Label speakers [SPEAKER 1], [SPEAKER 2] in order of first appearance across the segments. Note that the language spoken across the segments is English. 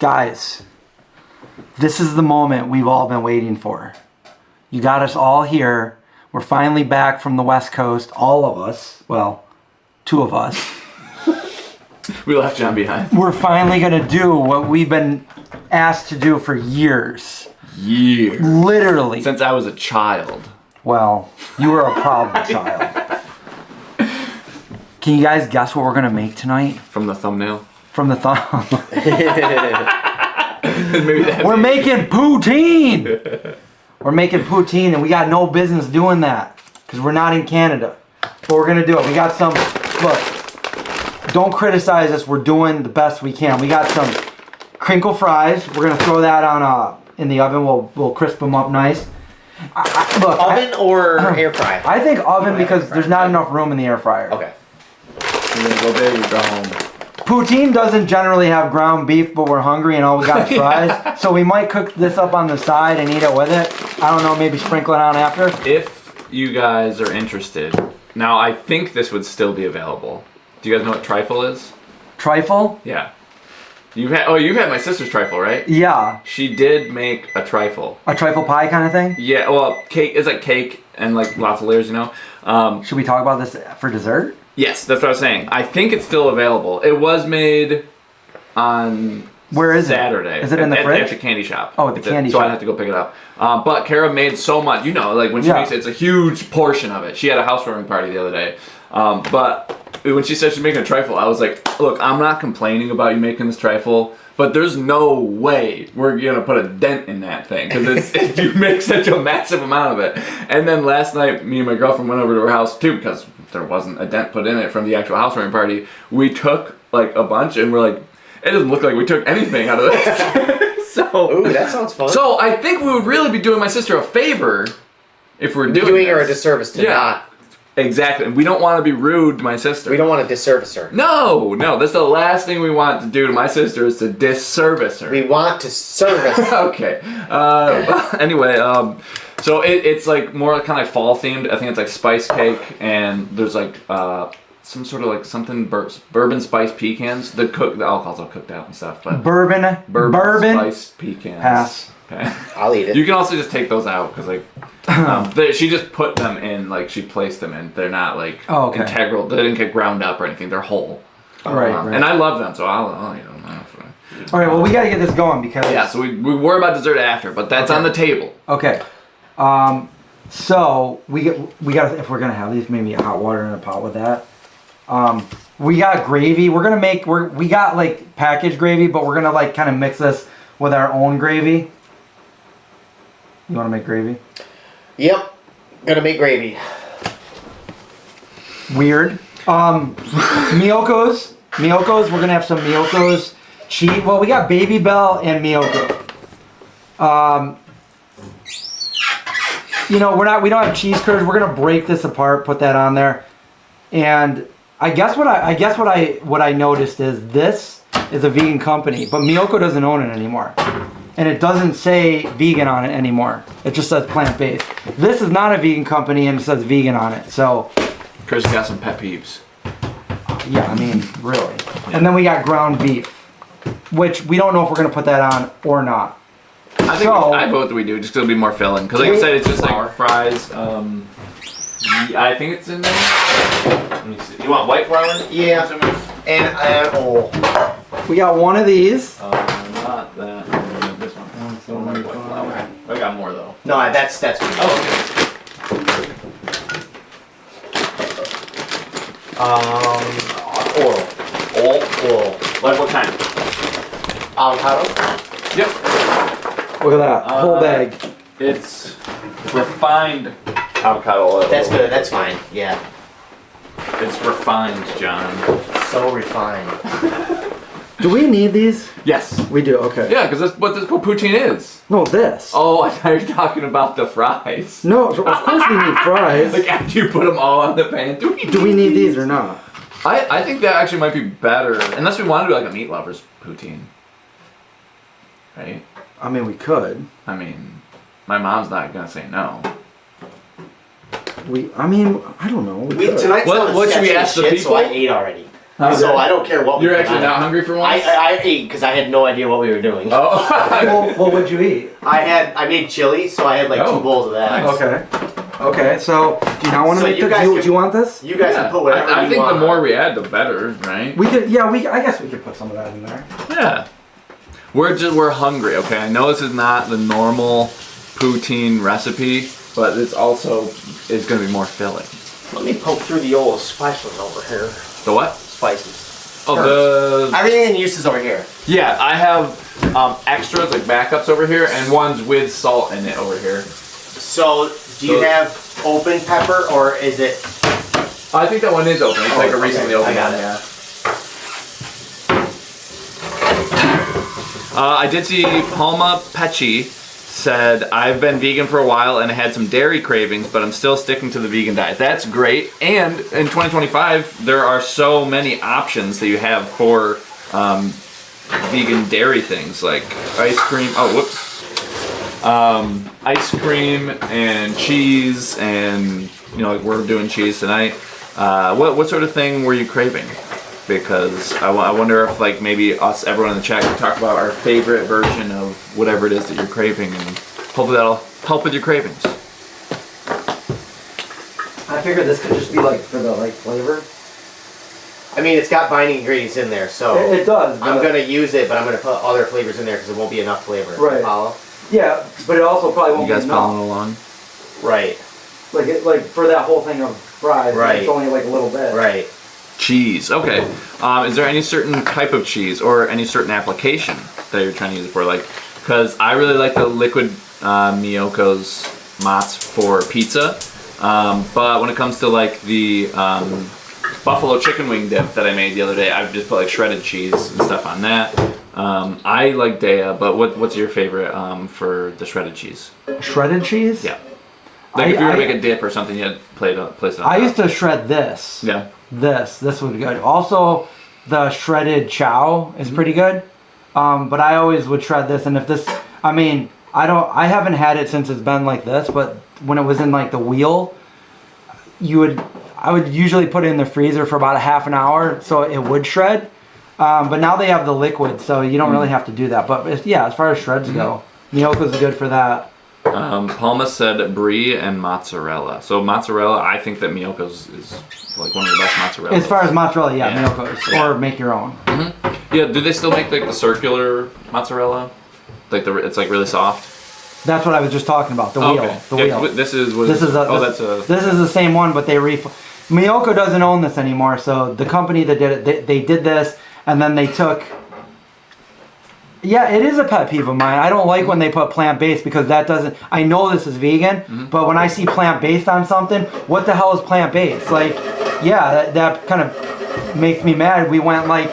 [SPEAKER 1] Guys, this is the moment we've all been waiting for. You got us all here. We're finally back from the West Coast, all of us. Well, 2 of us.
[SPEAKER 2] We left John behind.
[SPEAKER 1] We're finally going to do what we've been asked to do for years.
[SPEAKER 2] Years.
[SPEAKER 1] Literally.
[SPEAKER 2] Since I was a child.
[SPEAKER 1] Well, you were a problem child. Can you guys guess what we're going to make tonight?
[SPEAKER 2] From the thumbnail?
[SPEAKER 1] From the
[SPEAKER 2] We're
[SPEAKER 1] making poutine! We're making poutine, and we got no business doing that because we're not in Canada. But we're going to do it. We got some, look, don't criticize us. We're doing the best we can. We got some crinkle fries. We're going to throw that on in the oven. We'll crisp them up nice. Look,
[SPEAKER 3] oven or air fryer?
[SPEAKER 1] I think oven because there's not enough room in the air fryer.
[SPEAKER 3] Okay.
[SPEAKER 2] And then go big or go home.
[SPEAKER 1] Poutine doesn't generally have ground beef, but we're hungry and all we got is fries. So we might cook this up on the side and eat it with it. I don't know, maybe sprinkle it on after.
[SPEAKER 2] If you guys are interested, now I think this would still be available. Do you guys know what trifle is?
[SPEAKER 1] Trifle?
[SPEAKER 2] Yeah. You've had my sister's trifle, right?
[SPEAKER 1] Yeah.
[SPEAKER 2] She did make a trifle.
[SPEAKER 1] A trifle pie kind of thing?
[SPEAKER 2] Yeah, well, cake is like cake and like lots of layers, you know.
[SPEAKER 1] Should we talk about this for dessert?
[SPEAKER 2] Yes, that's what I was saying. I think it's still available. It was made on
[SPEAKER 1] Where is
[SPEAKER 2] Saturday.
[SPEAKER 1] Is it in the fridge?
[SPEAKER 2] At the candy shop.
[SPEAKER 1] Oh, at the candy
[SPEAKER 2] shop. So
[SPEAKER 1] shop.
[SPEAKER 2] I'd have to go pick it up. But Kara made so much, you know, like when she makes it, it's a huge portion of it. She had a housewarming party the other day. But when she said she's making a trifle, I was like, look, I'm not complaining about you making this trifle, but there's no way we're gonna put a dent in that thing because you make such a massive amount of it. And then last night, me and my girlfriend went over to her house too because there wasn't a dent put in it from the actual housewarming party. We took like a bunch and we're like, it doesn't look like we took anything out of this. So,
[SPEAKER 3] ooh, that sounds fun.
[SPEAKER 2] So I think we would really be doing my sister a favor if we're doing
[SPEAKER 3] her a disservice to not.
[SPEAKER 2] Exactly. And we don't want to be rude to my sister.
[SPEAKER 3] We don't want to disservice her.
[SPEAKER 2] No. That's the last thing we want to do to my sister is to disservice her.
[SPEAKER 3] We want to service.
[SPEAKER 2] Okay. Anyway, so it's like more kind of like fall themed. I think it's like spice cake and there's like some sort of like something bourbon spice pecans. The alcohol's all cooked out and stuff, but
[SPEAKER 1] bourbon
[SPEAKER 2] spice pecans.
[SPEAKER 1] Pass.
[SPEAKER 2] Okay.
[SPEAKER 3] I'll eat it.
[SPEAKER 2] You can also just take those out because like she just put them in, like she placed them in. They're not like integral. They didn't get ground up or anything. They're whole.
[SPEAKER 1] Right.
[SPEAKER 2] And I love them, so I'll eat them.
[SPEAKER 1] All right. Well, we got to get this going because
[SPEAKER 2] so we worry about dessert after, but that's on the table.
[SPEAKER 1] Okay. So we got if we're gonna have these, maybe hot water in a pot with that. We got gravy. We got like packaged gravy, but we're gonna like kind of mix this with our own gravy. You want to make gravy?
[SPEAKER 3] Yep. Gonna make gravy.
[SPEAKER 1] Weird. Miyoko's. We're gonna have some Miyoko's cheese. Well, we got Baby Bell and Miyoko. You know, we don't have cheese curds. We're gonna break this apart, put that on there, and I guess what I noticed is this is a vegan company, but Miyoko doesn't own it anymore. And it doesn't say vegan on it anymore. It just says plant-based. This is not a vegan company and it says vegan on it. So
[SPEAKER 2] Chris got some pet peeves.
[SPEAKER 1] Yeah, I mean, really. And then we got ground beef, which we don't know if we're gonna put that on or not.
[SPEAKER 2] I think I vote that we do, just to be more filling. Because like I said, it's just like fries. I think it's in there. Let me see. You want white flour?
[SPEAKER 3] Yeah. And
[SPEAKER 1] we got one of these.
[SPEAKER 2] Not that. This one. White flour. I got more though.
[SPEAKER 3] No, that's me. Oil.
[SPEAKER 2] Like what kind?
[SPEAKER 3] Avocado.
[SPEAKER 2] Yep.
[SPEAKER 1] Look at that whole bag.
[SPEAKER 2] It's refined avocado oil.
[SPEAKER 3] That's good. That's fine. Yeah.
[SPEAKER 2] It's refined, John.
[SPEAKER 3] So refined.
[SPEAKER 1] Do we need these?
[SPEAKER 2] Yes.
[SPEAKER 1] We do, okay.
[SPEAKER 2] Yeah, because that's what this poutine is.
[SPEAKER 1] No, this.
[SPEAKER 2] Oh, I thought you were talking about the fries.
[SPEAKER 1] No, of course we need fries.
[SPEAKER 2] Like after you put them all on the pan. Do
[SPEAKER 1] we need these or not?
[SPEAKER 2] I think that actually might be better, unless we want to do like a meat lover's poutine. Right?
[SPEAKER 1] I mean, we could.
[SPEAKER 2] I mean, my mom's not going to say no.
[SPEAKER 1] I don't know.
[SPEAKER 3] Tonight's
[SPEAKER 2] what should we ask the people?
[SPEAKER 3] So I ate already. So I don't care what.
[SPEAKER 2] You're
[SPEAKER 3] we
[SPEAKER 2] actually not hungry for once?
[SPEAKER 3] I ate because I had no idea what we were doing.
[SPEAKER 2] Oh.
[SPEAKER 1] Well, what would you eat?
[SPEAKER 3] I made chili, so I had like 2 bowls of that.
[SPEAKER 2] Nice.
[SPEAKER 1] Okay. So do you not want to
[SPEAKER 3] So
[SPEAKER 1] make
[SPEAKER 3] you
[SPEAKER 1] this?
[SPEAKER 3] guys
[SPEAKER 1] Do
[SPEAKER 3] can-
[SPEAKER 1] you want this?
[SPEAKER 3] You guys can put whatever
[SPEAKER 2] I
[SPEAKER 3] you
[SPEAKER 2] think
[SPEAKER 3] want.
[SPEAKER 2] the more we add, the better, right?
[SPEAKER 1] We could. Yeah. I guess we could put some of that in there.
[SPEAKER 2] Yeah. We're hungry, okay? I know this is not the normal poutine recipe, but it's going to be more filling.
[SPEAKER 3] Let me poke through the old spices over here.
[SPEAKER 2] The what?
[SPEAKER 3] Spices.
[SPEAKER 2] Oh,
[SPEAKER 3] Everything in use is over here.
[SPEAKER 2] yeah, I have extras, like backups over here, and ones with salt in it over here.
[SPEAKER 3] So, do you have open pepper or is it?
[SPEAKER 2] I think that one is open. It's like a
[SPEAKER 3] okay.
[SPEAKER 2] recently open
[SPEAKER 3] I got
[SPEAKER 2] one,
[SPEAKER 3] it.
[SPEAKER 2] yeah. I did see Palma Pecci said, I've been vegan for a while and had some dairy cravings, but I'm still sticking to the vegan diet. That's great. And in 2025, there are so many options that you have for vegan dairy things like ice cream. Oh, whoops. Ice cream and cheese, and like we're doing cheese tonight. What sort of thing were you craving? Because I wonder if like maybe everyone in the chat can talk about our favorite version of whatever it is that you're craving, and hopefully that'll help with your cravings.
[SPEAKER 1] I figured this could just be like for the flavor.
[SPEAKER 3] I mean, it's got binding ingredients in there, so
[SPEAKER 1] It does.
[SPEAKER 3] I'm gonna use it, but I'm gonna put other flavors in there because it won't be enough flavor.
[SPEAKER 1] Right.
[SPEAKER 3] Follow?
[SPEAKER 1] Yeah, but it also probably
[SPEAKER 2] You
[SPEAKER 1] won't
[SPEAKER 2] guys
[SPEAKER 1] be
[SPEAKER 2] following
[SPEAKER 1] enough.
[SPEAKER 2] along?
[SPEAKER 3] Right.
[SPEAKER 1] Like for that whole thing of fries,
[SPEAKER 3] Right.
[SPEAKER 1] it's only like a little bit.
[SPEAKER 3] Right.
[SPEAKER 2] Cheese. Okay. Is there any certain type of cheese or any certain application that you're trying to use it for? Like, because I really like the liquid Miyoko's mozz for pizza, but when it comes to like the buffalo chicken wing dip that I made the other day, I've just put like shredded cheese and stuff on that. I like Daya, but what's your favorite for the shredded cheese?
[SPEAKER 1] Shredded cheese?
[SPEAKER 2] Yeah. Like if you were to make a dip or something, you'd place it on
[SPEAKER 1] I
[SPEAKER 2] top.
[SPEAKER 1] used to shred this.
[SPEAKER 2] Yeah.
[SPEAKER 1] This would be good. Also, the shredded chow is pretty good. But I always would shred this, and if this, I haven't had it since it's been like this, but when it was in like the wheel, I would usually put it in the freezer for about a half an hour so it would shred. But now they have the liquid, so you don't really have to do that. But as far as shreds go, Miyoko's good for that.
[SPEAKER 2] Palma said brie and mozzarella. So mozzarella, I think that Miyoko's is like one of the best mozzarella.
[SPEAKER 1] As far as mozzarella,
[SPEAKER 2] Yeah.
[SPEAKER 1] Miyoko's,
[SPEAKER 2] Yeah.
[SPEAKER 1] or make your own.
[SPEAKER 2] Yeah, do they still make like the circular mozzarella? Like it's like really soft?
[SPEAKER 1] That's what I was just talking about. The
[SPEAKER 2] Oh,
[SPEAKER 1] wheel.
[SPEAKER 2] okay.
[SPEAKER 1] The
[SPEAKER 2] Yeah,
[SPEAKER 1] wheel.
[SPEAKER 2] this is
[SPEAKER 1] This is
[SPEAKER 2] that's
[SPEAKER 1] the same one, but they Miyoko doesn't own this anymore. So the company that did it, they did this, and then they took. Yeah, it is a pet peeve of mine. I don't like when they put plant-based because that doesn't. I know this is vegan, but when I see plant-based on something, what the hell is plant-based? Like, yeah, that kind of makes me mad. We went like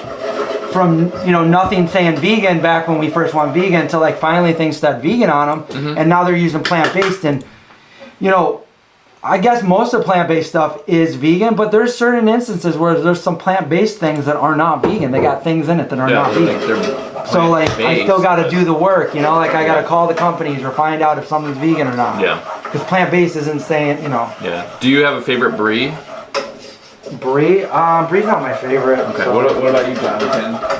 [SPEAKER 1] from nothing saying vegan back when we first went vegan to like finally things said vegan on them, and now they're using plant-based, and I guess most of plant-based stuff is vegan, but there's certain instances where there's some plant-based things that are not vegan. They got things in it that are not vegan. So like I still got to do the work, like I got to call the companies or find out if something's vegan or not.
[SPEAKER 2] Yeah.
[SPEAKER 1] Because plant-based isn't saying,
[SPEAKER 2] Yeah. Do you have a favorite brie?
[SPEAKER 1] Brie. Brie's not my favorite.
[SPEAKER 2] Okay.
[SPEAKER 1] so-
[SPEAKER 2] What about you, Jonathan?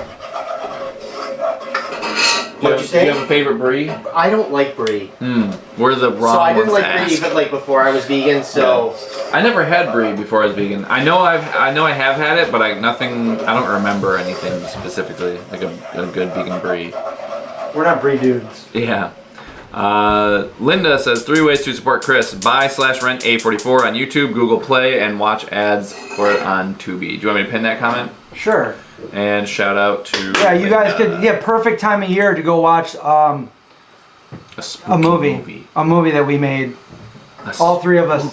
[SPEAKER 3] What'd you say?
[SPEAKER 2] Do you have a favorite brie?
[SPEAKER 3] I don't like brie.
[SPEAKER 2] We're the wrong
[SPEAKER 3] So I didn't
[SPEAKER 2] ones
[SPEAKER 3] like
[SPEAKER 2] to
[SPEAKER 3] brie
[SPEAKER 2] ask.
[SPEAKER 3] even like before I was vegan. So
[SPEAKER 2] I never had brie before I was vegan. I know I have had it, but I don't remember anything specifically like a good vegan brie.
[SPEAKER 1] We're not Brie dudes.
[SPEAKER 2] Yeah. Linda says 3 ways to support Chris. Buy/rent A44 on YouTube, Google Play, and watch ads for it on Tubi. Do you want me to pin that comment?
[SPEAKER 1] Sure.
[SPEAKER 2] And shout out to
[SPEAKER 1] Yeah, you guys
[SPEAKER 2] Linda.
[SPEAKER 1] could. Yeah, perfect time of year to go watch
[SPEAKER 2] a
[SPEAKER 1] a movie. A movie that we made. All three of us.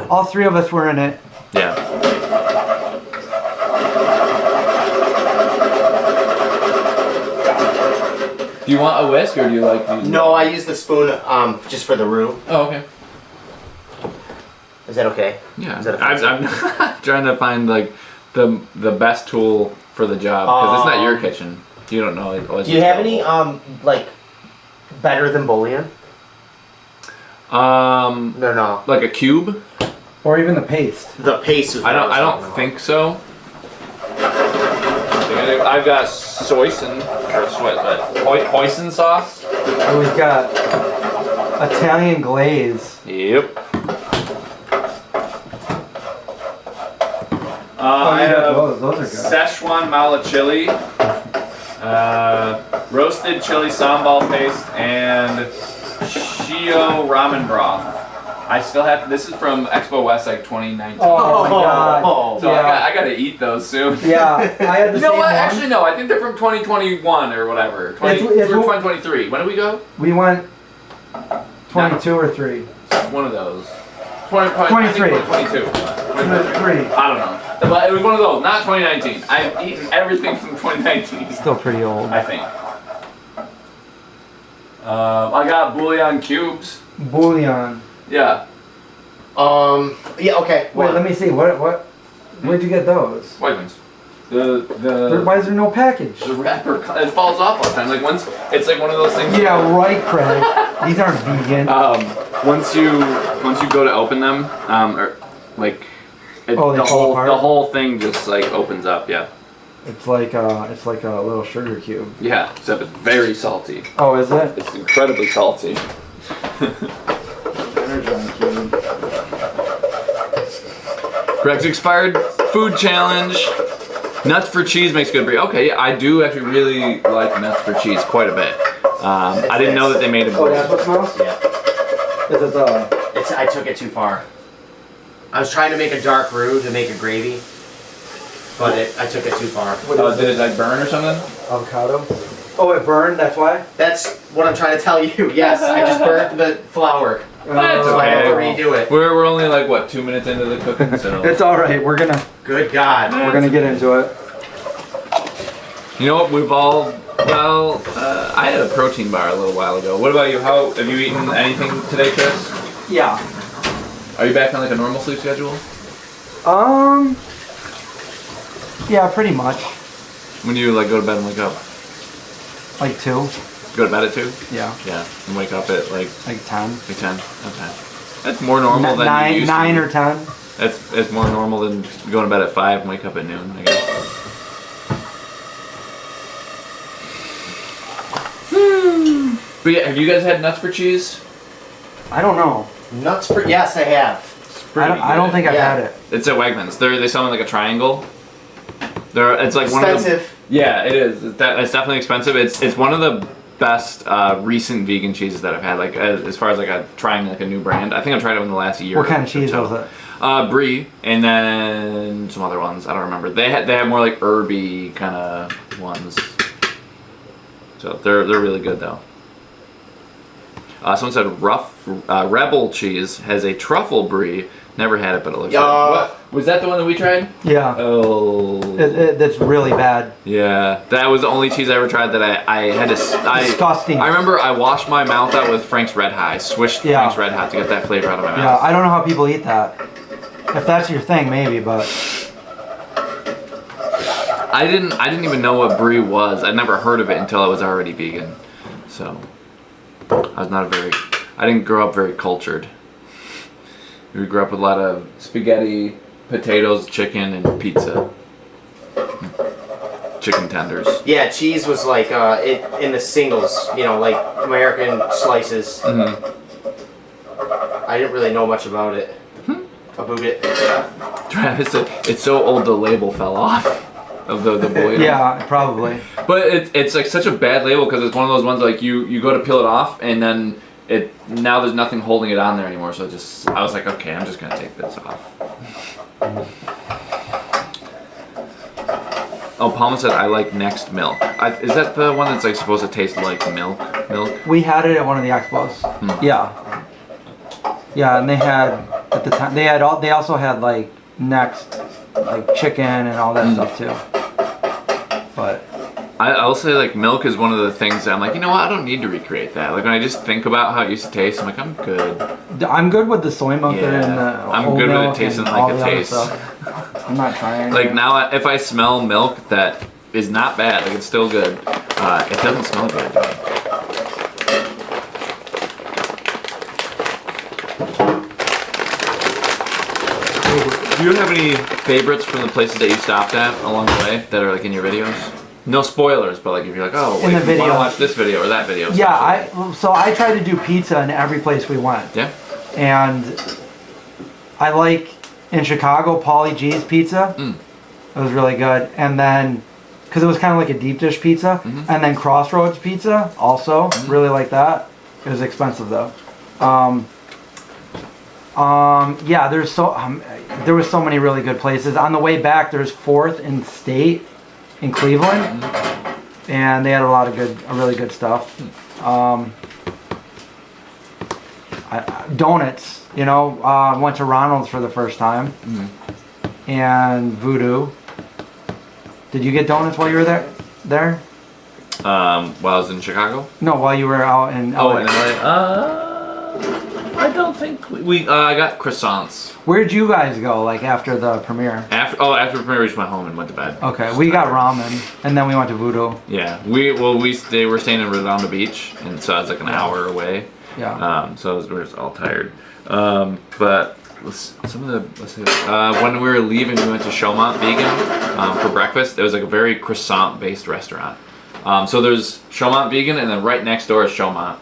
[SPEAKER 1] All three of us were in it.
[SPEAKER 2] Yeah. Do you want a whisk or do you like these?
[SPEAKER 3] no, I use the spoon just for the roux.
[SPEAKER 2] Oh, okay.
[SPEAKER 3] Is that okay?
[SPEAKER 2] Yeah.
[SPEAKER 3] Is that
[SPEAKER 2] I'm trying to find like the best tool for the job because it's not your kitchen. You don't know.
[SPEAKER 3] Do you have any like better than bouillon? No.
[SPEAKER 2] Like a cube?
[SPEAKER 1] Or even the paste.
[SPEAKER 3] The paste is.
[SPEAKER 2] I
[SPEAKER 3] what was
[SPEAKER 2] don't
[SPEAKER 3] talking
[SPEAKER 2] think so. I've got soyson or hoisin sauce.
[SPEAKER 1] And we've got Italian glaze.
[SPEAKER 2] Yep.
[SPEAKER 1] Oh,
[SPEAKER 2] I
[SPEAKER 1] you got
[SPEAKER 2] have
[SPEAKER 1] those. Those are good.
[SPEAKER 2] Szechuan mala chili, roasted chili sambal paste, and shio ramen broth. I still have. This is from Expo West, like 2019.
[SPEAKER 1] Oh my god.
[SPEAKER 2] So
[SPEAKER 1] yeah.
[SPEAKER 2] I gotta eat those soon.
[SPEAKER 1] Yeah, I had the
[SPEAKER 2] You know
[SPEAKER 1] same
[SPEAKER 2] what?
[SPEAKER 1] one.
[SPEAKER 2] Actually, no. I think they're from 2021 or whatever.
[SPEAKER 1] It's
[SPEAKER 2] 2023. When did we go?
[SPEAKER 1] We went 22 or 3.
[SPEAKER 2] One of those. 23. 2022.
[SPEAKER 1] 3.
[SPEAKER 2] I don't know. But it was one of those, not 2019. I've eaten everything from 2019.
[SPEAKER 1] Still pretty old.
[SPEAKER 2] I think. I got bouillon cubes.
[SPEAKER 1] Bouillon.
[SPEAKER 2] Yeah.
[SPEAKER 3] Yeah. Okay.
[SPEAKER 1] Wait, let me see. What? Where'd you get those?
[SPEAKER 2] Wegmans. The
[SPEAKER 1] Why is there no package?
[SPEAKER 2] wrapper, it falls off all the time. Like once, it's like one of those things.
[SPEAKER 1] Yeah, right, Craig. These aren't vegan.
[SPEAKER 2] Once you go to open them, or like,
[SPEAKER 1] They fall apart?
[SPEAKER 2] the whole thing just like opens up. Yeah.
[SPEAKER 1] It's like a little sugar cube.
[SPEAKER 2] Yeah. Except it's very salty.
[SPEAKER 1] Oh, is it?
[SPEAKER 2] It's incredibly salty. Greg's expired food challenge. Nuts for cheese makes good brie. Okay, yeah, I do actually really like nuts for cheese quite a bit. I didn't know that they made a
[SPEAKER 1] Oh, that's what smells?
[SPEAKER 3] Yeah.
[SPEAKER 1] Is it
[SPEAKER 3] I took it too far. I was trying to make a dark roux to make a gravy, but I took it too far.
[SPEAKER 2] Did it like burn or something?
[SPEAKER 1] avocado? Oh, it burned, that's why?
[SPEAKER 3] That's what I'm trying to tell you. Yes, I just burnt the flour,
[SPEAKER 2] That's
[SPEAKER 3] so I have to
[SPEAKER 2] okay.
[SPEAKER 3] redo it.
[SPEAKER 2] We're only like what 2 minutes into the cooking, so
[SPEAKER 1] It's alright, we're gonna
[SPEAKER 3] Good God.
[SPEAKER 1] get into it.
[SPEAKER 2] you know what we've all I had a protein bar a little while ago. What about you? How have you eaten anything today, Chris?
[SPEAKER 1] Yeah.
[SPEAKER 2] Are you back on like a normal sleep schedule?
[SPEAKER 1] Yeah, pretty much.
[SPEAKER 2] When do you like go to bed and wake up?
[SPEAKER 1] Like 2.
[SPEAKER 2] Go to bed at 2?
[SPEAKER 1] Yeah.
[SPEAKER 2] Yeah, and wake up at like
[SPEAKER 1] 10.
[SPEAKER 2] 10. Okay, that's more normal than you used to.
[SPEAKER 1] 9 or 10.
[SPEAKER 2] It's more normal than going to bed at 5 and wake up at noon, I guess. But yeah, have you guys had nuts for cheese?
[SPEAKER 1] I don't know.
[SPEAKER 3] Nuts for yes, I have.
[SPEAKER 1] I don't think I've
[SPEAKER 3] Yeah.
[SPEAKER 1] had it.
[SPEAKER 2] It's at Wegmans. They sell them in like a triangle. It's like one of the.
[SPEAKER 3] Expensive.
[SPEAKER 2] Yeah, it is. It's definitely expensive. It's one of the best recent vegan cheeses that I've had. Like as far as like trying like a new brand. I think I tried it in the last year.
[SPEAKER 1] What kind of
[SPEAKER 2] or
[SPEAKER 1] cheese
[SPEAKER 2] so.
[SPEAKER 1] was it?
[SPEAKER 2] Brie, and then some other ones. I don't remember. They have more like herby kind of ones. So they're really good though. Someone said Rebel cheese has a truffle brie. Never had it, but it looks like. What? Was that the one that we tried?
[SPEAKER 1] Yeah.
[SPEAKER 2] Oh.
[SPEAKER 1] That's really bad.
[SPEAKER 2] Yeah, that was the only cheese I ever tried that I had to.
[SPEAKER 1] Disgusting.
[SPEAKER 2] I remember I washed my mouth out with Frank's Red Hot. I swished Frank's Red Hot to get that flavor out of my
[SPEAKER 1] Yeah,
[SPEAKER 2] mouth.
[SPEAKER 1] I don't know how people eat that. If that's your thing, maybe, but
[SPEAKER 2] I didn't even know what brie was. I'd never heard of it until I was already vegan. So I was not I didn't grow up very cultured. We grew up with a lot of spaghetti, potatoes, chicken, and pizza. Chicken tenders.
[SPEAKER 3] Yeah, cheese was like in the singles, like American slices.
[SPEAKER 2] Mm-hmm.
[SPEAKER 3] I didn't really know much about it.
[SPEAKER 2] Travis said it's so old the label fell off of the bouillon.
[SPEAKER 1] yeah, probably.
[SPEAKER 2] But it's like such a bad label because it's one of those ones like you go to peel it off and then now there's nothing holding it on there anymore. So I was like, okay, I'm just gonna take this off. Oh, Palma said I like Next Milk. Is that the one that's like supposed to taste like milk?
[SPEAKER 1] We had it at one of the expos. Yeah. Yeah, and they had at the time they also had like Next like chicken and all that stuff too. But
[SPEAKER 2] I'll say like milk is one of the things that I'm like, you know what, I don't need to recreate that. Like when I just think about how it used to taste, I'm like, I'm good.
[SPEAKER 1] I'm good with the soy milk and the
[SPEAKER 2] I'm
[SPEAKER 1] whole
[SPEAKER 2] good with it
[SPEAKER 1] milk
[SPEAKER 2] tasting
[SPEAKER 1] and
[SPEAKER 2] like
[SPEAKER 1] all
[SPEAKER 2] it
[SPEAKER 1] the other
[SPEAKER 2] tastes.
[SPEAKER 1] stuff. I'm not trying.
[SPEAKER 2] Like now, if I smell milk that is not bad, like it's still good, it doesn't smell good to me. Do you have any favorites from the places that you stopped at along the way that are like in your videos? No spoilers, but like if you're like, oh,
[SPEAKER 1] In
[SPEAKER 2] wait,
[SPEAKER 1] the
[SPEAKER 2] you want
[SPEAKER 1] video.
[SPEAKER 2] to watch this video or that video.
[SPEAKER 1] Yeah, so I try to do pizza in every place we went.
[SPEAKER 2] Yeah.
[SPEAKER 1] And I like in Chicago Paulie G's pizza. It was really good. And then because it was kind of like a deep dish pizza, and then Crossroads Pizza also really like that. It was expensive though. Yeah, there was so many really good places. On the way back, there's 4th and State in Cleveland, and they had a lot of really good stuff. Donuts, you know, went to Ronald's for the first time, and Voodoo. Did you get donuts while you were there?
[SPEAKER 2] While I was in Chicago.
[SPEAKER 1] No, while you were out in LA.
[SPEAKER 2] Oh, in LA. I don't think we. I got croissants.
[SPEAKER 1] Where'd you guys go? Like after the premiere?
[SPEAKER 2] After the premiere, we just went home and went to bed.
[SPEAKER 1] Okay, we got ramen, and then we went to Voodoo.
[SPEAKER 2] Yeah, we were staying in Redondo Beach, and so I was like an hour away.
[SPEAKER 1] Yeah.
[SPEAKER 2] So we were just all tired. But when we were leaving, we went to Chaumont Vegan for breakfast. It was like a very croissant-based restaurant. So there's Chaumont Vegan, and then right next door is Chaumont.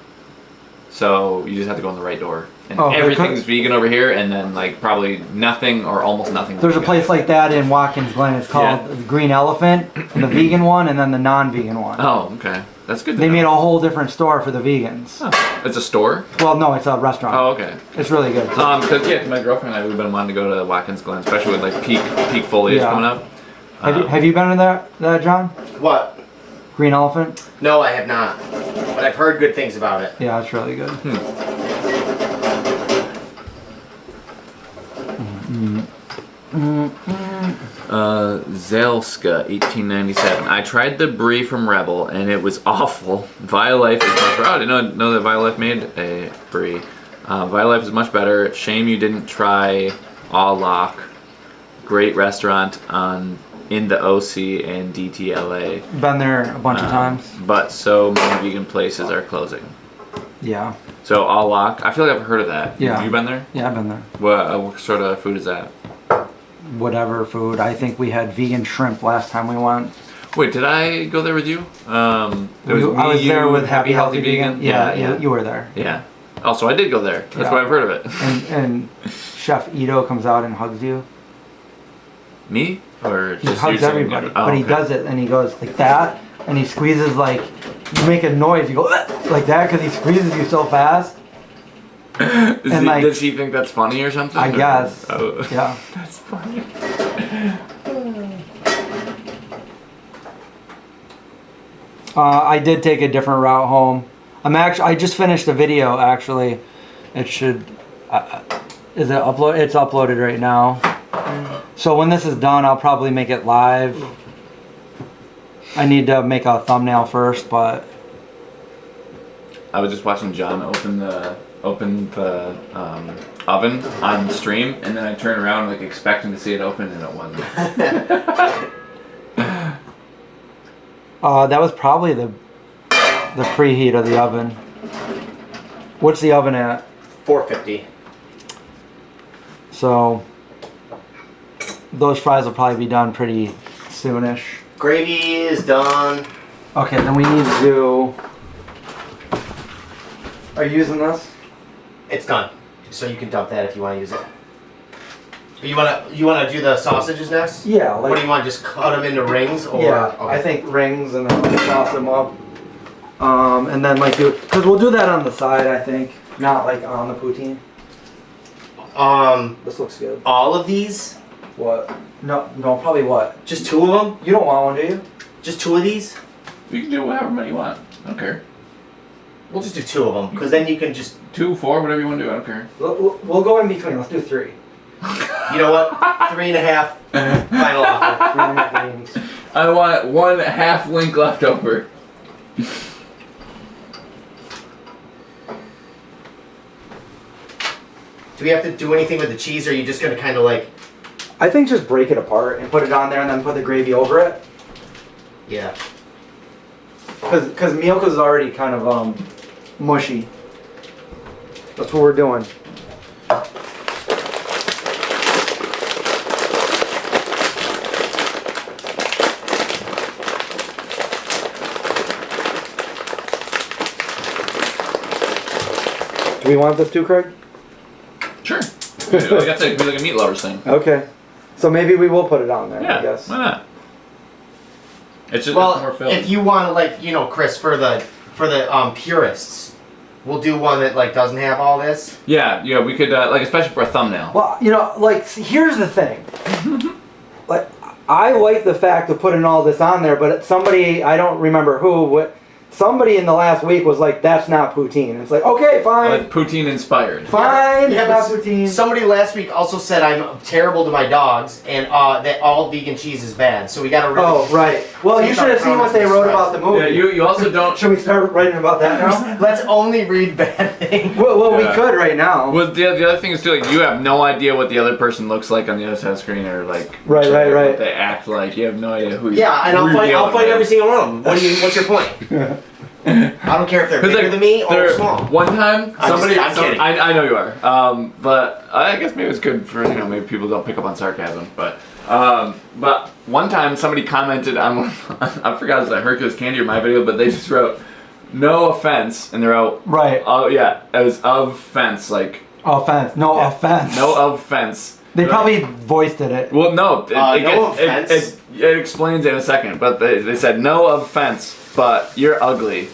[SPEAKER 2] So you just have to go in the right door. And everything's vegan over here, and then like probably nothing or almost nothing.
[SPEAKER 1] There's a place like that in Watkins Glen. It's called the Green Elephant, the vegan one, and then the non-vegan one.
[SPEAKER 2] Oh, okay. That's good.
[SPEAKER 1] They made a whole different store for the vegans.
[SPEAKER 2] Oh, it's a store?
[SPEAKER 1] Well, no, it's a restaurant.
[SPEAKER 2] Oh, okay.
[SPEAKER 1] It's really good.
[SPEAKER 2] Because my girlfriend and I, we've been wanting to go to Watkins Glen, especially with like peak foliage coming up.
[SPEAKER 1] Have you been in that, John?
[SPEAKER 3] What?
[SPEAKER 1] Green Elephant?
[SPEAKER 3] No, I have not. But I've heard good things about it.
[SPEAKER 1] Yeah, it's really good.
[SPEAKER 2] Zelska, 1897. I tried the brie from Rebel, and it was awful. Violife is much better. Oh, I didn't know that Violife made a brie. Violife is much better. Shame you didn't try All Lock. Great restaurant in the OC and DTLA.
[SPEAKER 1] Been there a bunch of times.
[SPEAKER 2] But so many vegan places are closing.
[SPEAKER 1] Yeah.
[SPEAKER 2] So All Lock, I feel like I've heard of that.
[SPEAKER 1] Yeah.
[SPEAKER 2] Have you been there?
[SPEAKER 1] Yeah, I've been there.
[SPEAKER 2] What sort of food is that?
[SPEAKER 1] Whatever food. I think we had vegan shrimp last time we went.
[SPEAKER 2] Wait, did I go there with you?
[SPEAKER 1] I was there with Happy Healthy Vegan. Yeah, you were there.
[SPEAKER 2] Yeah. Oh, so I did go there. That's why I've heard of it.
[SPEAKER 1] And Chef Ito comes out and hugs you.
[SPEAKER 2] Me? Or
[SPEAKER 1] He
[SPEAKER 2] just
[SPEAKER 1] hugs
[SPEAKER 2] you
[SPEAKER 1] everybody.
[SPEAKER 2] Oh,
[SPEAKER 1] but he does it and he goes like that, and he squeezes like, you make a noise, you go like that because he squeezes you so fast.
[SPEAKER 2] Does he think that's funny or something?
[SPEAKER 1] I guess.
[SPEAKER 2] Oh.
[SPEAKER 1] Yeah.
[SPEAKER 2] That's funny.
[SPEAKER 1] I did take a different route home. I just finished a video actually. It should. Is it upload? It's uploaded right now. So when this is done, I'll probably make it live. I need to make a thumbnail first, but
[SPEAKER 2] I was just watching John open the oven on stream, and then I turned around like expecting to see it open, and it wasn't.
[SPEAKER 1] that was probably the preheat of the oven. What's the oven at?
[SPEAKER 3] 450.
[SPEAKER 1] So those fries will probably be done pretty soonish.
[SPEAKER 3] Gravy is done.
[SPEAKER 1] Okay, then we need to do. Are you using this?
[SPEAKER 3] It's done. So you can dump that if you want to use it. You wanna do the sausages next?
[SPEAKER 1] Yeah.
[SPEAKER 3] What do you want? Just cut them into rings, or
[SPEAKER 1] Yeah,
[SPEAKER 3] okay.
[SPEAKER 1] I think rings, and then we'll toss them up. And then because we'll do that on the side, I think, not like on the poutine. This looks good.
[SPEAKER 3] All of these?
[SPEAKER 1] What? No, probably what?
[SPEAKER 3] Just 2 of them?
[SPEAKER 1] You don't want one, do you?
[SPEAKER 3] Just 2 of these?
[SPEAKER 2] You can do however many you want. I don't care.
[SPEAKER 3] We'll just do 2 of them, because then you can just.
[SPEAKER 2] 2, 4, whatever you want to do. I don't care.
[SPEAKER 1] We'll go in between. Let's do 3.
[SPEAKER 3] You know what? 3.5. Final offer.
[SPEAKER 1] 3.5 wings.
[SPEAKER 2] I want 1/2 link left over.
[SPEAKER 3] Do we have to do anything with the cheese, or are you just gonna kind of like?
[SPEAKER 1] I think just break it apart and put it on there, and then put the gravy over it.
[SPEAKER 3] Yeah.
[SPEAKER 1] Because milk is already kind of mushy. That's what we're doing. Do we want this too, Craig?
[SPEAKER 2] Sure. I guess it could be like a meat lovers thing.
[SPEAKER 1] Okay. So maybe we will put it on there,
[SPEAKER 2] Yeah,
[SPEAKER 1] I guess.
[SPEAKER 2] why not? It's just
[SPEAKER 3] Well,
[SPEAKER 2] more film.
[SPEAKER 3] if you want to, like, you know, Chris, for the purists, we'll do one that like doesn't have all this.
[SPEAKER 2] Yeah, we could like especially for a thumbnail.
[SPEAKER 1] Well, you know, like, see, here's the thing. Like, I like the fact of putting all this on there, but somebody, I don't remember who, somebody in the last week was like, that's not poutine. It's like, okay, fine.
[SPEAKER 2] Poutine inspired.
[SPEAKER 1] Fine,
[SPEAKER 3] Yeah,
[SPEAKER 1] it's not
[SPEAKER 3] but
[SPEAKER 1] poutine.
[SPEAKER 3] somebody last week also said I'm terrible to my dogs and that all vegan cheese is bad. So we got to really.
[SPEAKER 1] Oh, right. Well, you should have seen what they wrote about the movie.
[SPEAKER 2] Yeah, you also don't.
[SPEAKER 1] Should we start writing about that now?
[SPEAKER 3] Let's only read bad things.
[SPEAKER 1] Well,
[SPEAKER 2] Yeah.
[SPEAKER 1] we could right now.
[SPEAKER 2] Well, the other thing is too, like, you have no idea what the other person looks like on the other side of the screen, or like
[SPEAKER 1] Right.
[SPEAKER 2] what they act like. You have no idea who.
[SPEAKER 3] Yeah, and
[SPEAKER 2] who you're
[SPEAKER 3] I'll
[SPEAKER 2] dealing
[SPEAKER 3] fight
[SPEAKER 2] with.
[SPEAKER 3] every single one of them. What's your point? I don't care if they're
[SPEAKER 2] 'Cause,
[SPEAKER 3] bigger
[SPEAKER 2] like,
[SPEAKER 3] than me or
[SPEAKER 2] there-
[SPEAKER 3] small.
[SPEAKER 2] One time,
[SPEAKER 3] I'm
[SPEAKER 2] somebody.
[SPEAKER 3] kidding.
[SPEAKER 2] I know you are. But I guess maybe it's good for maybe people don't pick up on sarcasm. But one time somebody commented on I forgot it was like Hercules Candy or my video, but they just wrote no offense, and they're out.
[SPEAKER 1] Right.
[SPEAKER 2] Oh yeah, it was of fence, like
[SPEAKER 1] Offense. No offense.
[SPEAKER 2] no offense.
[SPEAKER 1] They probably voiced it.
[SPEAKER 2] Well, no.
[SPEAKER 3] No offense.
[SPEAKER 2] It explains in a second, but they said no offense, but you're ugly.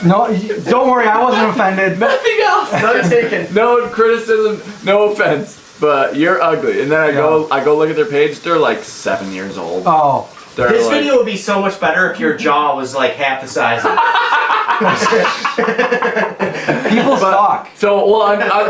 [SPEAKER 1] No, don't worry, I wasn't offended.
[SPEAKER 2] Nothing else.
[SPEAKER 3] None taken.
[SPEAKER 2] No criticism, no offense, but you're ugly. And then I go look at their page. They're like 7 years old.
[SPEAKER 1] Oh.
[SPEAKER 2] They're
[SPEAKER 3] This
[SPEAKER 2] like,
[SPEAKER 3] video would be so much better if your jaw was like half the size of
[SPEAKER 1] People suck.
[SPEAKER 2] So,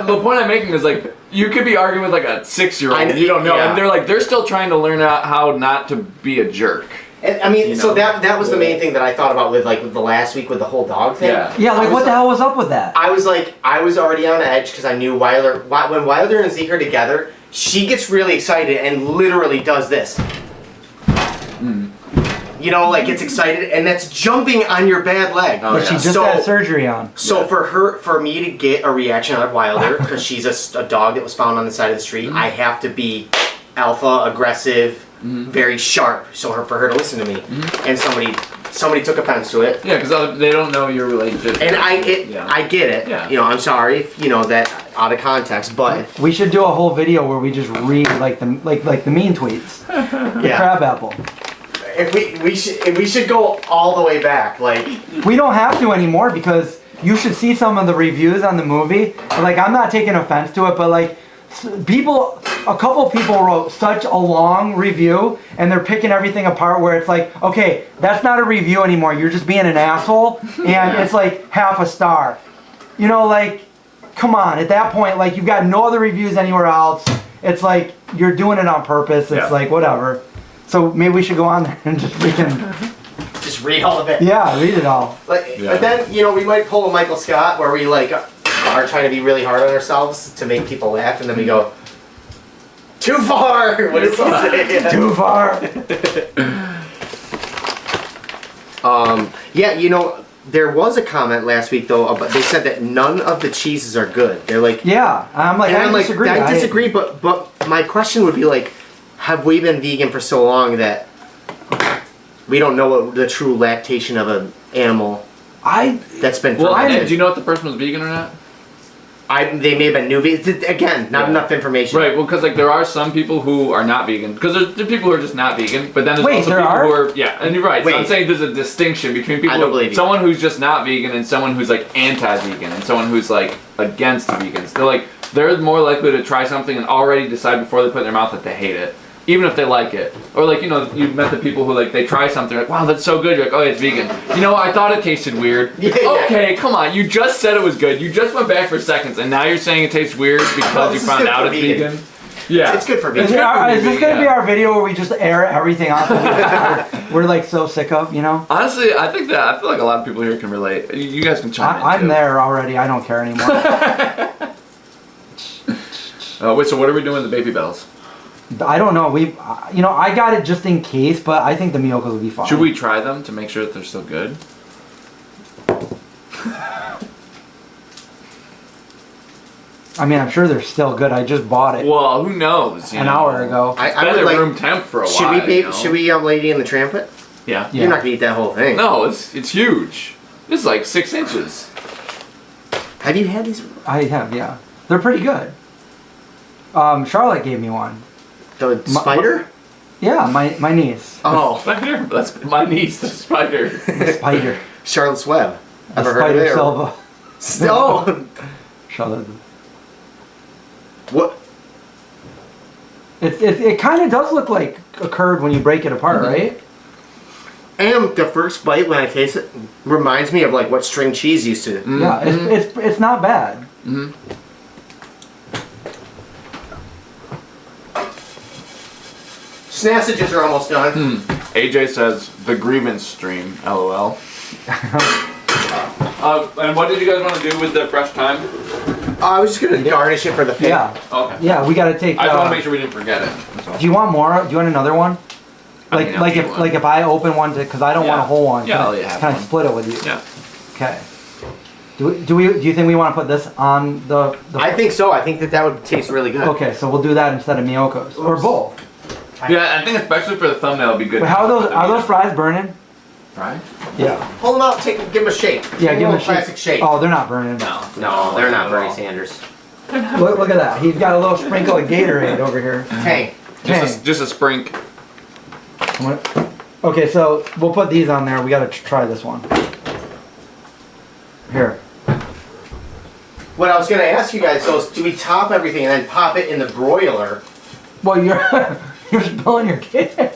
[SPEAKER 2] the point I'm making is like, you could be arguing with like a 6-year-old. You don't know,
[SPEAKER 3] Yeah.
[SPEAKER 2] and they're still trying to learn out how not to be a jerk.
[SPEAKER 3] And, I mean,
[SPEAKER 2] You
[SPEAKER 3] so
[SPEAKER 2] know.
[SPEAKER 3] that was the main thing that I thought about with the last week with the whole dog thing.
[SPEAKER 2] Yeah.
[SPEAKER 1] Yeah,
[SPEAKER 3] I
[SPEAKER 1] like
[SPEAKER 3] was
[SPEAKER 1] what the hell was up with that?
[SPEAKER 3] I was already on edge because I knew when Wilder and Zeke are together, she gets really excited and literally does this. You know, like gets excited, and that's jumping on your bad leg.
[SPEAKER 2] Oh,
[SPEAKER 1] But she
[SPEAKER 2] yeah.
[SPEAKER 1] just had surgery on.
[SPEAKER 3] So for me to get a reaction out of Wilder, because she's a dog that was found on the side of the street, I have to be alpha, aggressive, very sharp. So for her to listen to me, and somebody took offense to it,
[SPEAKER 2] Yeah, because they don't know your relationship.
[SPEAKER 3] and I get it.
[SPEAKER 2] Yeah.
[SPEAKER 3] You know, I'm sorry, if, you know, that out of context, but
[SPEAKER 1] We should do a whole video where we just read like the mean tweets. The
[SPEAKER 3] yeah,
[SPEAKER 1] crab apple.
[SPEAKER 3] if we should go all the way back, like.
[SPEAKER 1] We don't have to anymore because you should see some of the reviews on the movie. Like, I'm not taking offense to it, but like a couple people wrote such a long review and they're picking everything apart where it's like, okay, that's not a review anymore. You're just being an asshole, and it's like half a star. You know, like, come on. At that point, like, you've got no other reviews anywhere else. It's like you're doing it on purpose. It's like whatever. So maybe we should go on there and just freaking
[SPEAKER 3] Just read all of it.
[SPEAKER 1] yeah, read it all.
[SPEAKER 3] Like, but then, you know, we might pull a Michael Scott where we like are trying to be really hard on ourselves to make people laugh, and then we go too far. What does he say?
[SPEAKER 1] Too far.
[SPEAKER 3] Yeah, you know, there was a comment last week though. About, they said that none of the cheeses are good. They're like,
[SPEAKER 1] Yeah, I'm like,
[SPEAKER 3] and
[SPEAKER 1] I
[SPEAKER 3] I'm like,
[SPEAKER 1] disagree.
[SPEAKER 3] I disagree. But my question would be like, have we been vegan for so long that we don't know what the true lactation of an animal that's been
[SPEAKER 2] Well,
[SPEAKER 3] fermented?
[SPEAKER 2] do you know if the person was vegan or not?
[SPEAKER 3] They may have been new vegan. Again, not enough information.
[SPEAKER 2] Right, well, because like there are some people who are not vegan. Because there's people who are just not vegan, but then there's
[SPEAKER 1] Wait,
[SPEAKER 2] also
[SPEAKER 1] there
[SPEAKER 2] people
[SPEAKER 1] are?
[SPEAKER 2] who are and you're right. So I'm
[SPEAKER 3] Wait.
[SPEAKER 2] saying there's a distinction between people.
[SPEAKER 3] I don't believe you.
[SPEAKER 2] Someone who's just not vegan and someone who's like anti-vegan and someone who's like against vegans. They're more likely to try something and already decide before they put it in their mouth that they hate it, even if they like it. Or like, you know, you've met the people who like they try something like, wow, that's so good. You're like, oh, it's vegan. You know, I thought it tasted weird.
[SPEAKER 3] Yeah.
[SPEAKER 2] Okay, come on. You just said it was good. You just went back for seconds, and now you're saying it tastes weird because
[SPEAKER 3] Well,
[SPEAKER 2] you
[SPEAKER 3] this is
[SPEAKER 2] found
[SPEAKER 3] good
[SPEAKER 2] out
[SPEAKER 3] for
[SPEAKER 2] it's
[SPEAKER 3] vegan.
[SPEAKER 2] vegan. Yeah,
[SPEAKER 3] It's good for
[SPEAKER 1] Is,
[SPEAKER 3] vegan.
[SPEAKER 1] this going to be our video where we just air everything out that we're like so sick of, you know?
[SPEAKER 2] Honestly, I think that I feel like a lot of people here can relate. You guys can chime in.
[SPEAKER 1] I'm
[SPEAKER 2] too.
[SPEAKER 1] there already. I don't care anymore.
[SPEAKER 2] Wait, so what are we doing with the baby bells?
[SPEAKER 1] I don't know. I got it just in case, but I think the Miyokos will be fine.
[SPEAKER 2] Should we try them to make sure that they're still good?
[SPEAKER 1] I mean, I'm sure they're still good. I just bought it
[SPEAKER 2] Well, who knows?
[SPEAKER 1] an hour ago.
[SPEAKER 2] It's
[SPEAKER 3] I
[SPEAKER 2] been
[SPEAKER 3] would
[SPEAKER 2] at
[SPEAKER 3] like.
[SPEAKER 2] room temp for a while.
[SPEAKER 3] Should we
[SPEAKER 2] you know?
[SPEAKER 3] should we Lady in the Tramp it?
[SPEAKER 2] Yeah.
[SPEAKER 3] You're not gonna eat that whole thing.
[SPEAKER 2] No, it's huge. This is like 6 inches.
[SPEAKER 3] Have you had these?
[SPEAKER 1] I have, yeah. They're pretty good. Charlotte gave me one.
[SPEAKER 3] The spider?
[SPEAKER 1] Yeah, my niece.
[SPEAKER 3] Oh,
[SPEAKER 2] Spider? That's my niece, the spider.
[SPEAKER 1] The spider.
[SPEAKER 3] Charlotte's Web.
[SPEAKER 1] The
[SPEAKER 3] Ever heard of
[SPEAKER 1] spider
[SPEAKER 3] it?
[SPEAKER 1] Silva.
[SPEAKER 3] Oh.
[SPEAKER 1] Charlotte.
[SPEAKER 3] What?
[SPEAKER 1] It kind of does look like a curd when you break it apart, right?
[SPEAKER 3] And the first bite when I taste it reminds me of like what string cheese used to.
[SPEAKER 1] Yeah, it's not bad.
[SPEAKER 2] Mm-hmm.
[SPEAKER 3] Snassages are almost done.
[SPEAKER 2] AJ says the grievance stream. LOL. And what did you guys want to do with the fresh thyme?
[SPEAKER 3] I was just gonna garnish it for the pig.
[SPEAKER 1] Yeah.
[SPEAKER 2] Okay.
[SPEAKER 1] Yeah, we gotta take.
[SPEAKER 2] I just want to make sure we didn't forget it. That's all.
[SPEAKER 1] Do you want more? Do you want another one?
[SPEAKER 2] I think I'll
[SPEAKER 1] Like
[SPEAKER 2] eat
[SPEAKER 1] if
[SPEAKER 2] one.
[SPEAKER 1] if I open one because I don't want a whole one.
[SPEAKER 2] Yeah, I'll have
[SPEAKER 1] Can I
[SPEAKER 2] one.
[SPEAKER 1] split it with you?
[SPEAKER 2] Yeah.
[SPEAKER 1] Okay. Do you think we want to put this on the?
[SPEAKER 3] I think so. I think that would taste really good.
[SPEAKER 1] Okay, so we'll do that instead of Miyoko's or
[SPEAKER 3] Oops.
[SPEAKER 1] both.
[SPEAKER 2] Yeah, I think especially for the thumbnail, it'd be good.
[SPEAKER 1] Wait, how are those fries burning?
[SPEAKER 2] Right?
[SPEAKER 1] Yeah.
[SPEAKER 3] Pull them out. Give them a shake.
[SPEAKER 1] Yeah, give them a
[SPEAKER 3] classic shake.
[SPEAKER 1] Oh, they're not burning.
[SPEAKER 3] No, they're not Bernie Sanders.
[SPEAKER 1] Look at that. He's got a little sprinkle of Gatorade over here.
[SPEAKER 3] Tang.
[SPEAKER 2] Just a sprink.
[SPEAKER 1] Okay, so we'll put these on there. We gotta try this one. Here.
[SPEAKER 3] What I was gonna ask you guys though is, do we top everything and then pop it in the broiler?
[SPEAKER 1] Well, you're spilling your Gatorade.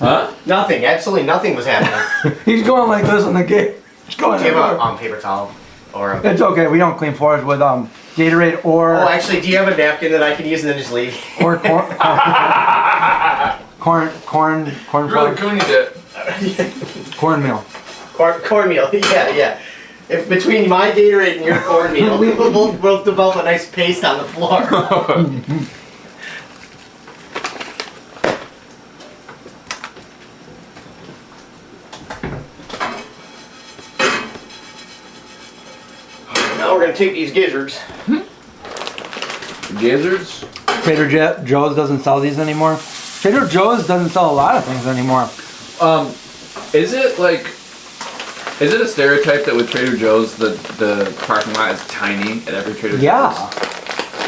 [SPEAKER 2] Huh?
[SPEAKER 3] Nothing. Absolutely nothing was happening.
[SPEAKER 1] He's going like this on the Gatorade. He's going.
[SPEAKER 3] Do you have
[SPEAKER 1] everywhere.
[SPEAKER 3] a paper towel or a?
[SPEAKER 1] It's okay. We don't clean floors with Gatorade or
[SPEAKER 3] Oh, actually, do you have a napkin that I can use and then just leave?
[SPEAKER 1] or corn
[SPEAKER 2] Really
[SPEAKER 1] flour,
[SPEAKER 2] cooned it.
[SPEAKER 1] cornmeal.
[SPEAKER 3] Cornmeal. Yeah. If between my Gatorade and your cornmeal, we'll develop a nice paste on the floor. Now we're gonna take these gizzards.
[SPEAKER 2] Gizzards?
[SPEAKER 1] Trader Joe's doesn't sell these anymore. Trader Joe's doesn't sell a lot of things anymore.
[SPEAKER 2] Is it a stereotype that with Trader Joe's the parking lot is tiny at every Trader Joe's?
[SPEAKER 1] Yeah.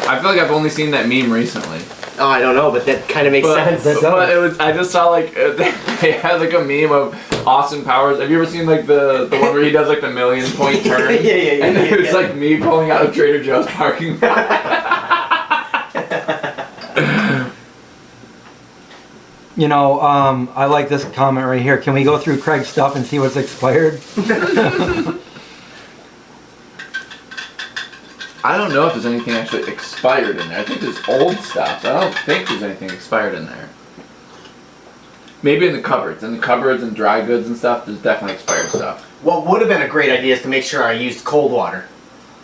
[SPEAKER 2] I feel like I've only seen that meme recently.
[SPEAKER 3] Oh, I don't know, but that kind of makes sense.
[SPEAKER 1] That does.
[SPEAKER 2] But it was, I just saw like they had like a meme of Austin Powers. Have you ever seen like the one where he does like the 1,000,000-point turn?
[SPEAKER 3] Yeah.
[SPEAKER 2] And it was like me pulling out of Trader Joe's parking lot.
[SPEAKER 1] You know, I like this comment right here. Can we go through Craig's stuff and see what's expired?
[SPEAKER 2] I don't know if there's anything actually expired in there. I think there's old stuff. I don't think there's anything expired in there. Maybe in the cupboards. In the cupboards and dry goods and stuff, there's definitely expired stuff.
[SPEAKER 3] What would have been a great idea is to make sure I used cold water.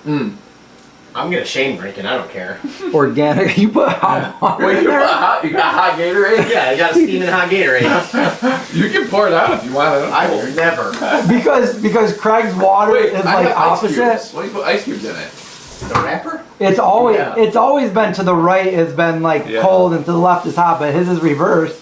[SPEAKER 2] Mm.
[SPEAKER 3] I'm gonna shame drinking. I don't care.
[SPEAKER 1] Organic. You put hot water
[SPEAKER 2] Wait,
[SPEAKER 1] in
[SPEAKER 2] you
[SPEAKER 1] there?
[SPEAKER 2] got hot Gatorade?
[SPEAKER 3] Yeah, I got steaming hot Gatorade.
[SPEAKER 2] You can pour it out if you want.
[SPEAKER 3] I will never.
[SPEAKER 1] Because Craig's water
[SPEAKER 2] Wait,
[SPEAKER 1] is
[SPEAKER 2] I
[SPEAKER 1] like
[SPEAKER 2] have ice cubes.
[SPEAKER 1] opposite.
[SPEAKER 2] Why do you put ice cubes in it?
[SPEAKER 3] The wrapper?
[SPEAKER 1] It's always been to the right has been like
[SPEAKER 2] Yeah.
[SPEAKER 1] cold and to the left is hot, but his is reversed.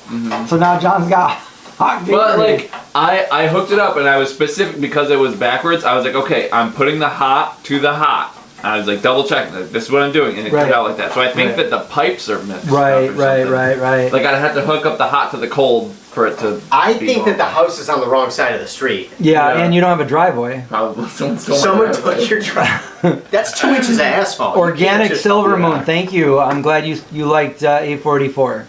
[SPEAKER 1] So now John's got hot Gatorade.
[SPEAKER 2] But like I hooked it up and I was specific because it was backwards. I was like, okay, I'm putting the hot to the hot. I was like double checking. Like, this is what I'm doing, and it turned out like that. So I think that the pipes are mixed.
[SPEAKER 1] Right.
[SPEAKER 2] up or something. Like I'd have to hook up the hot to the cold for it to.
[SPEAKER 3] I
[SPEAKER 2] be
[SPEAKER 3] think that the
[SPEAKER 2] normal.
[SPEAKER 3] house is on the wrong side of the street.
[SPEAKER 1] Yeah,
[SPEAKER 2] Yeah.
[SPEAKER 1] and you don't have a driveway.
[SPEAKER 2] Probably someone stole my
[SPEAKER 3] Someone
[SPEAKER 2] driveway.
[SPEAKER 3] took your drive. That's 2 inches of asphalt. You can't
[SPEAKER 1] Organic
[SPEAKER 3] just-
[SPEAKER 1] Silver
[SPEAKER 2] yeah.
[SPEAKER 1] Moon. Thank you. I'm glad you liked 844.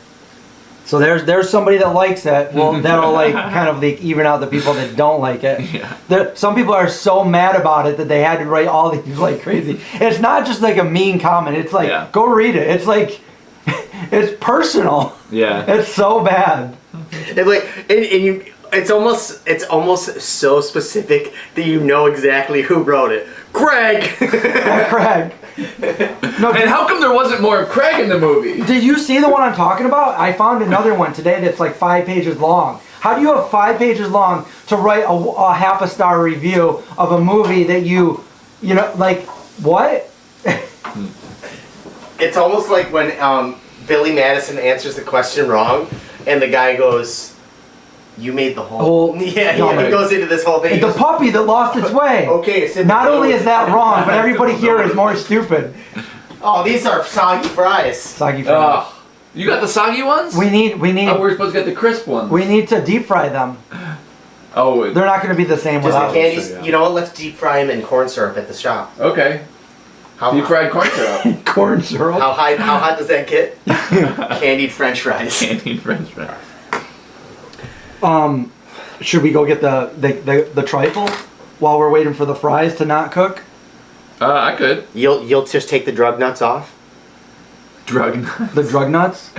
[SPEAKER 1] So there's somebody that likes it. Well, that'll like kind of like even out the people that don't like it.
[SPEAKER 2] Yeah.
[SPEAKER 1] Some people are so mad about it that they had to write all these like crazy. It's not just like a mean comment. It's like go read it. It's like it's personal.
[SPEAKER 2] Yeah.
[SPEAKER 1] It's so bad.
[SPEAKER 3] It's like, and you. It's almost so specific that you know exactly who wrote it. Craig.
[SPEAKER 1] Craig. No,
[SPEAKER 2] And how come there wasn't more of Craig in the movie?
[SPEAKER 1] did you see the one I'm talking about? I found another one today that's like 5 pages long. How do you have 5 pages long to write a half a star review of a movie that you know, like, what?
[SPEAKER 3] It's almost like when Billy Madison answers the question wrong, and the guy goes, You made the whole. Yeah,
[SPEAKER 1] no,
[SPEAKER 3] he goes into this whole thing.
[SPEAKER 1] The puppy that lost its way.
[SPEAKER 3] Okay, so
[SPEAKER 1] Not only is that wrong, but everybody here is more stupid.
[SPEAKER 3] Oh, these are soggy fries.
[SPEAKER 1] Soggy fries.
[SPEAKER 2] You got the soggy ones?
[SPEAKER 1] We need.
[SPEAKER 2] Oh, we're supposed to get the crisp ones.
[SPEAKER 1] We need to deep fry them.
[SPEAKER 2] Oh,
[SPEAKER 1] they're not going to be the same
[SPEAKER 3] Just
[SPEAKER 1] without
[SPEAKER 3] the candies. You know what? Let's deep fry them in corn syrup at the shop.
[SPEAKER 2] Okay. Deep fried corn syrup.
[SPEAKER 1] Corn syrup.
[SPEAKER 3] How hot does that get? Candied French fries.
[SPEAKER 2] Candied French fries.
[SPEAKER 1] Should we go get the trifle while we're waiting for the fries to not cook?
[SPEAKER 2] I could.
[SPEAKER 3] You'll just take the drug nuts off.
[SPEAKER 2] Drug nuts.
[SPEAKER 1] The drug nuts.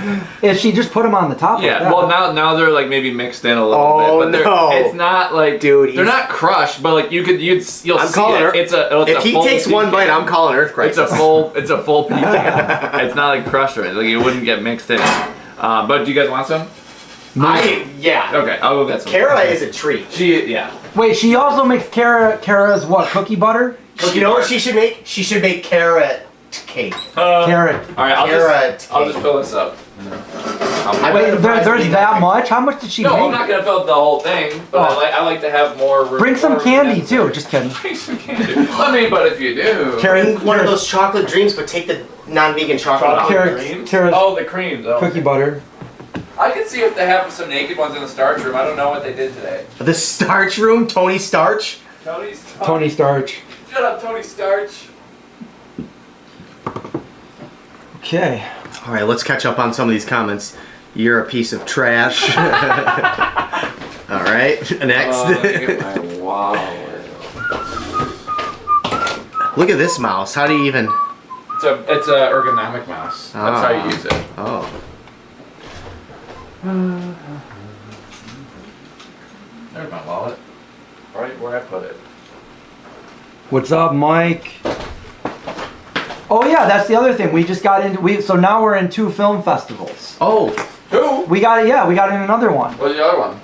[SPEAKER 1] If she just put them on the top.
[SPEAKER 2] Yeah.
[SPEAKER 1] Like that.
[SPEAKER 2] Well, now they're like maybe mixed in a little bit, but
[SPEAKER 3] no.
[SPEAKER 2] It's not like
[SPEAKER 3] Dude,
[SPEAKER 2] they're not crushed, but like you'll
[SPEAKER 3] I'm
[SPEAKER 2] see
[SPEAKER 3] calling
[SPEAKER 2] it.
[SPEAKER 3] her. If he takes one bite, I'm calling Earth
[SPEAKER 2] It's
[SPEAKER 3] Crisis.
[SPEAKER 2] a full pecan. It's not like crushed or anything. Like it wouldn't get mixed in. But do you guys want some?
[SPEAKER 3] Yeah.
[SPEAKER 2] Okay, I'll go get some.
[SPEAKER 3] Kara is a treat.
[SPEAKER 2] Yeah.
[SPEAKER 1] Wait, she also makes Kara's what? Cookie butter?
[SPEAKER 3] You know what she should make? She should make carrot cake.
[SPEAKER 1] Carrot.
[SPEAKER 2] All right, I'll just
[SPEAKER 3] cake.
[SPEAKER 2] fill this up.
[SPEAKER 1] Wait, there's that much? How much did she make?
[SPEAKER 2] No, I'm not gonna fill up the whole thing, but I like to have more room.
[SPEAKER 1] Bring some candy too. Just kidding.
[SPEAKER 2] Bring some candy. I mean, but if you do.
[SPEAKER 3] Bring one of those chocolate dreams, but take the non-vegan chocolate.
[SPEAKER 1] Kara's
[SPEAKER 2] Oh, the creams. Oh.
[SPEAKER 1] cookie butter.
[SPEAKER 2] I can see if they have some naked ones in the starch room. I don't know what they did today.
[SPEAKER 3] The starch room, Tony Starch.
[SPEAKER 1] Tony Starch.
[SPEAKER 2] Shut up, Tony Starch.
[SPEAKER 1] Okay.
[SPEAKER 3] All right, let's catch up on some of these comments. You're a piece of trash. All right, next. Look at this mouse. How do you even?
[SPEAKER 2] It's a ergonomic mouse. That's how you use it.
[SPEAKER 3] Oh.
[SPEAKER 2] There's my wallet. Right where I put it.
[SPEAKER 1] What's up, Mike? Oh yeah, that's the other thing. We just got into so now we're in 2 film festivals.
[SPEAKER 3] Oh.
[SPEAKER 2] Who?
[SPEAKER 1] We got in another one.
[SPEAKER 2] What's the other one?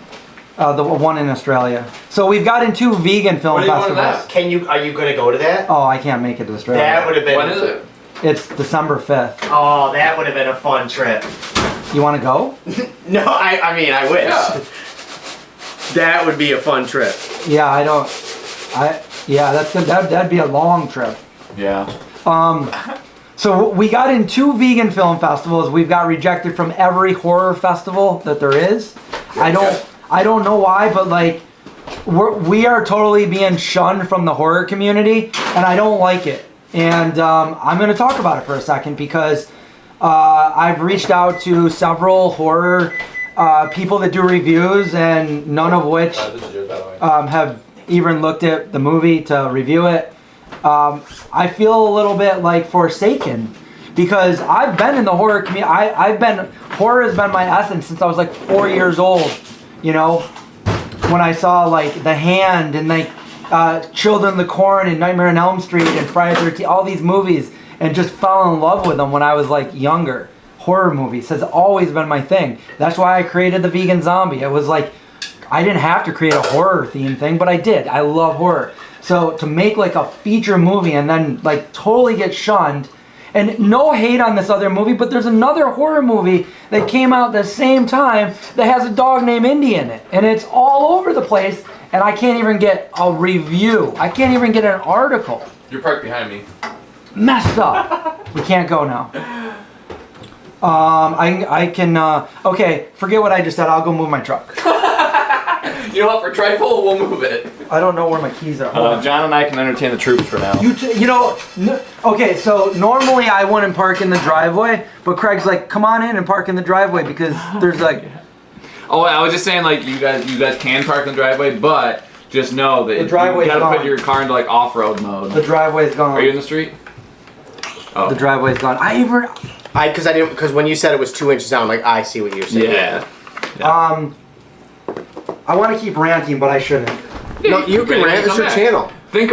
[SPEAKER 1] The one in Australia. So we've got in 2 vegan film
[SPEAKER 2] What are you going to
[SPEAKER 1] festivals.
[SPEAKER 2] that?
[SPEAKER 3] Are you going to go to that?
[SPEAKER 1] Oh, I can't make it to Australia.
[SPEAKER 3] That would have been.
[SPEAKER 2] When is it?
[SPEAKER 1] It's December 5th.
[SPEAKER 3] Oh, that would have been a fun trip.
[SPEAKER 1] You want to go?
[SPEAKER 3] No, I mean, I wish.
[SPEAKER 2] Yeah.
[SPEAKER 3] That would be a fun trip.
[SPEAKER 1] Yeah, yeah, that's good. That'd be a long trip.
[SPEAKER 2] Yeah.
[SPEAKER 1] So we got in 2 vegan film festivals. We've got rejected from every horror festival that there is. I don't know why, but like we are totally being shunned from the horror community, and I don't like it. And I'm going to talk about it for a second because I've reached out to several horror people that do reviews, and none of which have even looked at the movie to review it. I feel a little bit like forsaken because I've been in the horror community. Horror has been my essence since I was like 4 years old. You know, when I saw like The Hand and like Children of the Corn and Nightmare on Elm Street and Friday the 13th, all these movies, and just fell in love with them when I was like younger. Horror movies has always been my thing. That's why I created the Vegan Zombie. It was like, I didn't have to create a horror theme thing, but I did. I love horror. So to make like a feature movie and then like totally get shunned, and no hate on this other movie, but there's another horror movie that came out the same time that has a dog named Indy in it. And it's all over the place, and I can't even get a review. I can't even get an article.
[SPEAKER 2] You're parked behind me.
[SPEAKER 1] Messed up. We can't go now. I can, okay, forget what I just said. I'll go move my truck.
[SPEAKER 2] You know what? For trifle, we'll move it.
[SPEAKER 1] I don't know where my keys are.
[SPEAKER 2] John and I can entertain the troops for now.
[SPEAKER 1] Okay, so normally I wouldn't park in the driveway, but Craig's like, come on in and park in the driveway because there's like...
[SPEAKER 2] Oh, I was just saying, like, you guys can park in the driveway, but just know that you
[SPEAKER 1] driveway's
[SPEAKER 2] gotta
[SPEAKER 1] gone.
[SPEAKER 2] put your car into like off-road mode.
[SPEAKER 1] The driveway's gone.
[SPEAKER 2] Are you in the street? Oh.
[SPEAKER 1] The driveway's gone.
[SPEAKER 3] Because when you said it was 2 inches down, I'm like, I see what you're saying.
[SPEAKER 2] Yeah.
[SPEAKER 1] I want to keep ranting, but I shouldn't.
[SPEAKER 3] No, you can rant. It's your channel.
[SPEAKER 2] Think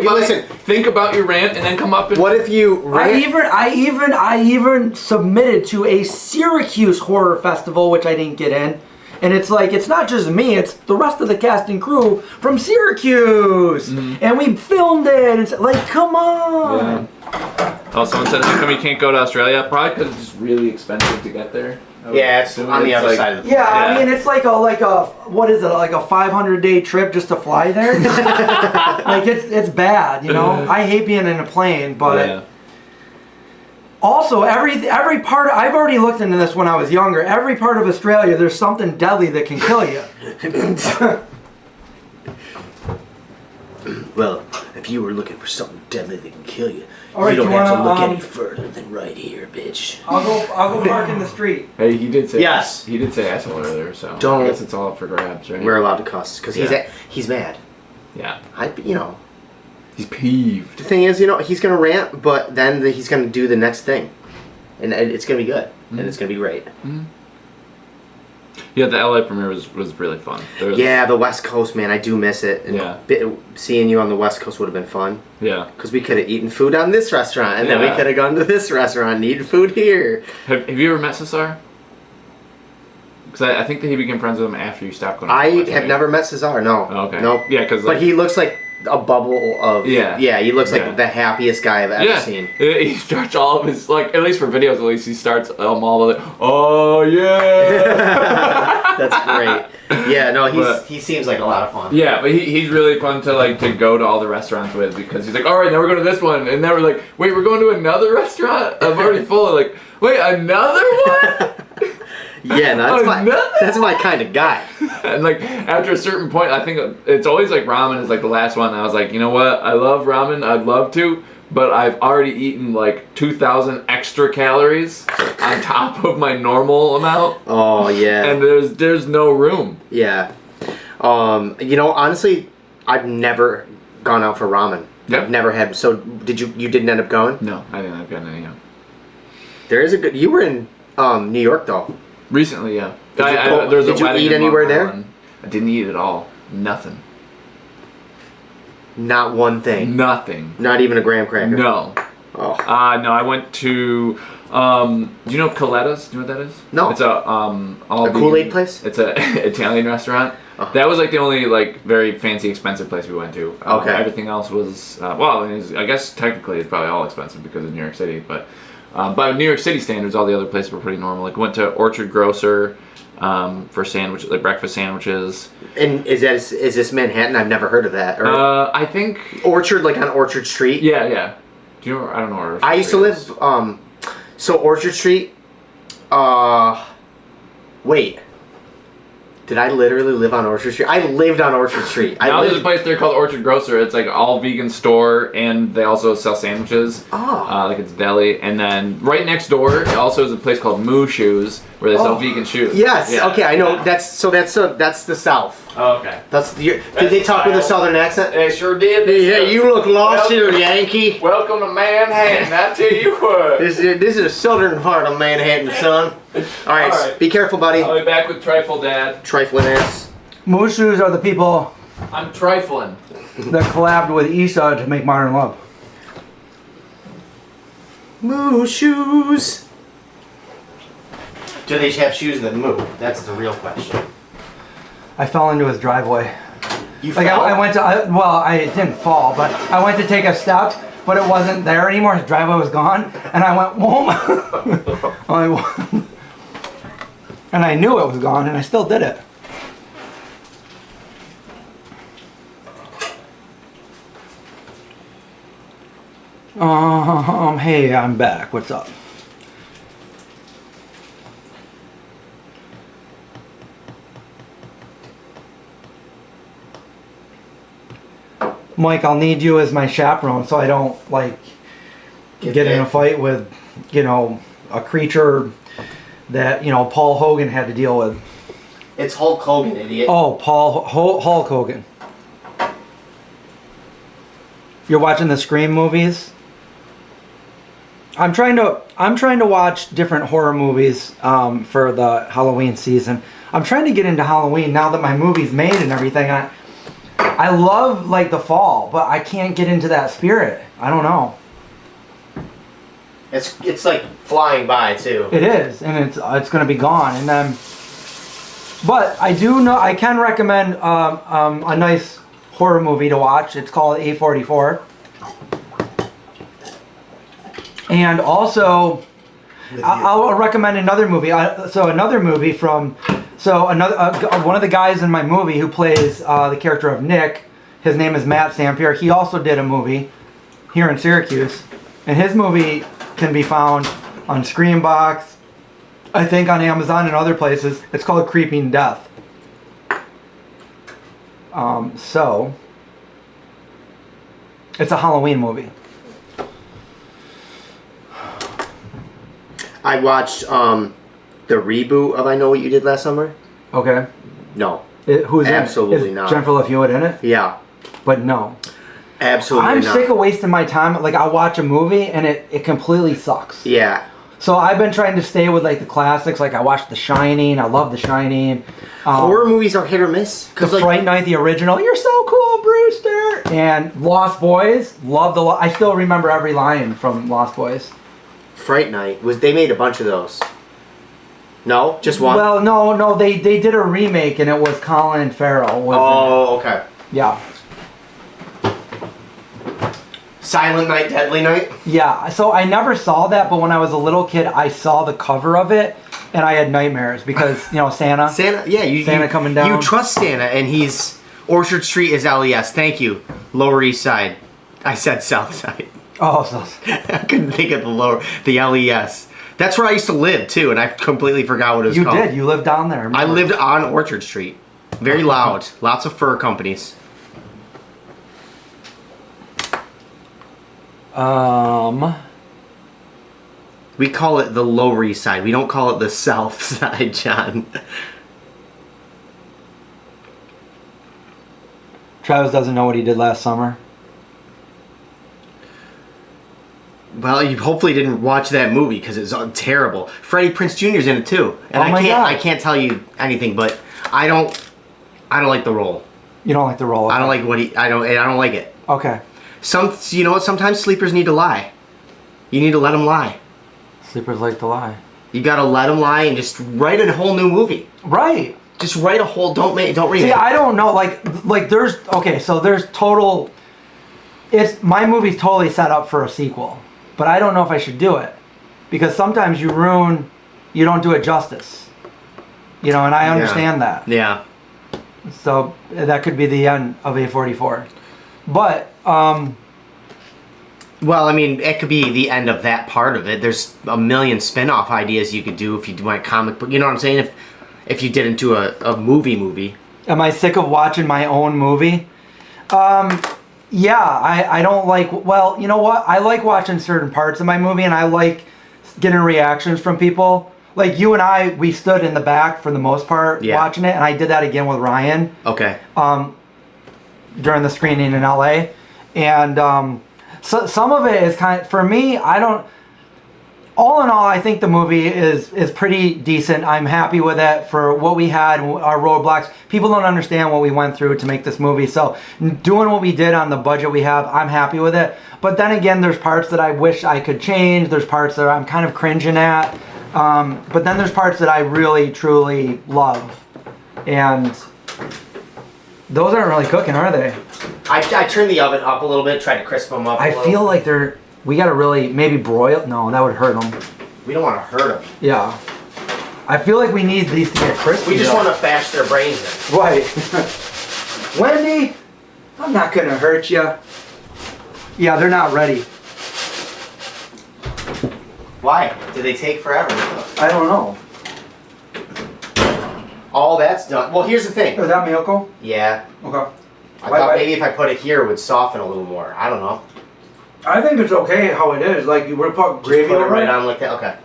[SPEAKER 2] about your rant and then come up and...
[SPEAKER 3] What if you rant?
[SPEAKER 1] I even submitted to a Syracuse horror festival, which I didn't get in. And it's like, it's not just me, it's the rest of the cast and crew from Syracuse. Mm-hmm. And we filmed it. It's like, come on.
[SPEAKER 2] Yeah. Oh, someone said, how come you can't go to Australia? Probably because it's just really expensive to get there.
[SPEAKER 3] Yeah, it's on the other side of the.
[SPEAKER 1] Yeah, I mean it's like a what is it, like a 500-day trip just to fly there? Like it's bad, you know. I hate being in a plane, but also every part. I've already looked into this when I was younger. Every part of Australia, there's something deadly that can kill you.
[SPEAKER 3] Well, if you were looking for something deadly that can kill you,
[SPEAKER 1] right,
[SPEAKER 3] you don't have to look
[SPEAKER 1] wanna,
[SPEAKER 3] any further than right here, bitch.
[SPEAKER 1] I'll go park in the street.
[SPEAKER 2] Hey, he did say
[SPEAKER 3] Yes.
[SPEAKER 2] He did say asshole earlier, so
[SPEAKER 3] Don't.
[SPEAKER 2] I guess it's all up for grabs, right?
[SPEAKER 3] We're allowed to cuss because
[SPEAKER 2] Yeah.
[SPEAKER 3] he's mad.
[SPEAKER 2] Yeah. He's peeved.
[SPEAKER 3] The thing is, he's gonna rant, but then he's gonna do the next thing, and it's gonna be good, and it's gonna be great.
[SPEAKER 2] Yeah, the LA premiere was really fun.
[SPEAKER 3] Yeah, the West Coast, man, I do miss it. And seeing you on the West Coast would have been fun.
[SPEAKER 2] Yeah.
[SPEAKER 3] Because we could have eaten food on this restaurant, and then we
[SPEAKER 2] Yeah.
[SPEAKER 3] could have gone to this restaurant and eaten food here.
[SPEAKER 2] Have you ever met Cesar? Because I think that he became friends with him after you stopped going.
[SPEAKER 3] I
[SPEAKER 2] to
[SPEAKER 3] have never met Cesar, no.
[SPEAKER 2] Oh, okay.
[SPEAKER 3] Nope.
[SPEAKER 2] Yeah, because
[SPEAKER 3] But he looks like a bubble of...
[SPEAKER 2] Yeah.
[SPEAKER 3] Yeah, he looks
[SPEAKER 2] Yeah.
[SPEAKER 3] like the happiest guy I've ever seen.
[SPEAKER 2] He starts all of his, like, at least for videos at least, he starts all of it. Oh, yeah!
[SPEAKER 3] That's great. Yeah, no,
[SPEAKER 2] But-
[SPEAKER 3] he seems like a lot of fun.
[SPEAKER 2] Yeah, but he's really fun to go to all the restaurants with because he's like, all right, now we're going to this one. And then we're like, wait, we're going to another restaurant? I'm already full. Like, wait, another one?
[SPEAKER 3] Yeah, no, that's my kind of guy.
[SPEAKER 2] And like after a certain point, I think it's always like ramen is like the last one. And I was like, you know what? I love ramen. I'd love to, but I've already eaten like 2,000 extra calories on top of my normal amount.
[SPEAKER 3] Oh yeah.
[SPEAKER 2] And there's no room.
[SPEAKER 3] Yeah. Honestly, I've never gone out for ramen.
[SPEAKER 2] Yeah.
[SPEAKER 3] I've never had. So you didn't end up going?
[SPEAKER 2] No, I didn't have gotten any.
[SPEAKER 3] There is a good. You were in New York though.
[SPEAKER 2] Recently, yeah.
[SPEAKER 3] Did you eat anywhere there?
[SPEAKER 2] I didn't eat at all. Nothing.
[SPEAKER 3] Not one thing.
[SPEAKER 2] Nothing.
[SPEAKER 3] Not even a graham cracker.
[SPEAKER 2] No.
[SPEAKER 3] Oh.
[SPEAKER 2] No, I went to. Do you know Coletta's? Do you know what that is?
[SPEAKER 3] No.
[SPEAKER 2] It's a all
[SPEAKER 3] A Kool-Aid place?
[SPEAKER 2] It's a Italian restaurant.
[SPEAKER 3] Oh.
[SPEAKER 2] That was like the only like very fancy expensive place we went to.
[SPEAKER 3] Okay.
[SPEAKER 2] Everything else was I guess technically it's probably all expensive because of New York City, but by New York City standards, all the other places were pretty normal. Like we went to Orchard Grocer for sandwiches, like breakfast sandwiches.
[SPEAKER 3] And is this Manhattan? I've never heard of that. Or
[SPEAKER 2] I think
[SPEAKER 3] Orchard, like on Orchard Street.
[SPEAKER 2] Yeah. Do you know? I don't know where.
[SPEAKER 3] I used to live. So Orchard Street. Wait. Did I literally live on Orchard Street? I lived on Orchard Street.
[SPEAKER 2] Now there's a place there called Orchard Grocer. It's like all vegan store, and they also sell sandwiches.
[SPEAKER 3] Oh.
[SPEAKER 2] Like it's deli, and then right next door also is a place called Moo Shoes where they sell vegan shoes.
[SPEAKER 3] Yes.
[SPEAKER 2] Yeah.
[SPEAKER 3] Okay, I know.
[SPEAKER 2] Yeah.
[SPEAKER 3] That's the South.
[SPEAKER 2] Oh, okay.
[SPEAKER 3] Did they talk with a Southern accent?
[SPEAKER 2] They sure did.
[SPEAKER 3] Yeah, you look lost here, Yankee.
[SPEAKER 2] Welcome to Manhattan. I tell you what.
[SPEAKER 3] This is a southern part of Manhattan, son. All right. Be careful, buddy.
[SPEAKER 2] I'll be back with Trifle Dad.
[SPEAKER 3] Trifling ass.
[SPEAKER 1] Moose Shoes are the people
[SPEAKER 2] I'm trifling.
[SPEAKER 1] that collabed with Issa to make Modern Love.
[SPEAKER 3] Moo shoes. Do they have shoes that move? That's the real question.
[SPEAKER 1] I fell into his driveway.
[SPEAKER 3] You
[SPEAKER 1] Like
[SPEAKER 3] fell?
[SPEAKER 1] I didn't fall, but I went to take a step, but it wasn't there anymore. His driveway was gone, and I went, whoa. And I knew it was gone, and I still did it. Hey, I'm back. What's up? Mike, I'll need you as my chaperone so I don't like get in a fight with, a creature that, Paul Hogan had to deal with.
[SPEAKER 3] It's Hulk Hogan, idiot.
[SPEAKER 1] Oh, Hulk Hogan. You're watching the Scream movies? I'm trying to watch different horror movies for the Halloween season. I'm trying to get into Halloween now that my movie's made and everything. I love like the fall, but I can't get into that spirit. I don't know.
[SPEAKER 3] It's like flying by too.
[SPEAKER 1] It is, and it's going to be gone. And then, but I do know I can recommend a nice horror movie to watch. It's called A44. And also, I'll recommend another movie. Another movie from one of the guys in my movie who plays the character of Nick. His name is Matt Sampier. He also did a movie here in Syracuse, and his movie can be found on Screenbox, I think on Amazon and other places. It's called Creeping Death. It's a Halloween movie.
[SPEAKER 3] I watched the reboot of I Know What You Did Last Summer.
[SPEAKER 1] Okay.
[SPEAKER 3] No.
[SPEAKER 1] Who's
[SPEAKER 3] absolutely
[SPEAKER 1] in it?
[SPEAKER 3] not?
[SPEAKER 1] Is Jennifer Love Hewitt in it?
[SPEAKER 3] Yeah.
[SPEAKER 1] But no.
[SPEAKER 3] Absolutely
[SPEAKER 1] I'm
[SPEAKER 3] not.
[SPEAKER 1] sick of wasting my time. Like, I watch a movie and it completely sucks.
[SPEAKER 3] Yeah.
[SPEAKER 1] So I've been trying to stay with like the classics. Like I watched The Shining. I love The Shining.
[SPEAKER 3] Horror movies are hit or miss.
[SPEAKER 1] The Fright Night, the original. You're so cool, Brewster. And Lost Boys. Love I still remember every line from Lost Boys.
[SPEAKER 3] Fright Night they made a bunch of those. No, just one.
[SPEAKER 1] Well, no, they did a remake and it was Colin Farrell.
[SPEAKER 3] Okay.
[SPEAKER 1] Yeah.
[SPEAKER 3] Silent Night, Deadly Night.
[SPEAKER 1] Yeah. So I never saw that, but when I was a little kid, I saw the cover of it, and I had nightmares because Santa.
[SPEAKER 3] Santa
[SPEAKER 1] coming down.
[SPEAKER 3] You trust Santa, and he's Orchard Street is LES. Thank you, Lower East Side. I said South Side.
[SPEAKER 1] Oh, so
[SPEAKER 3] I couldn't think of the LES. That's where I used to live too, and I completely forgot what it was called.
[SPEAKER 1] You did. You lived down there.
[SPEAKER 3] I lived on Orchard Street. Very loud. Lots of fur companies. We call it the Lower East Side. We don't call it the South Side, John.
[SPEAKER 1] Travis doesn't know what he did last summer.
[SPEAKER 3] Well, you hopefully didn't watch that movie because it's terrible. Freddie Prinze Jr.'s in it too, and I can't tell you anything, but I don't like the role.
[SPEAKER 1] You don't like the role. Okay.
[SPEAKER 3] I don't like I don't like it.
[SPEAKER 1] Okay.
[SPEAKER 3] Sometimes sleepers need to lie. You need to let them lie.
[SPEAKER 1] Sleepers like to lie.
[SPEAKER 3] You gotta let them lie and just write a whole new movie.
[SPEAKER 1] Right.
[SPEAKER 3] Just write a whole. Don't remake.
[SPEAKER 1] See, I don't know. Like there's there's total. My movie's totally set up for a sequel, but I don't know if I should do it because sometimes you don't do it justice. And I understand that.
[SPEAKER 3] Yeah.
[SPEAKER 1] So that could be the end of A44, but
[SPEAKER 3] Well, I mean, it could be the end of that part of it. There's a million spin-off ideas you could do if you went comic book. You know what I'm saying? If you did into a movie.
[SPEAKER 1] Am I sick of watching my own movie? Yeah, I don't like. Well, you know what? I like watching certain parts of my movie, and I like getting reactions from people. Like you and we stood in the back for the most part watching it, and I did that again with Ryan.
[SPEAKER 3] Okay.
[SPEAKER 1] During the screening in LA, and so some of it is for me. I don't. All in all, I think the movie is pretty decent. I'm happy with it for what we had, our roadblocks. People don't understand what we went through to make this movie. So doing what we did on the budget we have, I'm happy with it. But then again, there's parts that I wish I could change. There's parts that I'm kind of cringing at. But then there's parts that I really, truly love. And those aren't really cooking, are they?
[SPEAKER 3] I turned the oven up a little bit, tried to crisp them up.
[SPEAKER 1] I feel like we gotta really maybe broil. No, that would hurt them.
[SPEAKER 3] We don't want to hurt them.
[SPEAKER 1] Yeah. I feel like we need these to get crispy.
[SPEAKER 3] We just want to bash their brains in.
[SPEAKER 1] Right. Wendy, I'm not gonna hurt you. Yeah, they're not ready.
[SPEAKER 3] Why? Do they take forever?
[SPEAKER 1] I don't know.
[SPEAKER 3] All that's done. Well, here's the thing.
[SPEAKER 1] Is that Miyoko?
[SPEAKER 3] Yeah.
[SPEAKER 1] Okay.
[SPEAKER 3] I thought maybe if I put it here, it would soften a little more. I don't know.
[SPEAKER 1] I think it's okay how it is. Like you would put gravy
[SPEAKER 3] put it
[SPEAKER 1] over
[SPEAKER 3] right
[SPEAKER 1] it.
[SPEAKER 3] on like that. Okay.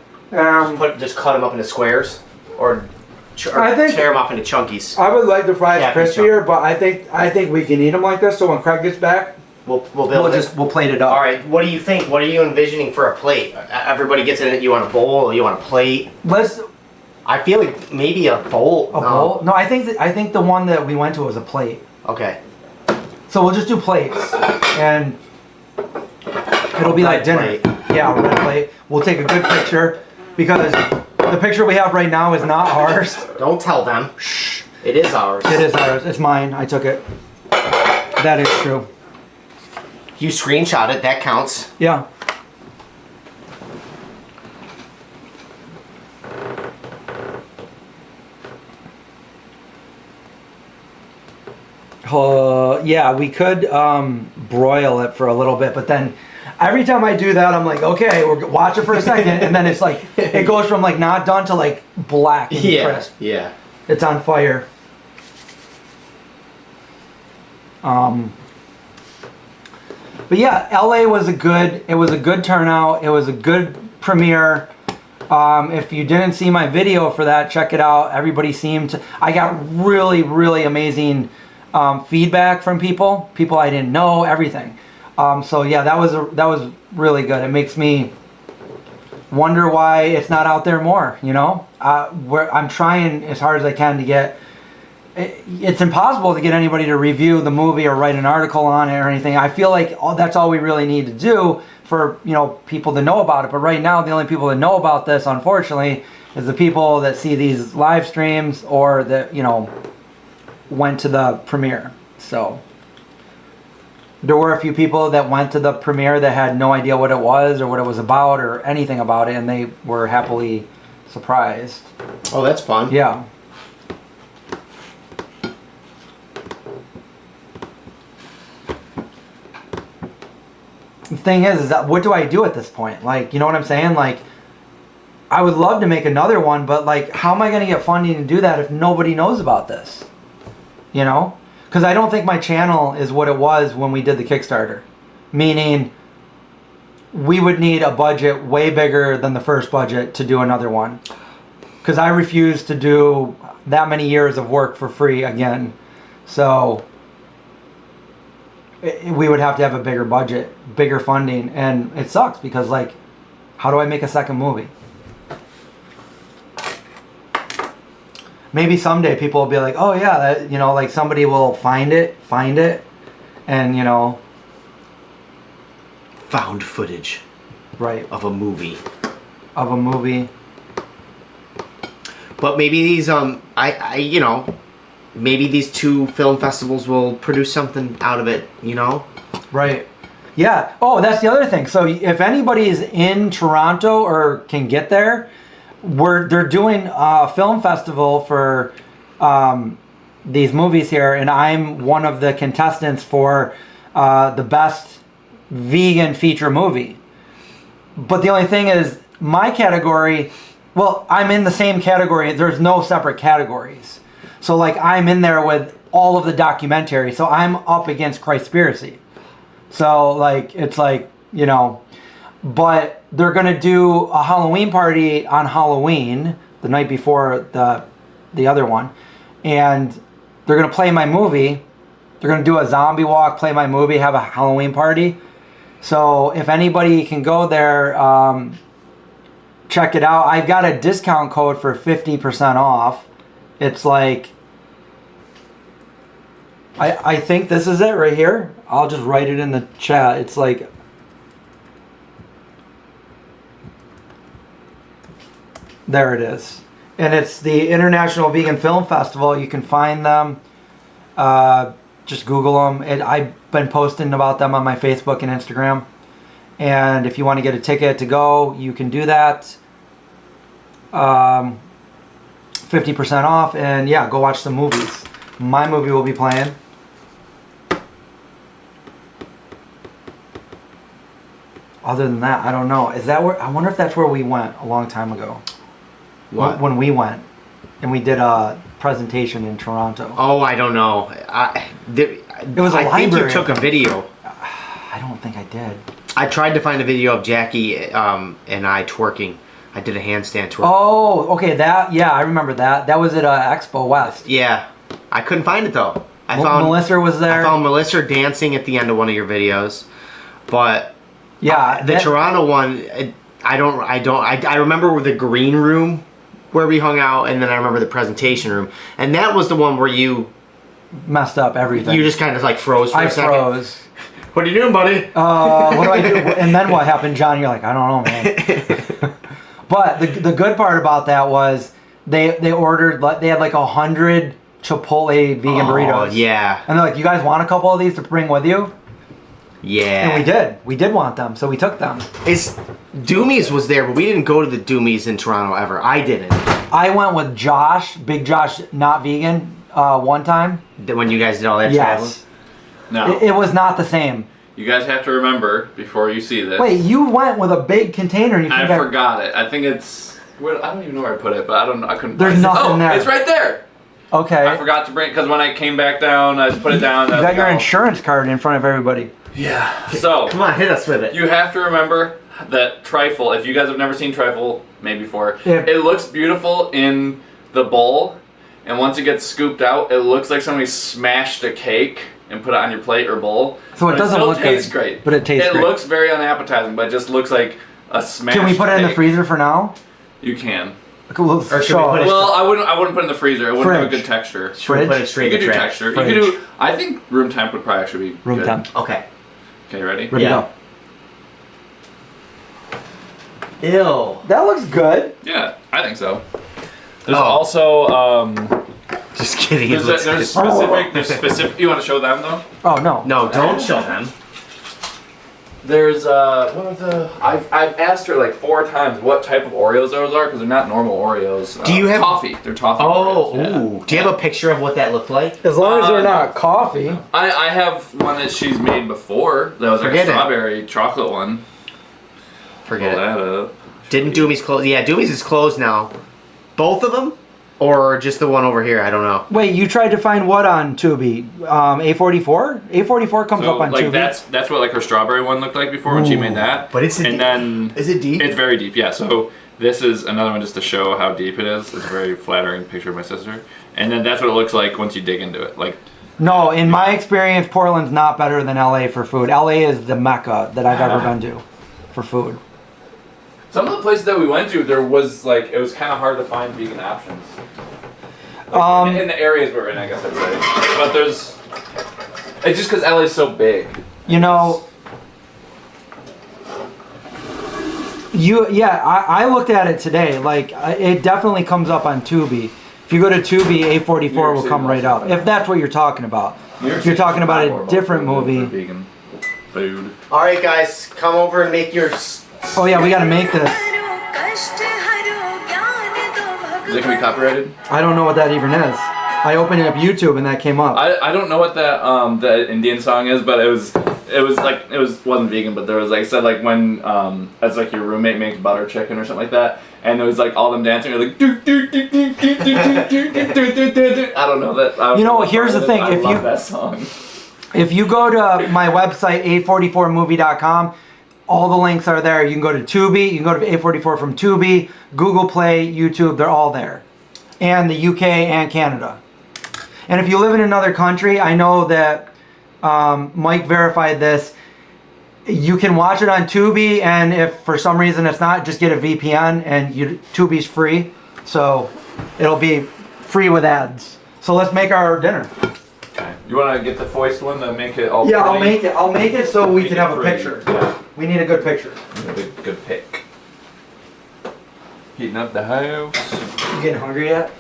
[SPEAKER 3] Just cut them up into squares, or tear them off into chunkies.
[SPEAKER 1] I would like the fries
[SPEAKER 3] Yeah,
[SPEAKER 1] crispier, but I think we can eat them like this. So when Craig gets back,
[SPEAKER 3] we'll
[SPEAKER 1] plate it up.
[SPEAKER 3] All right. What do you think? What are you envisioning for a plate? Everybody gets in it. You want a bowl? Or you want a plate? I feel like maybe a bowl.
[SPEAKER 1] A bowl? No, I think the one that we went to was a plate.
[SPEAKER 3] Okay.
[SPEAKER 1] So we'll just do plates, and it'll be like dinner.
[SPEAKER 3] Plate.
[SPEAKER 1] Yeah, a red plate. We'll take a good picture because the picture we have right now is not ours.
[SPEAKER 3] Don't tell them. Shh. It is ours.
[SPEAKER 1] It is ours. It's mine. I took it. That is true.
[SPEAKER 3] You screenshot it. That counts.
[SPEAKER 1] Yeah. Yeah, we could broil it for a little bit, but then every time I do that, I'm like, okay, we'll watch it for a second, and then it's like, it goes from like not done to like black and crisp.
[SPEAKER 3] Yeah.
[SPEAKER 1] It's on fire. But yeah, LA was a good turnout. It was a good premiere. If you didn't see my video for that, check it out. Everybody I got really, really amazing feedback from people I didn't know, everything. So yeah, that was really good. It makes me wonder why it's not out there more, you know? I'm trying as hard as I can to get. It's impossible to get anybody to review the movie or write an article on it or anything. I feel like that's all we really need to do for, you know, people to know about it. But right now, the only people that know about this, unfortunately, is the people that see these live streams or that, you know, went to the premiere. So there were a few people that went to the premiere that had no idea what it was or what it was about or anything about it, and they were happily surprised.
[SPEAKER 3] Oh, that's fun.
[SPEAKER 1] Yeah. The thing is that what do I do at this point? Like, you know what I'm saying? Like, I would love to make another one, but like, how am I going to get funding to do that if nobody knows about this? You know? Because I don't think my channel is what it was when we did the Kickstarter. Meaning, we would need a budget way bigger than the first budget to do another one. Because I refuse to do that many years of work for free again. So we would have to have a bigger budget, bigger funding, and it sucks because, like, how do I make a second movie? Maybe someday people will be like, oh yeah, that, you know, like somebody will find it, and, you know.
[SPEAKER 3] Found footage.
[SPEAKER 1] Right.
[SPEAKER 3] Of a movie. But maybe these, you know, maybe these 2 film festivals will produce something out of it, you know?
[SPEAKER 1] Right. Yeah. Oh, that's the other thing. So if anybody is in Toronto or can get there, they're doing a film festival for these movies here, and I'm one of the contestants for the best vegan feature movie. But the only thing is, my category, well, I'm in the same category. There's no separate categories. So, like, I'm in there with all of the documentary. So I'm up against Christspiracy. So, like, it's like, you know. But they're going to do a Halloween party on Halloween, the night before the other one. And they're going to play my movie. They're going to do a zombie walk, play my movie, have a Halloween party. So if anybody can go there, check it out. I've got a discount code for 50% off. It's like, I think this is it right here. I'll just write it in the chat. It's like, there it is. And it's the International Vegan Film Festival. You can find them. Just Google them. I've been posting about them on my Facebook and Instagram. And if you want to get a ticket to go, you can do that. 50% off. And yeah, go watch some movies. My movie will be playing. Other than that, I don't know. Is that where? I wonder if that's where we went a long time ago.
[SPEAKER 3] What?
[SPEAKER 1] When we went and we did a presentation in Toronto.
[SPEAKER 3] Oh, I don't know.
[SPEAKER 1] It was a
[SPEAKER 3] I think
[SPEAKER 1] library.
[SPEAKER 3] you took a video.
[SPEAKER 1] I don't think I did.
[SPEAKER 3] I tried to find a video of Jackie and I twerking. I did a handstand twerk.
[SPEAKER 1] Oh, okay. Yeah, I remember that. That was at Expo West.
[SPEAKER 3] Yeah. I couldn't find it though.
[SPEAKER 1] Melissa was there.
[SPEAKER 3] I found Melissa dancing at the end of one of your videos. But
[SPEAKER 1] yeah,
[SPEAKER 3] the Toronto one, I remember the green room where we hung out, and then I remember the presentation room. And that was the one where you
[SPEAKER 1] messed up everything.
[SPEAKER 3] You just kind of like froze for a second.
[SPEAKER 1] I froze.
[SPEAKER 3] What are you doing, buddy?
[SPEAKER 1] What do I do? And then what happened, John? You're like, I don't know, man. But the good part about that was they ordered, they had like 100 Chipotle vegan burritos.
[SPEAKER 3] Yeah.
[SPEAKER 1] And they're like, you guys want a couple of these to bring with you?
[SPEAKER 3] Yeah.
[SPEAKER 1] And we did. We did want them, so we took them.
[SPEAKER 3] Doomie's was there, but we didn't go to the Doomie's in Toronto ever. I didn't.
[SPEAKER 1] I went with Josh, Big Josh, not vegan. one time.
[SPEAKER 3] When you guys did all that traveling?
[SPEAKER 1] Yes.
[SPEAKER 2] Now,
[SPEAKER 1] It was not the same.
[SPEAKER 2] you guys have to remember before you see this.
[SPEAKER 1] Wait, you went with a big container and you came
[SPEAKER 2] I
[SPEAKER 1] back.
[SPEAKER 2] forgot it. I think it's. Well, I don't even know where I put it, but I don't know. I couldn't.
[SPEAKER 1] There's
[SPEAKER 2] find it.
[SPEAKER 1] nothing there.
[SPEAKER 2] It's right there.
[SPEAKER 1] Okay.
[SPEAKER 2] I forgot to bring because when I came back down, I just put it down.
[SPEAKER 1] You got your insurance card in front of everybody.
[SPEAKER 2] Yeah. So
[SPEAKER 3] Come on, hit us with it.
[SPEAKER 2] you have to remember that trifle. If you guys have never seen trifle, maybe before,
[SPEAKER 1] Yeah.
[SPEAKER 2] it looks beautiful in the bowl, and once it gets scooped out, it looks like somebody smashed a cake and put it on your plate or bowl.
[SPEAKER 1] So it
[SPEAKER 2] But
[SPEAKER 1] doesn't
[SPEAKER 2] still
[SPEAKER 1] look
[SPEAKER 2] tastes
[SPEAKER 1] good,
[SPEAKER 2] great.
[SPEAKER 1] but it tastes
[SPEAKER 2] It
[SPEAKER 1] great.
[SPEAKER 2] looks very unappetizing, but it just looks like a smashed.
[SPEAKER 1] Can we put it in the
[SPEAKER 2] cake.
[SPEAKER 1] freezer for now?
[SPEAKER 2] You can.
[SPEAKER 1] Cool.
[SPEAKER 3] Or should we
[SPEAKER 1] show
[SPEAKER 3] put
[SPEAKER 1] us.
[SPEAKER 3] it-
[SPEAKER 2] Well, I wouldn't put it in the freezer. It wouldn't have a
[SPEAKER 1] Fridge.
[SPEAKER 2] good texture.
[SPEAKER 3] Should we put
[SPEAKER 1] Fridge?
[SPEAKER 3] it straight
[SPEAKER 2] You could
[SPEAKER 3] in
[SPEAKER 2] do
[SPEAKER 3] the trash?
[SPEAKER 2] texture.
[SPEAKER 1] Fridge.
[SPEAKER 2] You could do. I think room temp would probably actually be
[SPEAKER 1] Room
[SPEAKER 2] good.
[SPEAKER 1] temp.
[SPEAKER 3] Okay.
[SPEAKER 2] Okay, ready?
[SPEAKER 1] Ready
[SPEAKER 3] Yeah.
[SPEAKER 1] to
[SPEAKER 3] Ew.
[SPEAKER 1] go. That looks good.
[SPEAKER 2] Yeah, I think so. There's
[SPEAKER 3] Oh.
[SPEAKER 2] also
[SPEAKER 3] Just kidding.
[SPEAKER 2] there's specific. You want to show them though?
[SPEAKER 1] Oh no.
[SPEAKER 3] No, don't show them.
[SPEAKER 2] There's what are the? I've asked her like 4 times what type of Oreos those are because they're not normal Oreos.
[SPEAKER 3] Do you have-
[SPEAKER 2] toffee? They're toffee.
[SPEAKER 3] Oh,
[SPEAKER 2] Oreos, yeah.
[SPEAKER 3] ooh. Do you have a picture of what that looked like?
[SPEAKER 1] As long as they're
[SPEAKER 2] Uh,
[SPEAKER 1] not coffee.
[SPEAKER 2] I have one that she's made before. That was like
[SPEAKER 3] Forget
[SPEAKER 2] a
[SPEAKER 3] it.
[SPEAKER 2] strawberry chocolate one.
[SPEAKER 3] Forget
[SPEAKER 2] Pull
[SPEAKER 3] it.
[SPEAKER 2] that up.
[SPEAKER 3] Didn't Doomy's close? Yeah, Doomy's is closed now. Both of them? Or just the one over here? I don't know.
[SPEAKER 1] Wait, you tried to find what on Tubi? A44? A44 comes
[SPEAKER 2] So
[SPEAKER 1] up on
[SPEAKER 2] like
[SPEAKER 1] Tubi.
[SPEAKER 2] that's what like her strawberry one looked like before when she made that.
[SPEAKER 3] But it's a
[SPEAKER 2] and
[SPEAKER 3] deep-
[SPEAKER 2] then
[SPEAKER 3] Is it deep?
[SPEAKER 2] it's very deep. Yeah. So this is another one just to show how deep it is. It's a very flattering picture of my sister. And then that's what it looks like once you dig into it. Like
[SPEAKER 1] No, in my experience, Portland's not better than LA for food. LA is the mecca that I've ever been to for food.
[SPEAKER 2] some of the places that we went to, there was like it was kind of hard to find vegan options. Like, in the areas we're in, I guess I'd say. But there's. It's just because LA is so big.
[SPEAKER 1] You know, I looked at it today. Like, it definitely comes up on Tubi. If you go to Tubi, A44 will come right up. If that's what you're talking about. If you're talking about a different movie.
[SPEAKER 2] Vegan food.
[SPEAKER 3] All right, guys, come over and make your.
[SPEAKER 1] Oh yeah, we gotta make this.
[SPEAKER 2] Is it gonna be copyrighted?
[SPEAKER 1] I don't know what that even is. I opened up YouTube and that came up.
[SPEAKER 2] I don't know what that the Indian song is, but it wasn't vegan, but there was like said like when as like your roommate makes butter chicken or something like that, and it was like all them dancing, like do do do do do do do do do do do. I don't know that. I don't
[SPEAKER 1] You know,
[SPEAKER 2] what
[SPEAKER 1] here's
[SPEAKER 2] part
[SPEAKER 1] the
[SPEAKER 2] of it is.
[SPEAKER 1] thing,
[SPEAKER 2] I
[SPEAKER 1] if
[SPEAKER 2] love
[SPEAKER 1] you-
[SPEAKER 2] that song.
[SPEAKER 1] If you go to my website, a44movie.com, all the links are there. You can go to Tubi, you can go to A44 from Tubi, Google Play, YouTube, they're all there. And the UK and Canada. And if you live in another country, I know that Mike verified this. You can watch it on Tubi, and if for some reason it's not, just get a VPN, and Tubi's free. So it'll be free with ads. So let's make our dinner.
[SPEAKER 2] Okay. You want to get the foist one to make it all?
[SPEAKER 1] Yeah, I'll
[SPEAKER 2] pretty?
[SPEAKER 1] make it. I'll make it so we
[SPEAKER 2] Make
[SPEAKER 1] can
[SPEAKER 2] it
[SPEAKER 1] have a
[SPEAKER 2] pretty.
[SPEAKER 1] picture.
[SPEAKER 2] Yeah.
[SPEAKER 1] We need a good picture.
[SPEAKER 2] Good pick. Heating up the house.
[SPEAKER 1] You getting hungry yet?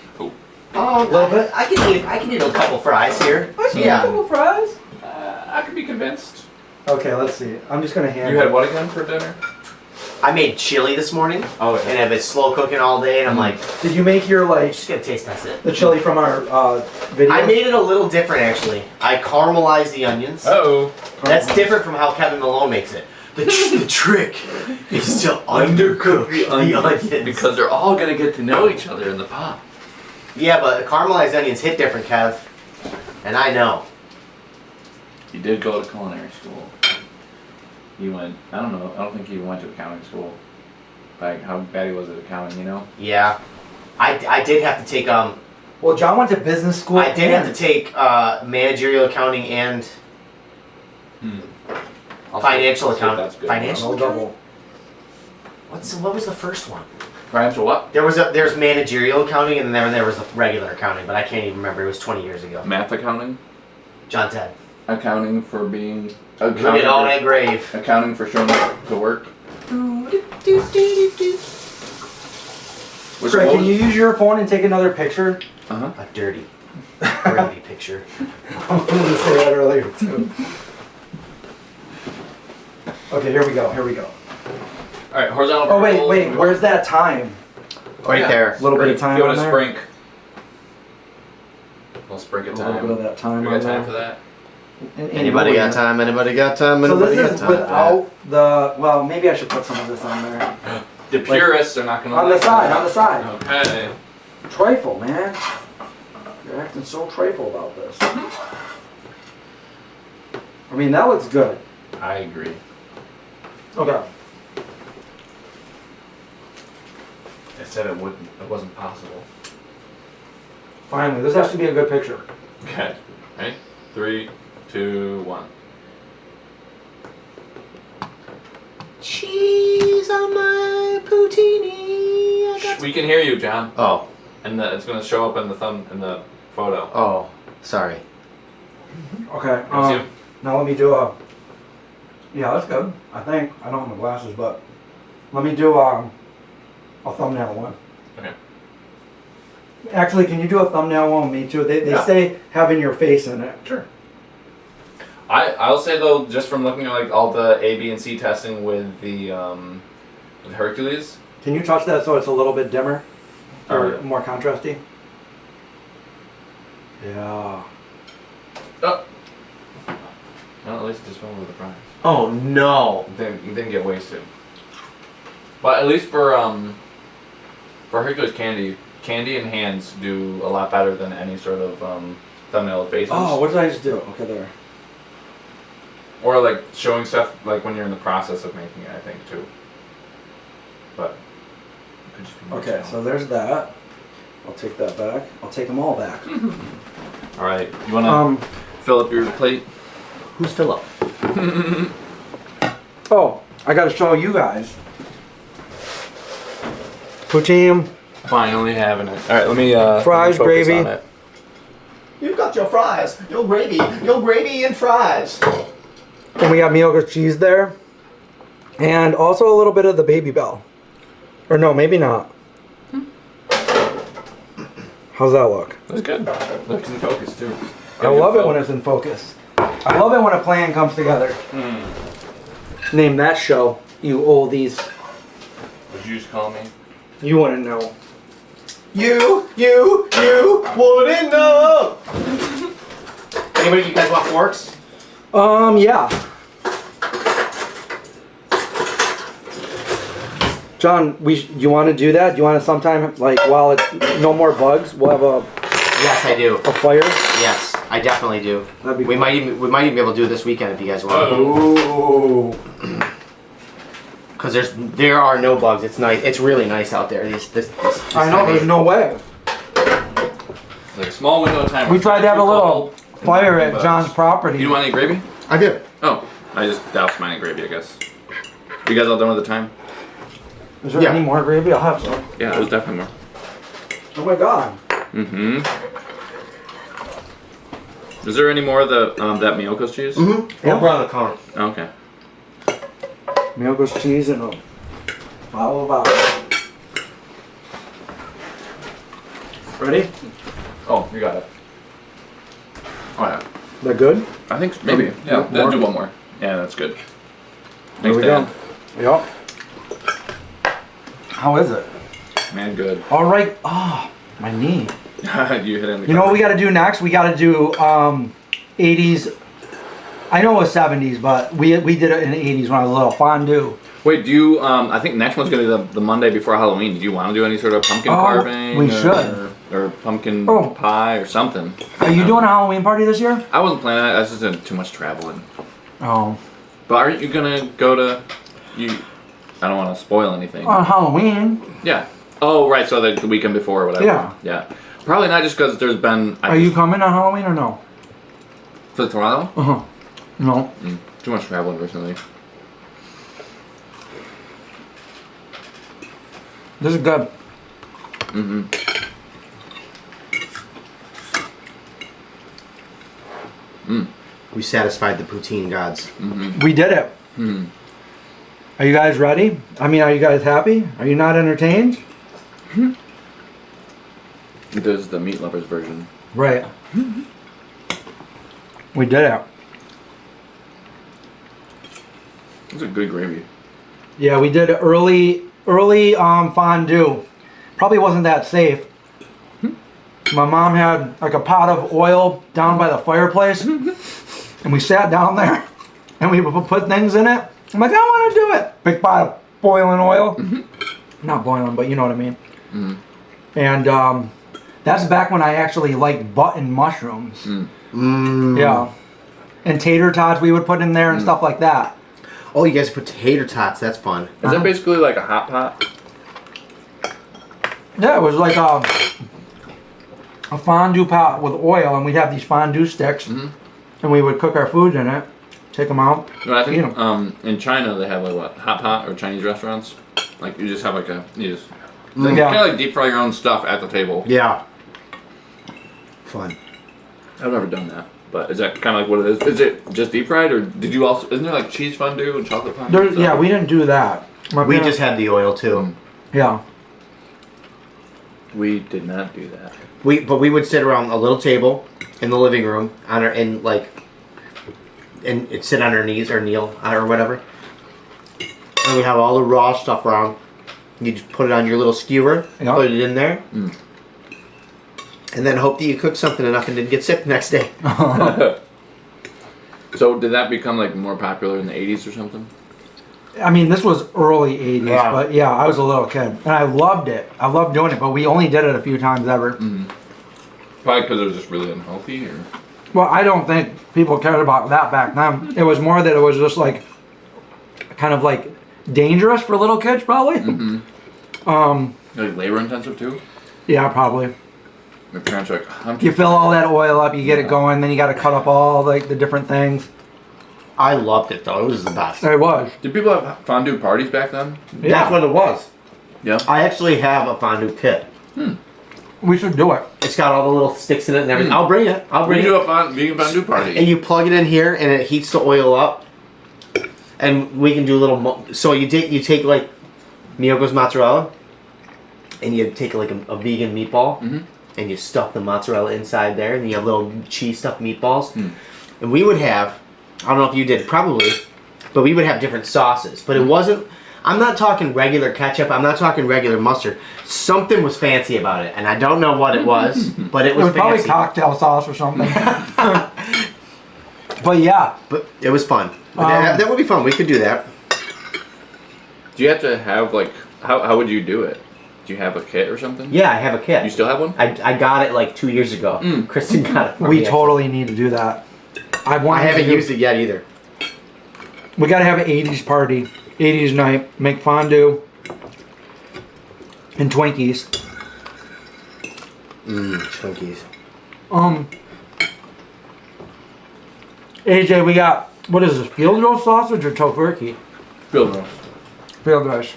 [SPEAKER 3] Oh, a little bit. I can eat a couple fries here. Yeah.
[SPEAKER 1] fries.
[SPEAKER 2] I could be convinced.
[SPEAKER 1] Okay, let's see. I'm just gonna hand.
[SPEAKER 2] You had what again for dinner?
[SPEAKER 3] I made chili this morning,
[SPEAKER 2] Oh,
[SPEAKER 3] and I've been slow cooking all day, and I'm like,
[SPEAKER 1] Did you make your like
[SPEAKER 3] just gonna taste test it.
[SPEAKER 1] the chili from our video?
[SPEAKER 3] I made it a little different actually. I caramelized the onions.
[SPEAKER 2] Oh.
[SPEAKER 3] That's different from how Kevin Malone makes it. The trick is to undercook the onions.
[SPEAKER 2] Because they're all gonna get to know each other in the pot.
[SPEAKER 3] Yeah, but caramelized onions hit different, Kev. And I know.
[SPEAKER 2] You did go to culinary school. You went. I don't know. I don't think you went to accounting school. Like how bad he was at accounting, you know?
[SPEAKER 3] Yeah. I did have to take
[SPEAKER 1] Well, John went to business school.
[SPEAKER 3] I did have to take managerial accounting and financial accounting.
[SPEAKER 2] That's good.
[SPEAKER 3] Financial
[SPEAKER 1] No double.
[SPEAKER 3] What was the first one?
[SPEAKER 2] Financial what?
[SPEAKER 3] There's managerial accounting and then there was the regular accounting, but I can't even remember. It was 20 years ago.
[SPEAKER 2] Math accounting.
[SPEAKER 3] John Ted.
[SPEAKER 2] Accounting for being.
[SPEAKER 3] Look at all that grave.
[SPEAKER 2] Accounting for showing up to work. Which
[SPEAKER 1] Craig,
[SPEAKER 2] one?
[SPEAKER 1] can you use your phone and take another picture?
[SPEAKER 2] Uh-huh.
[SPEAKER 3] A dirty, gravy picture.
[SPEAKER 1] I was going to say that earlier too. Okay, here we go. Here we go.
[SPEAKER 2] All right, horizontal.
[SPEAKER 1] Oh wait,
[SPEAKER 2] vertical.
[SPEAKER 1] wait. Where's that time?
[SPEAKER 3] Right there.
[SPEAKER 1] A little bit of time
[SPEAKER 2] Give it
[SPEAKER 1] on
[SPEAKER 2] a
[SPEAKER 1] there.
[SPEAKER 2] sprink. Little sprinkle
[SPEAKER 1] A little
[SPEAKER 2] time.
[SPEAKER 1] bit of that thyme
[SPEAKER 2] We
[SPEAKER 1] on
[SPEAKER 2] got time
[SPEAKER 1] there.
[SPEAKER 2] for that?
[SPEAKER 3] Anybody got time? Anybody got time?
[SPEAKER 1] So
[SPEAKER 3] Anybody
[SPEAKER 1] this is
[SPEAKER 3] got time?
[SPEAKER 1] without the. Well, maybe I should put some of this on there.
[SPEAKER 2] The purists are not gonna
[SPEAKER 1] On the
[SPEAKER 2] like
[SPEAKER 1] side.
[SPEAKER 2] that.
[SPEAKER 1] On the side.
[SPEAKER 2] Okay.
[SPEAKER 1] Trifle, man. You're acting so trifle about this. I mean, that looks good.
[SPEAKER 2] I agree.
[SPEAKER 1] Okay.
[SPEAKER 2] I said it wouldn't. It wasn't possible.
[SPEAKER 1] Finally, this has to be a good picture.
[SPEAKER 2] Okay. Ready? 3, 2, 1.
[SPEAKER 3] Cheese on my poutine.
[SPEAKER 2] We can hear you, John.
[SPEAKER 3] Oh,
[SPEAKER 2] And it's gonna show up in the photo.
[SPEAKER 3] oh, sorry.
[SPEAKER 1] Okay.
[SPEAKER 2] You see?
[SPEAKER 1] Now let me do a. Yeah, that's good. I think I don't have my glasses, but let me do a thumbnail one.
[SPEAKER 2] Okay.
[SPEAKER 1] Actually, can you do a thumbnail one with me too? They
[SPEAKER 2] Yeah.
[SPEAKER 1] say having your face in it.
[SPEAKER 2] Sure. I'll say though, just from looking at like all the A, B, and C testing with the with Hercules.
[SPEAKER 1] Can you touch that so it's a little bit dimmer or
[SPEAKER 2] Alright.
[SPEAKER 1] more contrasty? Yeah.
[SPEAKER 2] Oh. Well, at least it just went with the fries.
[SPEAKER 3] Oh no.
[SPEAKER 2] You didn't get wasted. But at least for Hercules candy and hands do a lot better than any sort of thumbnail with faces.
[SPEAKER 1] Oh, what did I just do? Okay, there.
[SPEAKER 2] Or like showing stuff like when you're in the process of making it, I think too. But it could just be more
[SPEAKER 1] Okay,
[SPEAKER 2] so.
[SPEAKER 1] so there's that. I'll take that back. I'll take them all back.
[SPEAKER 2] All right, you wanna fill up your plate?
[SPEAKER 3] Who's Philip?
[SPEAKER 1] Oh, I got to show you guys. Poutine.
[SPEAKER 2] Finally having it. All right, let me
[SPEAKER 1] Fries,
[SPEAKER 2] let me focus
[SPEAKER 1] gravy.
[SPEAKER 2] on it.
[SPEAKER 3] You got your fries, your gravy and fries.
[SPEAKER 1] And we got Miyoko's cheese there. And also a little bit of the Baby Bell. Or no, maybe not. How's that look?
[SPEAKER 2] That's good. Looks in focus too.
[SPEAKER 1] I love it when it's in focus. I love it when a plan comes together. Name that show, you oldies.
[SPEAKER 2] Would you just call me?
[SPEAKER 1] You wouldn't know.
[SPEAKER 3] You wouldn't know. Anybody, you guys want forks?
[SPEAKER 1] Yeah. John, you want to do that? Do you want to sometime, like, while it's no more bugs, we'll have a
[SPEAKER 3] Yes, I do.
[SPEAKER 1] fire?
[SPEAKER 3] Yes, I definitely do.
[SPEAKER 1] That'd be
[SPEAKER 3] We
[SPEAKER 1] cool.
[SPEAKER 3] might even be able to do it this weekend if you guys want.
[SPEAKER 1] Ooh.
[SPEAKER 3] Because there are no bugs. It's nice. It's really nice out there. This
[SPEAKER 1] I know, there's no way.
[SPEAKER 2] Like a small window of time.
[SPEAKER 1] We tried to have a little fire at John's property.
[SPEAKER 2] You don't want any gravy?
[SPEAKER 3] I did.
[SPEAKER 2] Oh, I just doused mine in gravy, I guess. You guys all done with the time?
[SPEAKER 1] Is there
[SPEAKER 3] Yeah.
[SPEAKER 1] any more gravy? I'll have some.
[SPEAKER 2] Yeah, there's definitely more.
[SPEAKER 1] Oh my god.
[SPEAKER 2] Mm-hmm. Is there any more of the that Miyoko's cheese?
[SPEAKER 3] Mm-hmm.
[SPEAKER 1] Yeah.
[SPEAKER 3] Over on the counter.
[SPEAKER 2] Okay.
[SPEAKER 1] Miyoko's cheese and a bottle of vodka. Ready?
[SPEAKER 2] Oh, you got it. Oh yeah.
[SPEAKER 1] That good?
[SPEAKER 2] I think maybe. Yeah.
[SPEAKER 1] More?
[SPEAKER 2] Then do one more. Yeah, that's good.
[SPEAKER 1] There
[SPEAKER 2] Thanks,
[SPEAKER 1] we
[SPEAKER 2] Dan.
[SPEAKER 1] go. Yep. How is it?
[SPEAKER 2] Man, good.
[SPEAKER 1] All right. Oh, my knee.
[SPEAKER 2] You hit it in the.
[SPEAKER 1] You know what we got to do next? We got to do 80s. I know it was 70s, but we did it in the 80s when I was little. Fondue.
[SPEAKER 2] Wait, do you? I think next one's gonna be the Monday before Halloween. Do you want to do any sort of pumpkin carving?
[SPEAKER 1] we should.
[SPEAKER 2] Or pumpkin
[SPEAKER 1] Oh.
[SPEAKER 2] pie or something.
[SPEAKER 1] Are you doing a Halloween party this year?
[SPEAKER 2] I wasn't planning that. I was just doing too much traveling.
[SPEAKER 1] Oh.
[SPEAKER 2] But aren't you gonna go to? I don't want to spoil anything.
[SPEAKER 1] On Halloween.
[SPEAKER 2] Yeah. Oh, right. So the weekend before or whatever.
[SPEAKER 1] Yeah.
[SPEAKER 2] Yeah. Probably not just because there's been.
[SPEAKER 1] Are you coming on Halloween or no?
[SPEAKER 2] to Toronto?
[SPEAKER 1] Uh-huh. No.
[SPEAKER 2] Too much traveling recently.
[SPEAKER 1] This is good.
[SPEAKER 2] Mm-hmm.
[SPEAKER 3] We satisfied the poutine gods.
[SPEAKER 1] We did it.
[SPEAKER 2] Mm.
[SPEAKER 1] Are you guys ready? I mean, are you guys happy? Are you not entertained?
[SPEAKER 2] This is the meat lovers version.
[SPEAKER 1] Right. We did it.
[SPEAKER 2] It's a good gravy.
[SPEAKER 1] Yeah, we did early fondue. Probably wasn't that safe. My mom had like a pot of oil down by the fireplace, and we sat down there, and we would put things in it. I'm like, I want to do it. Big pot of boiling oil. Not boiling, but you know what I mean. And that's back when I actually liked button mushrooms. Yeah. And tater tots we would put in there and stuff like that.
[SPEAKER 3] Oh, you guys put tater tots. That's fun.
[SPEAKER 2] Is that basically like a hot pot?
[SPEAKER 1] Yeah, it was like a fondue pot with oil, and we'd have these fondue sticks, and we would cook our food in it, take them out.
[SPEAKER 2] No, I
[SPEAKER 1] eat 'em.
[SPEAKER 2] think in China they have like what, hot pot or Chinese restaurants. Like you just have like you
[SPEAKER 1] Yeah.
[SPEAKER 2] kind of like deep fry your own stuff at the table.
[SPEAKER 3] Yeah. Fun.
[SPEAKER 2] I've never done that, but is that kind of like what it is? Is it just deep fried, or did you also? Isn't there like cheese fondue and chocolate fondue?
[SPEAKER 1] Yeah, we didn't do that.
[SPEAKER 3] We just had the oil too.
[SPEAKER 1] Yeah.
[SPEAKER 2] We did not do that.
[SPEAKER 3] But we would sit around a little table in the living room and it'd sit on our knees or kneel or whatever, and we have all the raw stuff around. You just put it on your little skewer,
[SPEAKER 1] Yeah.
[SPEAKER 3] put it in there, and then hope that you cooked something enough and didn't get sick the next day.
[SPEAKER 2] So did that become like more popular in the 80s or something?
[SPEAKER 1] I mean, this was early 80s,
[SPEAKER 3] Yeah.
[SPEAKER 1] but yeah, I was a little kid. And I loved it. I loved doing it, but we only did it a few times ever.
[SPEAKER 2] Probably because it was just really unhealthy, or
[SPEAKER 1] Well, I don't think people cared about that back then. It was more that it was just like, kind of like dangerous for little kids, probably.
[SPEAKER 2] like labor intensive too.
[SPEAKER 1] Yeah, probably.
[SPEAKER 2] My parents are like, I'm
[SPEAKER 1] You fill all that oil up, you get it going, then you got to cut up all like the different things.
[SPEAKER 3] I loved it though. It was the best.
[SPEAKER 1] It was.
[SPEAKER 2] Did people have fondue parties back then?
[SPEAKER 1] Yeah.
[SPEAKER 3] That's what it was.
[SPEAKER 2] Yeah.
[SPEAKER 3] I actually have a fondue kit.
[SPEAKER 1] We should do it.
[SPEAKER 3] It's got all the little sticks in it and everything. I'll bring it. I'll
[SPEAKER 2] We
[SPEAKER 3] bring
[SPEAKER 2] do
[SPEAKER 3] it.
[SPEAKER 2] a vegan fondue party.
[SPEAKER 3] And you plug it in here, and it heats the oil up. And we can do a little. So you take like Miyoko's mozzarella, and you take like a vegan meatball, and you stuff the mozzarella inside there, and you have little cheese stuffed meatballs. And we would have, I don't know if you did, probably, but we would have different sauces. But it wasn't. I'm not talking regular ketchup. I'm not talking regular mustard. Something was fancy about it, and I don't know what it was, but it
[SPEAKER 1] It
[SPEAKER 3] was
[SPEAKER 1] was probably
[SPEAKER 3] fancy.
[SPEAKER 1] cocktail sauce or something. But yeah.
[SPEAKER 3] But it was fun. That would be fun. We could do that.
[SPEAKER 2] Do you have to have like how would you do it? Do you have a kit or something?
[SPEAKER 3] Yeah, I have a kit.
[SPEAKER 2] You still have one?
[SPEAKER 3] I got it like 2 years ago. Kristen got it for
[SPEAKER 1] We
[SPEAKER 3] me.
[SPEAKER 1] totally need to do that.
[SPEAKER 3] I haven't used it yet either.
[SPEAKER 1] We gotta have an 80s party, 80s night, make fondue and Twinkies.
[SPEAKER 3] Twinkies.
[SPEAKER 1] AJ, we got, what is this, field roast sausage or tofurkey?
[SPEAKER 2] Field roast.
[SPEAKER 1] Field roast.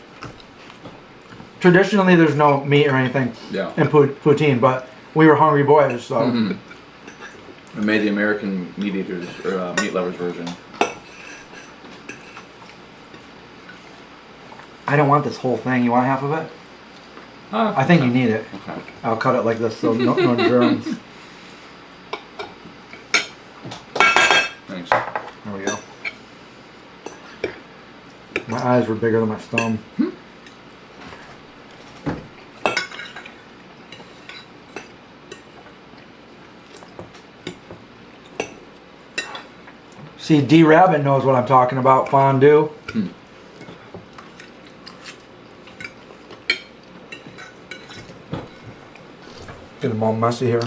[SPEAKER 1] Traditionally, there's no meat or anything
[SPEAKER 2] Yeah.
[SPEAKER 1] in poutine, but we were hungry boys, so.
[SPEAKER 2] We made the American meat eaters or meat lovers version.
[SPEAKER 1] I don't want this whole thing. You want half of it? I think you need it.
[SPEAKER 2] Okay.
[SPEAKER 1] I'll cut it like this so no germs.
[SPEAKER 2] Thanks.
[SPEAKER 1] There we go. My eyes were bigger than my thumb. See, D Rabbit knows what I'm talking about, fondue. Get them all messy here.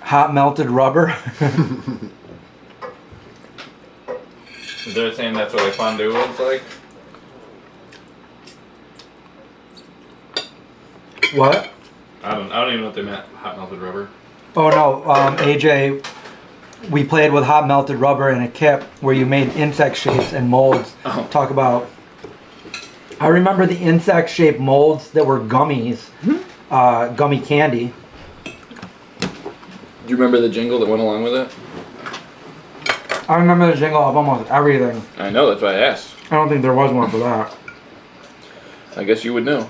[SPEAKER 1] Hot melted rubber.
[SPEAKER 2] Is there a saying that's what like fondue looks like?
[SPEAKER 1] What?
[SPEAKER 2] I don't even know what they meant. Hot melted rubber.
[SPEAKER 1] Oh no, AJ, we played with hot melted rubber in a kit where you made insect shapes and molds.
[SPEAKER 2] Oh.
[SPEAKER 1] Talk about. I remember the insect shaped molds that were gummies, gummy candy.
[SPEAKER 2] Do you remember the jingle that went along with it?
[SPEAKER 1] I remember the jingle of almost everything.
[SPEAKER 2] I know, that's why I asked.
[SPEAKER 1] I don't think there was one for that.
[SPEAKER 2] I guess you would know.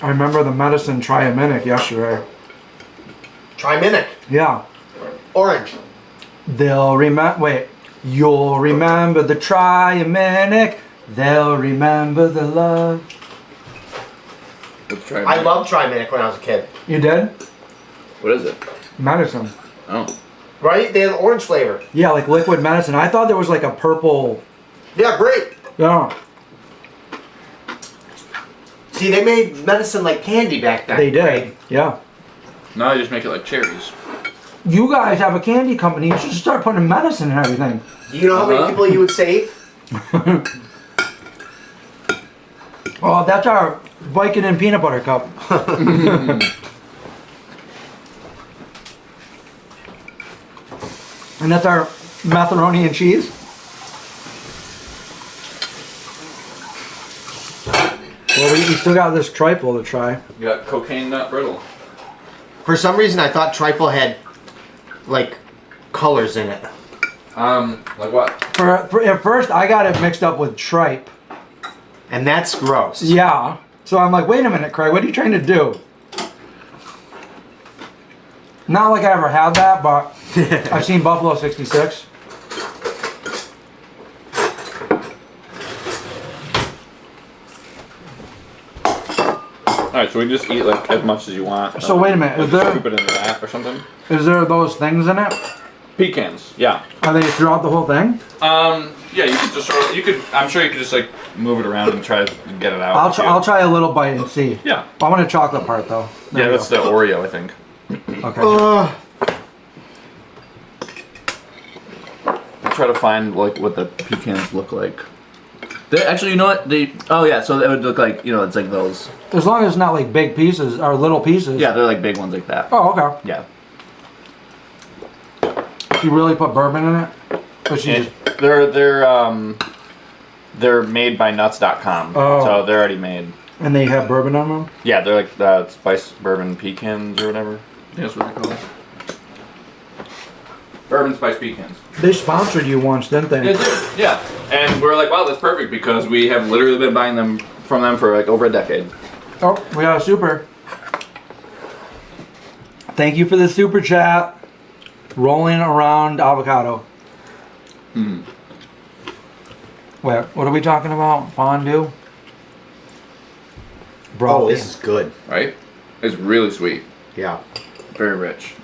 [SPEAKER 1] I remember the medicine Triaminic yesterday.
[SPEAKER 3] Triminic.
[SPEAKER 1] Yeah.
[SPEAKER 3] Orange.
[SPEAKER 1] They'll remember. Wait. You'll remember the Triaminic. They'll remember the love.
[SPEAKER 2] Let's try.
[SPEAKER 3] I loved Triminic when I was a kid.
[SPEAKER 1] You did?
[SPEAKER 2] What is it?
[SPEAKER 1] Medicine.
[SPEAKER 2] Oh.
[SPEAKER 3] Right? They have orange flavor.
[SPEAKER 1] Yeah, like liquid medicine. I thought there was like a purple.
[SPEAKER 3] Yeah, great.
[SPEAKER 1] Yeah.
[SPEAKER 3] See, they made medicine like candy back then.
[SPEAKER 1] They did.
[SPEAKER 3] right?
[SPEAKER 1] Yeah.
[SPEAKER 2] Now I just make it like cherries.
[SPEAKER 1] You guys have a candy company. You should start putting medicine in everything.
[SPEAKER 3] Do you know how many people you would save?
[SPEAKER 1] Oh, that's our Vicodin peanut butter cup. And that's our macaroni and cheese. Well, we still got this trifle to try.
[SPEAKER 2] You got cocaine nut brittle.
[SPEAKER 3] For some reason, I thought trifle had like colors in it.
[SPEAKER 2] Like what?
[SPEAKER 1] For at first, I got it mixed up with tripe.
[SPEAKER 3] And that's gross.
[SPEAKER 1] Yeah. So I'm like, wait a minute, Craig, what are you trying to do? Not like I ever had that, but I've seen Buffalo 66.
[SPEAKER 2] Alright, so we can just eat like as much as you want.
[SPEAKER 1] So wait a minute, is there-
[SPEAKER 2] Scoop it into that or something?
[SPEAKER 1] Is there those things in it?
[SPEAKER 2] Pecans, yeah.
[SPEAKER 1] Are they throughout the whole thing?
[SPEAKER 2] Yeah, you could just sort of, I'm sure you could just like move it around and try to get it out.
[SPEAKER 1] I'll try a little bite and see.
[SPEAKER 2] Yeah.
[SPEAKER 1] I want a chocolate part though. There
[SPEAKER 2] Yeah,
[SPEAKER 1] we
[SPEAKER 2] that's
[SPEAKER 1] go.
[SPEAKER 2] the Oreo, I think.
[SPEAKER 1] Okay.
[SPEAKER 2] Try to find like what the pecans look like. They actually, you know what? Oh yeah, so it would look like, you know, it's like those.
[SPEAKER 1] As long as it's not like big pieces or little pieces.
[SPEAKER 2] Yeah, they're like big ones like that.
[SPEAKER 1] Oh, okay.
[SPEAKER 2] Yeah.
[SPEAKER 1] You really put bourbon in it? Or she
[SPEAKER 2] And
[SPEAKER 1] just,
[SPEAKER 2] they're made by nuts.com.
[SPEAKER 1] Oh.
[SPEAKER 2] So they're already made.
[SPEAKER 1] and they have bourbon on them?
[SPEAKER 2] Yeah, they're like spice bourbon pecans or whatever. Yeah, that's what they're called. Bourbon spice pecans.
[SPEAKER 1] They sponsored you once, didn't they?
[SPEAKER 2] They did, yeah. And we're like, wow, that's perfect because we have literally been buying them from them for like over a decade.
[SPEAKER 1] Oh, we got a super. Thank you for the super chat. Rolling around avocado.
[SPEAKER 2] Mm.
[SPEAKER 1] Wait, what are we talking about? Fondue? Bro,
[SPEAKER 3] Oh, this is good.
[SPEAKER 2] Right? It's really sweet.
[SPEAKER 3] Yeah.
[SPEAKER 2] Very rich.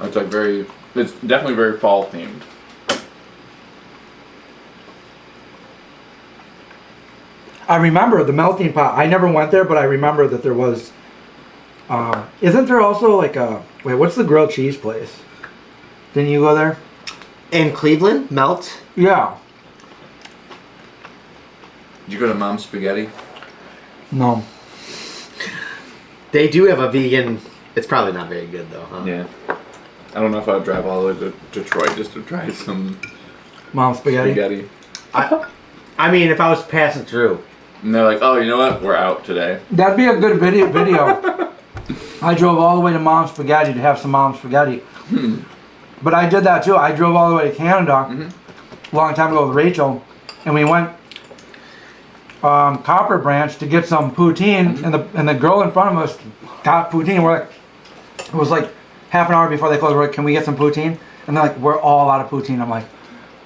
[SPEAKER 2] It's like it's definitely very fall themed.
[SPEAKER 1] I remember the melting pot. I never went there, but I remember that there was. Isn't there also like a wait? What's the grilled cheese place? Didn't you go there?
[SPEAKER 3] In Cleveland, Melt.
[SPEAKER 1] Yeah.
[SPEAKER 2] Did you go to Mom's Spaghetti?
[SPEAKER 1] No.
[SPEAKER 3] They do have a vegan. It's probably not very good though, huh?
[SPEAKER 2] Yeah. I don't know if I'd drive all the way to Detroit just to try some
[SPEAKER 1] Mom's spaghetti.
[SPEAKER 2] spaghetti.
[SPEAKER 3] I mean, if I was passing through.
[SPEAKER 2] And they're like, oh, you know what? We're out today.
[SPEAKER 1] That'd be a good video. I drove all the way to Mom's Spaghetti to have some Mom's Spaghetti. But I did that too. I drove all the way to Canada a long time ago with Rachel, and we went Copper Branch to get some poutine, and the girl in front of us got poutine. We're like, it was like half an hour before they closed. We're like, can we get some poutine? And they're like, we're all out of poutine. I'm like,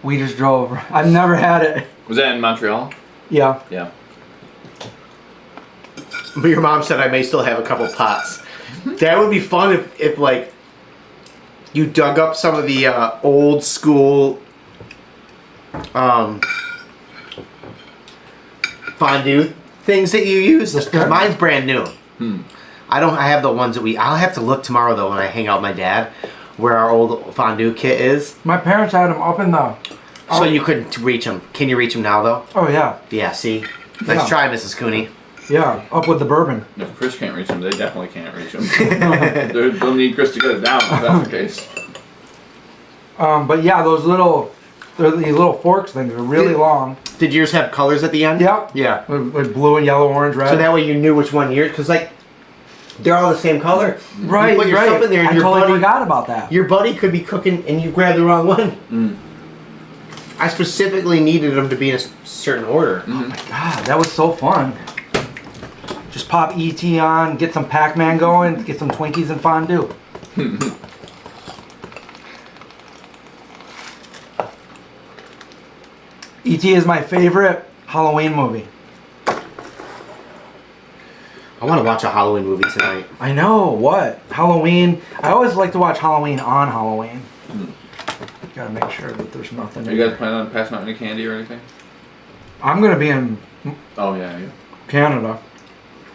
[SPEAKER 1] we just drove. I've never had it.
[SPEAKER 2] Was that in Montreal?
[SPEAKER 1] Yeah.
[SPEAKER 2] Yeah.
[SPEAKER 3] But your mom said I may still have a couple pots. That would be fun if like you dug up some of the old school fondue things that you use.
[SPEAKER 1] Sure.
[SPEAKER 3] Mine's brand new. I have the ones that I'll have to look tomorrow though when I hang out with my dad where our old fondue kit is.
[SPEAKER 1] My parents had them up in the.
[SPEAKER 3] So you couldn't reach them. Can you reach them now though?
[SPEAKER 1] Oh yeah.
[SPEAKER 3] Yeah. See. Nice
[SPEAKER 1] Yeah.
[SPEAKER 3] try, Mrs. Cooney.
[SPEAKER 1] Yeah, up with the bourbon.
[SPEAKER 2] If Chris can't reach them, they definitely can't reach them. They'll need Chris to get it down if that's the case.
[SPEAKER 1] But yeah, these little forks things are really long.
[SPEAKER 3] Did yours have colors at the end?
[SPEAKER 1] Yep.
[SPEAKER 3] Yeah.
[SPEAKER 1] With blue and yellow, orange, red.
[SPEAKER 3] So that way you knew which one yours, because like they're all the same color.
[SPEAKER 1] right,
[SPEAKER 3] You put your
[SPEAKER 1] right.
[SPEAKER 3] stuff in there, and
[SPEAKER 1] I
[SPEAKER 3] your
[SPEAKER 1] totally
[SPEAKER 3] buddy,
[SPEAKER 1] forgot about that.
[SPEAKER 3] your buddy could be cooking, and you grab the wrong one. I specifically needed them to be in a certain order.
[SPEAKER 1] Oh my god, that was so fun. Just pop ET on, get some Pac-Man going, get some Twinkies and fondue. E.T. is my favorite Halloween movie.
[SPEAKER 3] I want to watch a Halloween movie tonight.
[SPEAKER 1] I know, what? Halloween. I always like to watch Halloween on Halloween. Gotta make sure that there's nothing.
[SPEAKER 2] Are you guys planning on passing out any candy or anything?
[SPEAKER 1] I'm gonna be in
[SPEAKER 2] Oh, yeah.
[SPEAKER 1] Canada.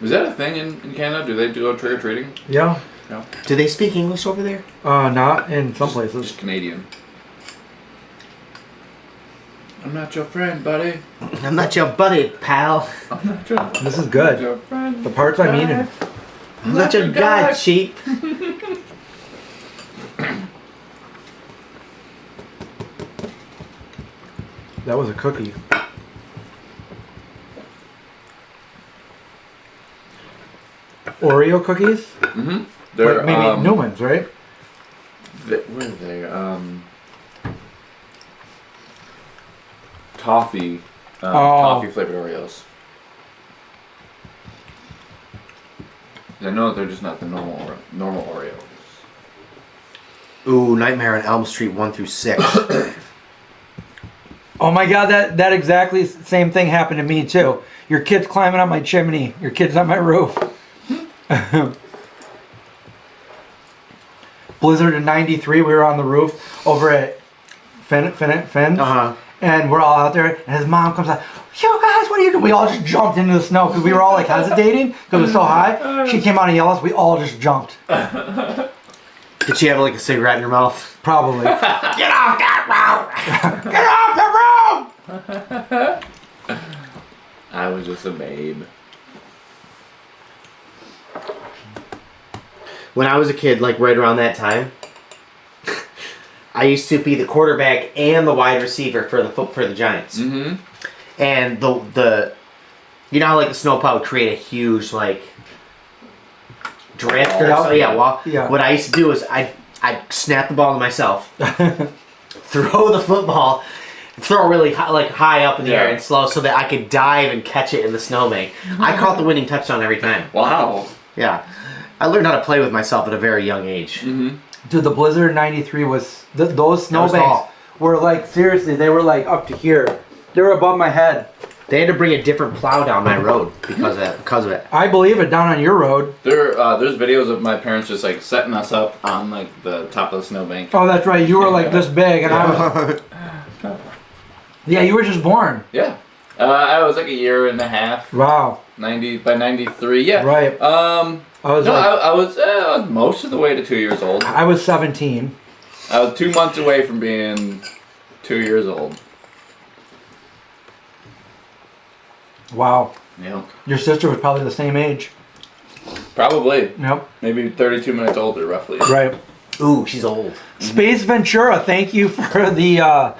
[SPEAKER 2] Is that a thing in Canada? Do they do trick-or-treating?
[SPEAKER 1] Yeah.
[SPEAKER 2] No.
[SPEAKER 3] Do they speak English over there?
[SPEAKER 1] Not in some places.
[SPEAKER 2] Just Canadian. I'm not your friend, buddy.
[SPEAKER 3] I'm not your buddy, pal.
[SPEAKER 2] I'm not your,
[SPEAKER 1] This is
[SPEAKER 2] not
[SPEAKER 1] good.
[SPEAKER 2] your friend.
[SPEAKER 1] The parts I'm eating.
[SPEAKER 3] I'm not your guy, sheep.
[SPEAKER 1] That was a cookie. Oreo cookies?
[SPEAKER 2] Mm-hmm. They're
[SPEAKER 1] Like maybe Newman's, right?
[SPEAKER 2] What are they? Toffee. Toffee flavored Oreos. I know they're just not the normal Oreos.
[SPEAKER 3] Ooh, Nightmare on Elm Street 1 through 6.
[SPEAKER 1] Oh my god, that exactly same thing happened to me too. Your kid's climbing up my chimney. Your kid's on my roof. Blizzard in '93, we were on the roof over at Finn's.
[SPEAKER 3] Uh-huh.
[SPEAKER 1] And we're all out there, and his mom comes out, "You guys, what are you doing?" We all just jumped into the snow because we were all like hesitating because it was so high. She came out and yelled at us, we all just jumped.
[SPEAKER 3] Did she have like a cigarette in her mouth?
[SPEAKER 1] Probably.
[SPEAKER 3] Get off that road!
[SPEAKER 1] Get off the road!
[SPEAKER 2] I was just a babe.
[SPEAKER 3] When I was a kid, like right around that time, I used to be the quarterback and the wide receiver for the Giants.
[SPEAKER 2] Mm-hmm.
[SPEAKER 3] And the you know how like the snowplow would create a huge like drift or so? Yeah. What I used to do is I'd snap the ball to myself, throw the football, throw really high up in the air and slow so that I could dive and catch it in the snowbank. I caught the winning touchdown every time.
[SPEAKER 2] Wow.
[SPEAKER 3] Yeah. I learned how to play with myself at a very young age.
[SPEAKER 2] Mm-hmm.
[SPEAKER 1] Dude, the blizzard in '93 was those snowbanks were like, seriously, they were like up to here. They were above my head.
[SPEAKER 3] They had to bring a different plow down my road because of it.
[SPEAKER 1] I believe it, down on your road.
[SPEAKER 2] There's videos of my parents just like setting us up on like the top of the snowbank.
[SPEAKER 1] Oh, that's right. You were like this big, and I was. Yeah, you were just born.
[SPEAKER 2] Yeah. I was like a year and a half.
[SPEAKER 1] Wow.
[SPEAKER 2] By 93. Yeah.
[SPEAKER 1] Right. I was
[SPEAKER 2] I was most of the way to 2 years old.
[SPEAKER 1] I was 17.
[SPEAKER 2] I was 2 months away from being 2 years old.
[SPEAKER 1] Wow.
[SPEAKER 2] Yeah.
[SPEAKER 1] Your sister was probably the same age.
[SPEAKER 2] Probably.
[SPEAKER 1] Yep.
[SPEAKER 2] Maybe 32 minutes older, roughly.
[SPEAKER 1] Right.
[SPEAKER 3] Ooh, she's old.
[SPEAKER 1] Space Ventura, thank you for the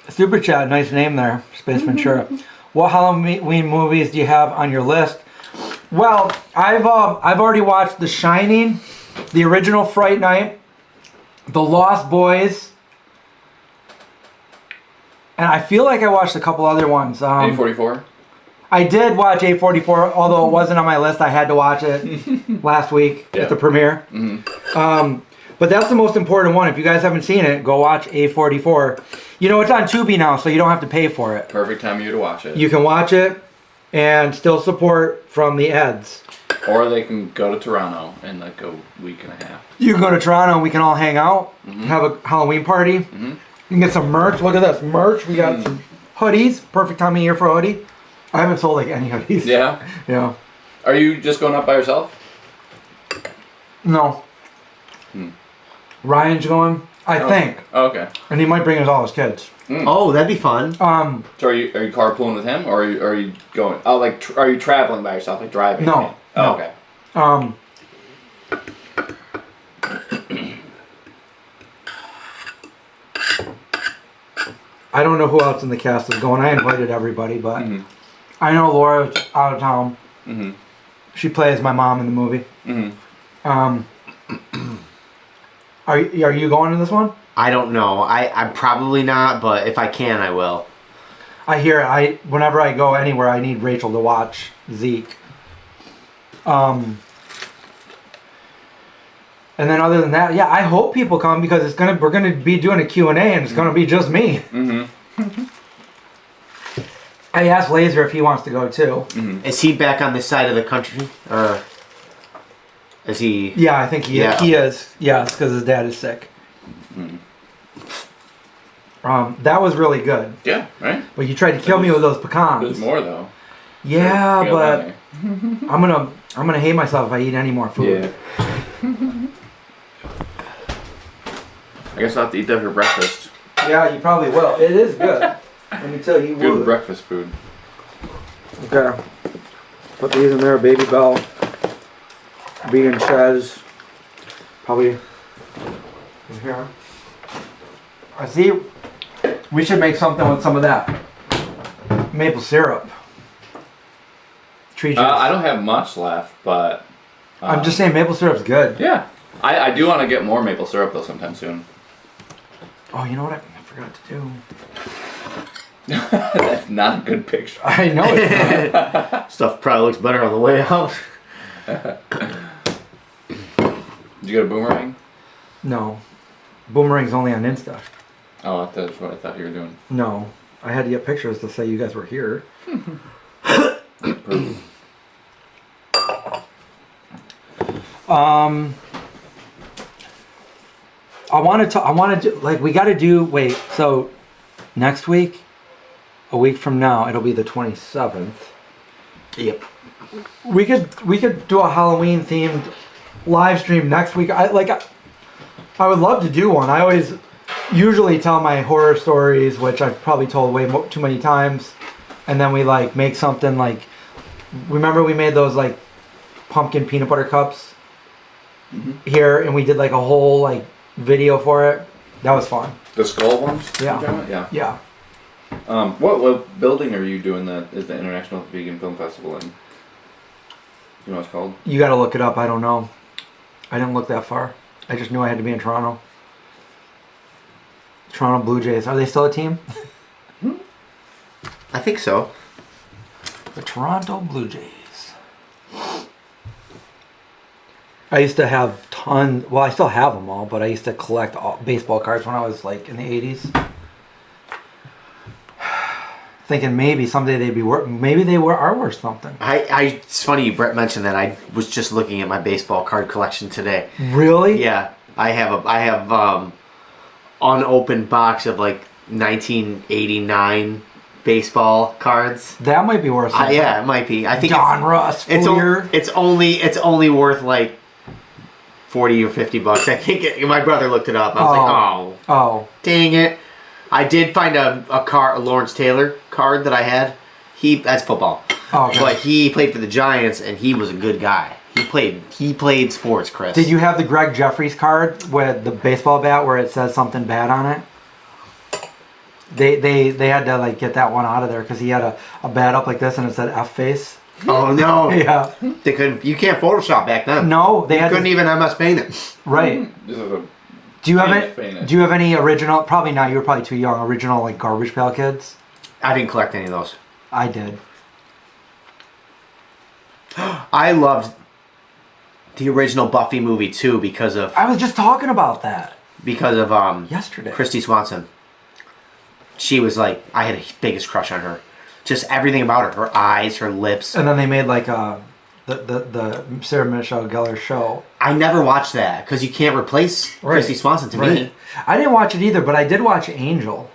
[SPEAKER 1] super chat. Nice name there, Space Ventura. What Halloween movies do you have on your list? Well, I've already watched The Shining, the original Fright Night, The Lost Boys, and I feel like I watched a couple other ones.
[SPEAKER 2] A44?
[SPEAKER 1] I did watch A44, although it wasn't on my list. I had to watch it last week at the premiere.
[SPEAKER 2] Mm-hmm.
[SPEAKER 1] But that's the most important one. If you guys haven't seen it, go watch A44. You know, it's on Tubi now, so you don't have to pay for it.
[SPEAKER 2] Perfect time of year to watch it.
[SPEAKER 1] You can watch it and still support from the ads.
[SPEAKER 2] Or they can go to Toronto in like a week and a half.
[SPEAKER 1] You can go to Toronto and we can all hang out, have a Halloween party.
[SPEAKER 2] Mm-hmm.
[SPEAKER 1] You can get some merch. Look at this merch. We got some hoodies. Perfect time of year for a hoodie. I haven't sold like any hoodies.
[SPEAKER 2] Yeah?
[SPEAKER 1] Yeah.
[SPEAKER 2] Are you just going up by yourself?
[SPEAKER 1] No. Ryan's going, I think.
[SPEAKER 2] Oh, okay.
[SPEAKER 1] And he might bring us all his kids.
[SPEAKER 3] Oh, that'd be fun.
[SPEAKER 2] So are you carpooling with him, or are you going? Oh, like are you traveling by yourself, like driving?
[SPEAKER 1] No.
[SPEAKER 2] Oh,
[SPEAKER 1] no.
[SPEAKER 2] okay.
[SPEAKER 1] I don't know who else in the cast is going. I invited everybody, but I know Laura's out of town.
[SPEAKER 2] Mm-hmm.
[SPEAKER 1] She plays my mom in the movie.
[SPEAKER 2] Mm-hmm.
[SPEAKER 1] Are you going to this one?
[SPEAKER 3] I don't know. I'm probably not, but if I can, I will.
[SPEAKER 1] I hear whenever I go anywhere, I need Rachel to watch Zeke. And then other than that, yeah, I hope people come because we're gonna be doing a Q&A and it's gonna be just me.
[SPEAKER 2] Mm-hmm.
[SPEAKER 1] I asked Laser if he wants to go too.
[SPEAKER 2] Mm-hmm.
[SPEAKER 3] Is he back on this side of the country, or is he?
[SPEAKER 1] Yeah, I think he is. Yeah, it's because his dad is sick.
[SPEAKER 2] Mm-hmm.
[SPEAKER 1] That was really good.
[SPEAKER 2] Yeah, right?
[SPEAKER 1] But you tried to kill me with those pecans.
[SPEAKER 2] There's more though.
[SPEAKER 1] Yeah,
[SPEAKER 2] Feel
[SPEAKER 1] but
[SPEAKER 2] that way.
[SPEAKER 1] I'm gonna hate myself if I eat any more food.
[SPEAKER 2] Yeah. I guess I'll have to eat that for breakfast.
[SPEAKER 1] Yeah, you probably will. It is good. Let me tell you.
[SPEAKER 2] Good breakfast food.
[SPEAKER 1] Okay. Put these in there, Baby Bell. Vegan Chez. Probably in here. I see. We should make something with some of that maple syrup. Tree juice.
[SPEAKER 2] I don't have much left, but
[SPEAKER 1] I'm just saying maple syrup's good.
[SPEAKER 2] yeah. I do want to get more maple syrup though sometime soon.
[SPEAKER 1] Oh, you know what I forgot to do?
[SPEAKER 2] That's not a good picture.
[SPEAKER 1] I know it's not.
[SPEAKER 3] Stuff probably looks better on the way out.
[SPEAKER 2] Did you get a boomerang?
[SPEAKER 1] No. Boomerang's only on Insta.
[SPEAKER 2] Oh, that's what I thought you were doing.
[SPEAKER 1] No. I had to get pictures to say you guys were here. I wanted to, like, we got to do, wait, so next week, a week from now, it'll be the 27th.
[SPEAKER 3] Yep.
[SPEAKER 1] We could do a Halloween themed live stream next week. I would love to do one. I always usually tell my horror stories, which I've probably told way too many times, and then we like make something like, remember we made those like pumpkin peanut butter cups here, and we did like a whole like video for it. That was fun.
[SPEAKER 2] The skull ones?
[SPEAKER 1] Yeah.
[SPEAKER 2] Yeah. What building are you doing that is the International Vegan Film Festival in? You know what it's called?
[SPEAKER 1] You got to look it up. I don't know. I didn't look that far. I just knew I had to be in Toronto. Toronto Blue Jays. Are they still a team?
[SPEAKER 3] I think so.
[SPEAKER 1] The Toronto Blue Jays. I used to have tons. Well, I still have them all, but I used to collect baseball cards when I was like in the 80s. Thinking maybe someday they'd be worth. Maybe they are worth something.
[SPEAKER 3] It's funny Brett mentioned that. I was just looking at my baseball card collection today.
[SPEAKER 1] Really?
[SPEAKER 3] Yeah, I have unopened box of like 1989 baseball cards.
[SPEAKER 1] That might be worth something.
[SPEAKER 3] Yeah, it might be. I think
[SPEAKER 1] Don Russ.
[SPEAKER 3] it's only worth like $40 or $50. I think my brother looked it up. I was like,
[SPEAKER 1] oh,
[SPEAKER 3] dang it. I did find a Lawrence Taylor card that I had. That's football.
[SPEAKER 1] Oh, okay.
[SPEAKER 3] But he played for the Giants, and he was a good guy. He played sports, Chris.
[SPEAKER 1] Did you have the Greg Jeffries card with the baseball bat where it says something bad on it? They had to like get that one out of there because he had a bat up like this and it said F face.
[SPEAKER 3] Oh no!
[SPEAKER 1] Yeah,
[SPEAKER 3] they couldn't. You can't Photoshop back then.
[SPEAKER 1] No, they
[SPEAKER 3] couldn't even MS Paint it.
[SPEAKER 1] Right. Do you have any original? Probably not. You were probably too young. Original like Garbage Pail Kids.
[SPEAKER 3] I didn't collect any of those.
[SPEAKER 1] I did.
[SPEAKER 3] I loved the original Buffy movie too because of.
[SPEAKER 1] I was just talking about that.
[SPEAKER 3] Because of
[SPEAKER 1] yesterday.
[SPEAKER 3] Christy Swanson. She was like, I had the biggest crush on her. Just everything about her eyes, her lips.
[SPEAKER 1] And then they made like the Sarah Michelle Gellar show.
[SPEAKER 3] I never watched that because you can't replace Christy Swanson to me.
[SPEAKER 1] I didn't watch it either, but I did watch Angel.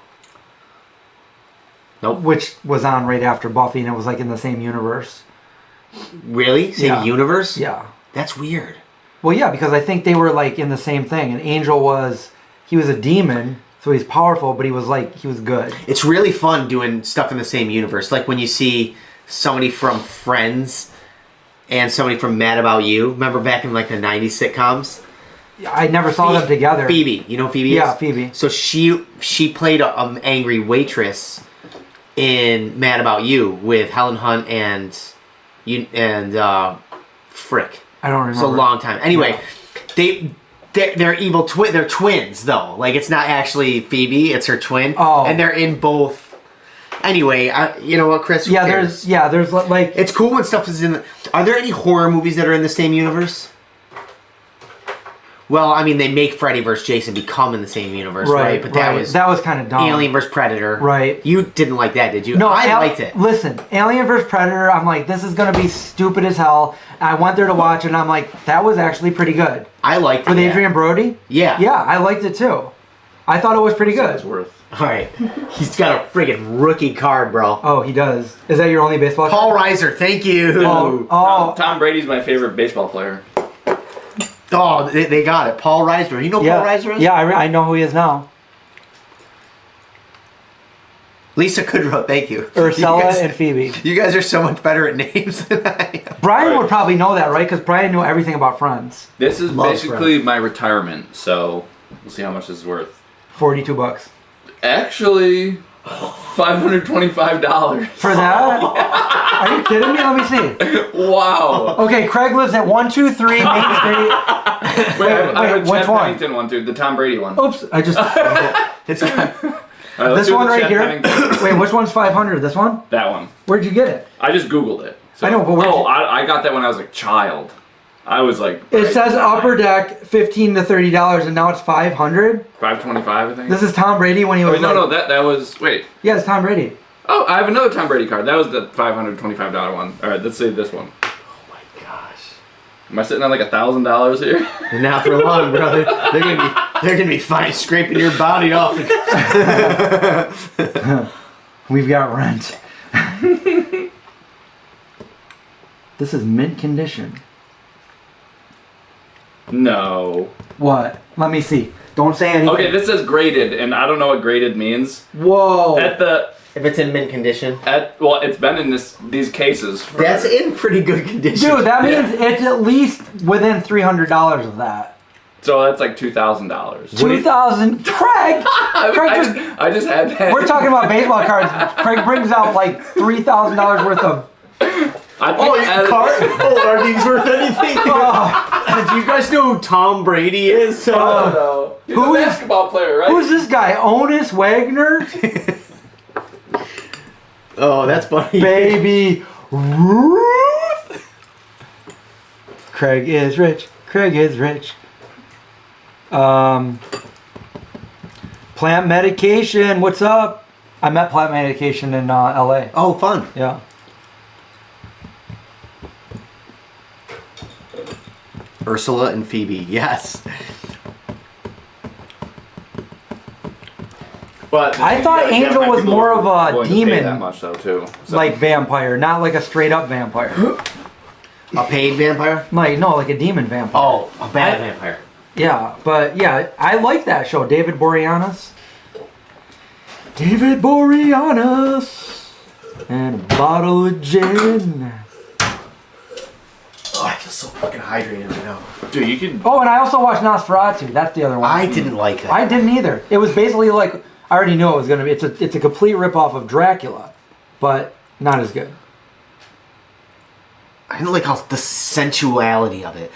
[SPEAKER 3] Nope.
[SPEAKER 1] Which was on right after Buffy, and it was like in the same universe.
[SPEAKER 3] Really? Same universe?
[SPEAKER 1] Yeah.
[SPEAKER 3] That's weird.
[SPEAKER 1] Well, yeah, because I think they were like in the same thing. And Angel he was a demon, so he's powerful, but he was good.
[SPEAKER 3] It's really fun doing stuff in the same universe. Like when you see somebody from Friends and somebody from Mad About You. Remember back in like the 90s sitcoms?
[SPEAKER 1] I never saw them together.
[SPEAKER 3] Phoebe. You know who Phoebe is?
[SPEAKER 1] Yeah, Phoebe.
[SPEAKER 3] So she played an angry waitress in Mad About You with Helen Hunt and Frick.
[SPEAKER 1] I don't remember.
[SPEAKER 3] It's a long time. Anyway, They're evil twin. They're twins though. Like it's not actually Phoebe; it's her twin.
[SPEAKER 1] Oh.
[SPEAKER 3] And they're in both. Anyway, you know what, Chris? Who cares?
[SPEAKER 1] there's like
[SPEAKER 3] It's cool when stuff is in. Are there any horror movies that are in the same universe? Well, I mean, they make Freddy vs. Jason become in the same universe, right? But that was
[SPEAKER 1] kind of dumb.
[SPEAKER 3] Alien vs. Predator,
[SPEAKER 1] Right.
[SPEAKER 3] You didn't like that, did you?
[SPEAKER 1] No,
[SPEAKER 3] I liked it.
[SPEAKER 1] Listen, Alien vs. Predator, I'm like, this is going to be stupid as hell. I went there to watch it, and I'm like, that was actually pretty good.
[SPEAKER 3] I liked it.
[SPEAKER 1] With Adrian Brody?
[SPEAKER 3] Yeah.
[SPEAKER 1] Yeah, I liked it too. I thought it was pretty good.
[SPEAKER 2] It's worth.
[SPEAKER 3] All right. He's got a friggin' rookie card, bro.
[SPEAKER 1] Oh, he does. Is that your only baseball
[SPEAKER 3] Paul
[SPEAKER 1] card?
[SPEAKER 3] Reiser, thank you.
[SPEAKER 2] Tom Brady's my favorite baseball player.
[SPEAKER 3] Oh, they got it. Paul Reiser. You know who Paul Reiser is?
[SPEAKER 1] Yeah, I know who he is now.
[SPEAKER 3] Lisa Kudrow, thank you.
[SPEAKER 1] Ursula
[SPEAKER 3] You guys-
[SPEAKER 1] and Phoebe.
[SPEAKER 3] You guys are so much better at names than I am.
[SPEAKER 1] Brian
[SPEAKER 2] Right.
[SPEAKER 1] would probably know that, right? Because Brian knew everything about Friends.
[SPEAKER 2] This is
[SPEAKER 3] Loves
[SPEAKER 2] basically my retirement, so we'll see how much this is worth.
[SPEAKER 1] $42.
[SPEAKER 2] Actually, $525.
[SPEAKER 1] For that? Are you kidding me? Let me see.
[SPEAKER 2] Wow.
[SPEAKER 1] Okay, Craig lives at 123 Main Street.
[SPEAKER 2] Wait, I have a
[SPEAKER 1] which
[SPEAKER 2] Chad
[SPEAKER 1] one?
[SPEAKER 2] Pennington one too, the Tom Brady one.
[SPEAKER 1] Oops, I just...
[SPEAKER 3] It's
[SPEAKER 2] All right, let's
[SPEAKER 1] This
[SPEAKER 2] do
[SPEAKER 1] one
[SPEAKER 2] the
[SPEAKER 1] right
[SPEAKER 2] Chad
[SPEAKER 1] here?
[SPEAKER 2] Pennington.
[SPEAKER 1] Wait, which one's 500? This one?
[SPEAKER 2] That one.
[SPEAKER 1] Where'd you get it?
[SPEAKER 2] I just Googled it. So,
[SPEAKER 1] I know, but where'd you-
[SPEAKER 2] I got that when I was a child. I was like.
[SPEAKER 1] It says upper deck $15 to $30, and now it's 500.
[SPEAKER 2] $525, I think.
[SPEAKER 1] This is Tom Brady when he was.
[SPEAKER 2] Wait, no, that was. Wait.
[SPEAKER 1] Yeah, it's Tom Brady.
[SPEAKER 2] Oh, I have another Tom Brady card. That was the $525 one. All right, let's say this one.
[SPEAKER 3] Oh my gosh.
[SPEAKER 2] Am I sitting on like $1,000 here?
[SPEAKER 3] And not for long, brother. They're gonna be fine scraping your body off.
[SPEAKER 1] We've got rent. This is mint condition.
[SPEAKER 2] No.
[SPEAKER 1] What? Let me see. Don't say anything.
[SPEAKER 2] Okay, this says graded, and I don't know what graded means.
[SPEAKER 1] Whoa.
[SPEAKER 3] If it's in mint condition.
[SPEAKER 2] Well, it's been in these cases.
[SPEAKER 3] That's in pretty good condition.
[SPEAKER 1] Dude, that means it's at least within $300 of that.
[SPEAKER 2] So that's like $2,000.
[SPEAKER 1] 2,000. Craig!
[SPEAKER 2] I just had that.
[SPEAKER 1] We're talking about baseball cards. Craig brings out like $3,000 worth of.
[SPEAKER 2] I think
[SPEAKER 3] are these worth anything? Do you guys know who Tom Brady is?
[SPEAKER 2] no. He's
[SPEAKER 1] Who
[SPEAKER 2] a
[SPEAKER 1] is-
[SPEAKER 2] basketball player, right?
[SPEAKER 1] Who's this guy? Onus Wagner?
[SPEAKER 3] Oh, that's funny.
[SPEAKER 1] Baby Ruth. Craig is rich. Craig is rich. Plant medication. What's up? I met plant medication in LA.
[SPEAKER 3] Oh, fun.
[SPEAKER 1] Yeah.
[SPEAKER 3] Ursula and Phoebe, yes.
[SPEAKER 2] But
[SPEAKER 1] I thought Angel was more of a
[SPEAKER 2] willing to pay
[SPEAKER 1] demon.
[SPEAKER 2] that much though too. So.
[SPEAKER 1] Like vampire, not like a straight up vampire.
[SPEAKER 3] A paid vampire?
[SPEAKER 1] Like no, like a demon vampire.
[SPEAKER 3] Oh, a bad vampire.
[SPEAKER 1] Yeah, but yeah, I like that show. David Boreanaz. David Boreanaz. And a bottle of gin.
[SPEAKER 3] Oh, I feel so fucking hydrated right now.
[SPEAKER 2] Dude, you can.
[SPEAKER 1] Oh, and I also watched Nosferatu. That's the other one.
[SPEAKER 3] I didn't like that.
[SPEAKER 1] I didn't either. It was basically like I already knew it was gonna be. It's a complete ripoff of Dracula, but not as good.
[SPEAKER 3] I didn't like how the sensuality of it.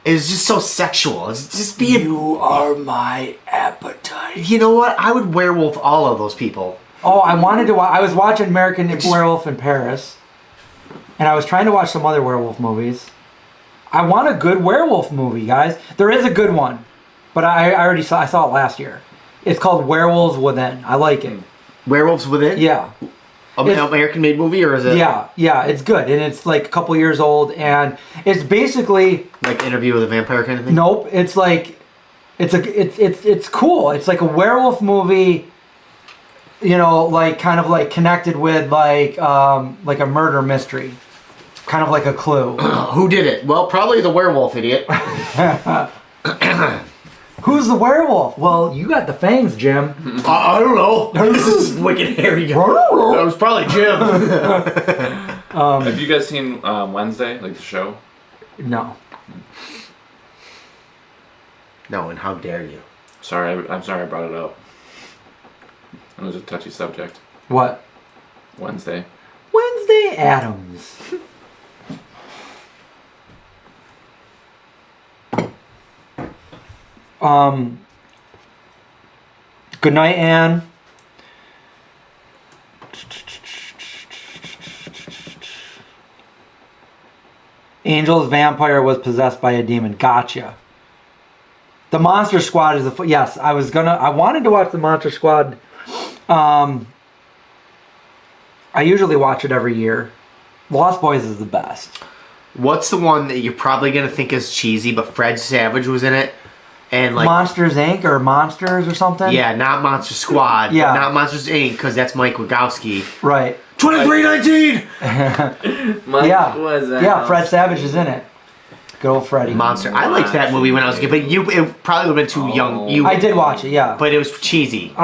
[SPEAKER 3] It was just so sexual. It's just being.
[SPEAKER 1] You are my appetite.
[SPEAKER 3] You know what? I would werewolf all of those people.
[SPEAKER 1] Oh, I wanted to. I was watching American Werewolf in Paris, and I was trying to watch some other werewolf movies. I want a good werewolf movie, guys. There is a good one, but I already saw. I saw it last year. It's called Werewolves Within. I like it.
[SPEAKER 3] Werewolves Within?
[SPEAKER 1] Yeah.
[SPEAKER 3] An American-made movie, or is it?
[SPEAKER 1] Yeah, it's good, and it's like a couple years old, and it's basically
[SPEAKER 3] like Interview with a Vampire kind of thing.
[SPEAKER 1] nope. It's like it's cool. It's like a werewolf movie. You know, like kind of like connected with like a murder mystery, kind of like a Clue.
[SPEAKER 3] Who did it? Well, probably the werewolf idiot.
[SPEAKER 1] Who's the werewolf? Well, you got the fangs, Jim.
[SPEAKER 3] I don't know. This is wicked hairy. That was probably Jim.
[SPEAKER 2] Have you guys seen Wednesday, like the show?
[SPEAKER 1] No.
[SPEAKER 3] No, and how dare you?
[SPEAKER 2] Sorry, I'm sorry I brought it up. It was a touchy subject.
[SPEAKER 1] What?
[SPEAKER 2] Wednesday.
[SPEAKER 1] Wednesday Addams. Good night, Anne. Angel's vampire was possessed by a demon. Gotcha. The Monster Squad is yes. I wanted to watch the Monster Squad. I usually watch it every year. Lost Boys is the best.
[SPEAKER 3] What's the one that you're probably gonna think is cheesy, but Fred Savage was in it, and like
[SPEAKER 1] Monsters Inc. or Monsters or something.
[SPEAKER 3] yeah, not Monster Squad,
[SPEAKER 1] Yeah.
[SPEAKER 3] not Monsters Inc. because that's Mike Wazowski.
[SPEAKER 1] Right.
[SPEAKER 3] 2319.
[SPEAKER 1] Yeah, Fred Savage is in it. Good old Freddy.
[SPEAKER 3] Monster. I liked that movie when I was a kid, but it probably would have been too young.
[SPEAKER 1] I did watch it, yeah.
[SPEAKER 3] But it was cheesy.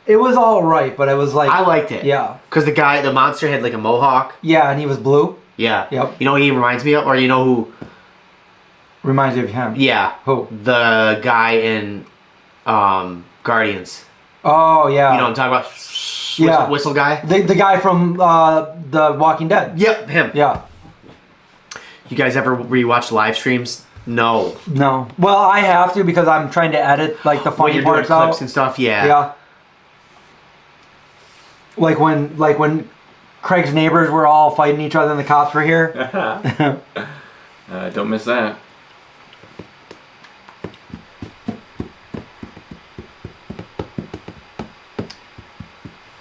[SPEAKER 1] It was all right, but it was like
[SPEAKER 3] I liked it.
[SPEAKER 1] Yeah.
[SPEAKER 3] Because the monster had like a mohawk.
[SPEAKER 1] Yeah, and he was blue.
[SPEAKER 3] Yeah.
[SPEAKER 1] Yep.
[SPEAKER 3] You know who he reminds me of? Or you know who?
[SPEAKER 1] Reminds me of him.
[SPEAKER 3] Yeah.
[SPEAKER 1] Who?
[SPEAKER 3] The guy in Guardians.
[SPEAKER 1] Oh yeah.
[SPEAKER 3] You know what I'm talking about?
[SPEAKER 1] Yeah.
[SPEAKER 3] Whistle guy?
[SPEAKER 1] The guy from The Walking Dead.
[SPEAKER 3] Yep, him.
[SPEAKER 1] Yeah.
[SPEAKER 3] You guys ever rewatch live streams? No.
[SPEAKER 1] No. Well, I have to because I'm trying to edit like the
[SPEAKER 3] When
[SPEAKER 1] funny
[SPEAKER 3] you're doing
[SPEAKER 1] parts
[SPEAKER 3] clips
[SPEAKER 1] out.
[SPEAKER 3] and stuff, yeah.
[SPEAKER 1] Yeah. Like when Craig's neighbors were all fighting each other and the cops were here.
[SPEAKER 2] Don't miss that.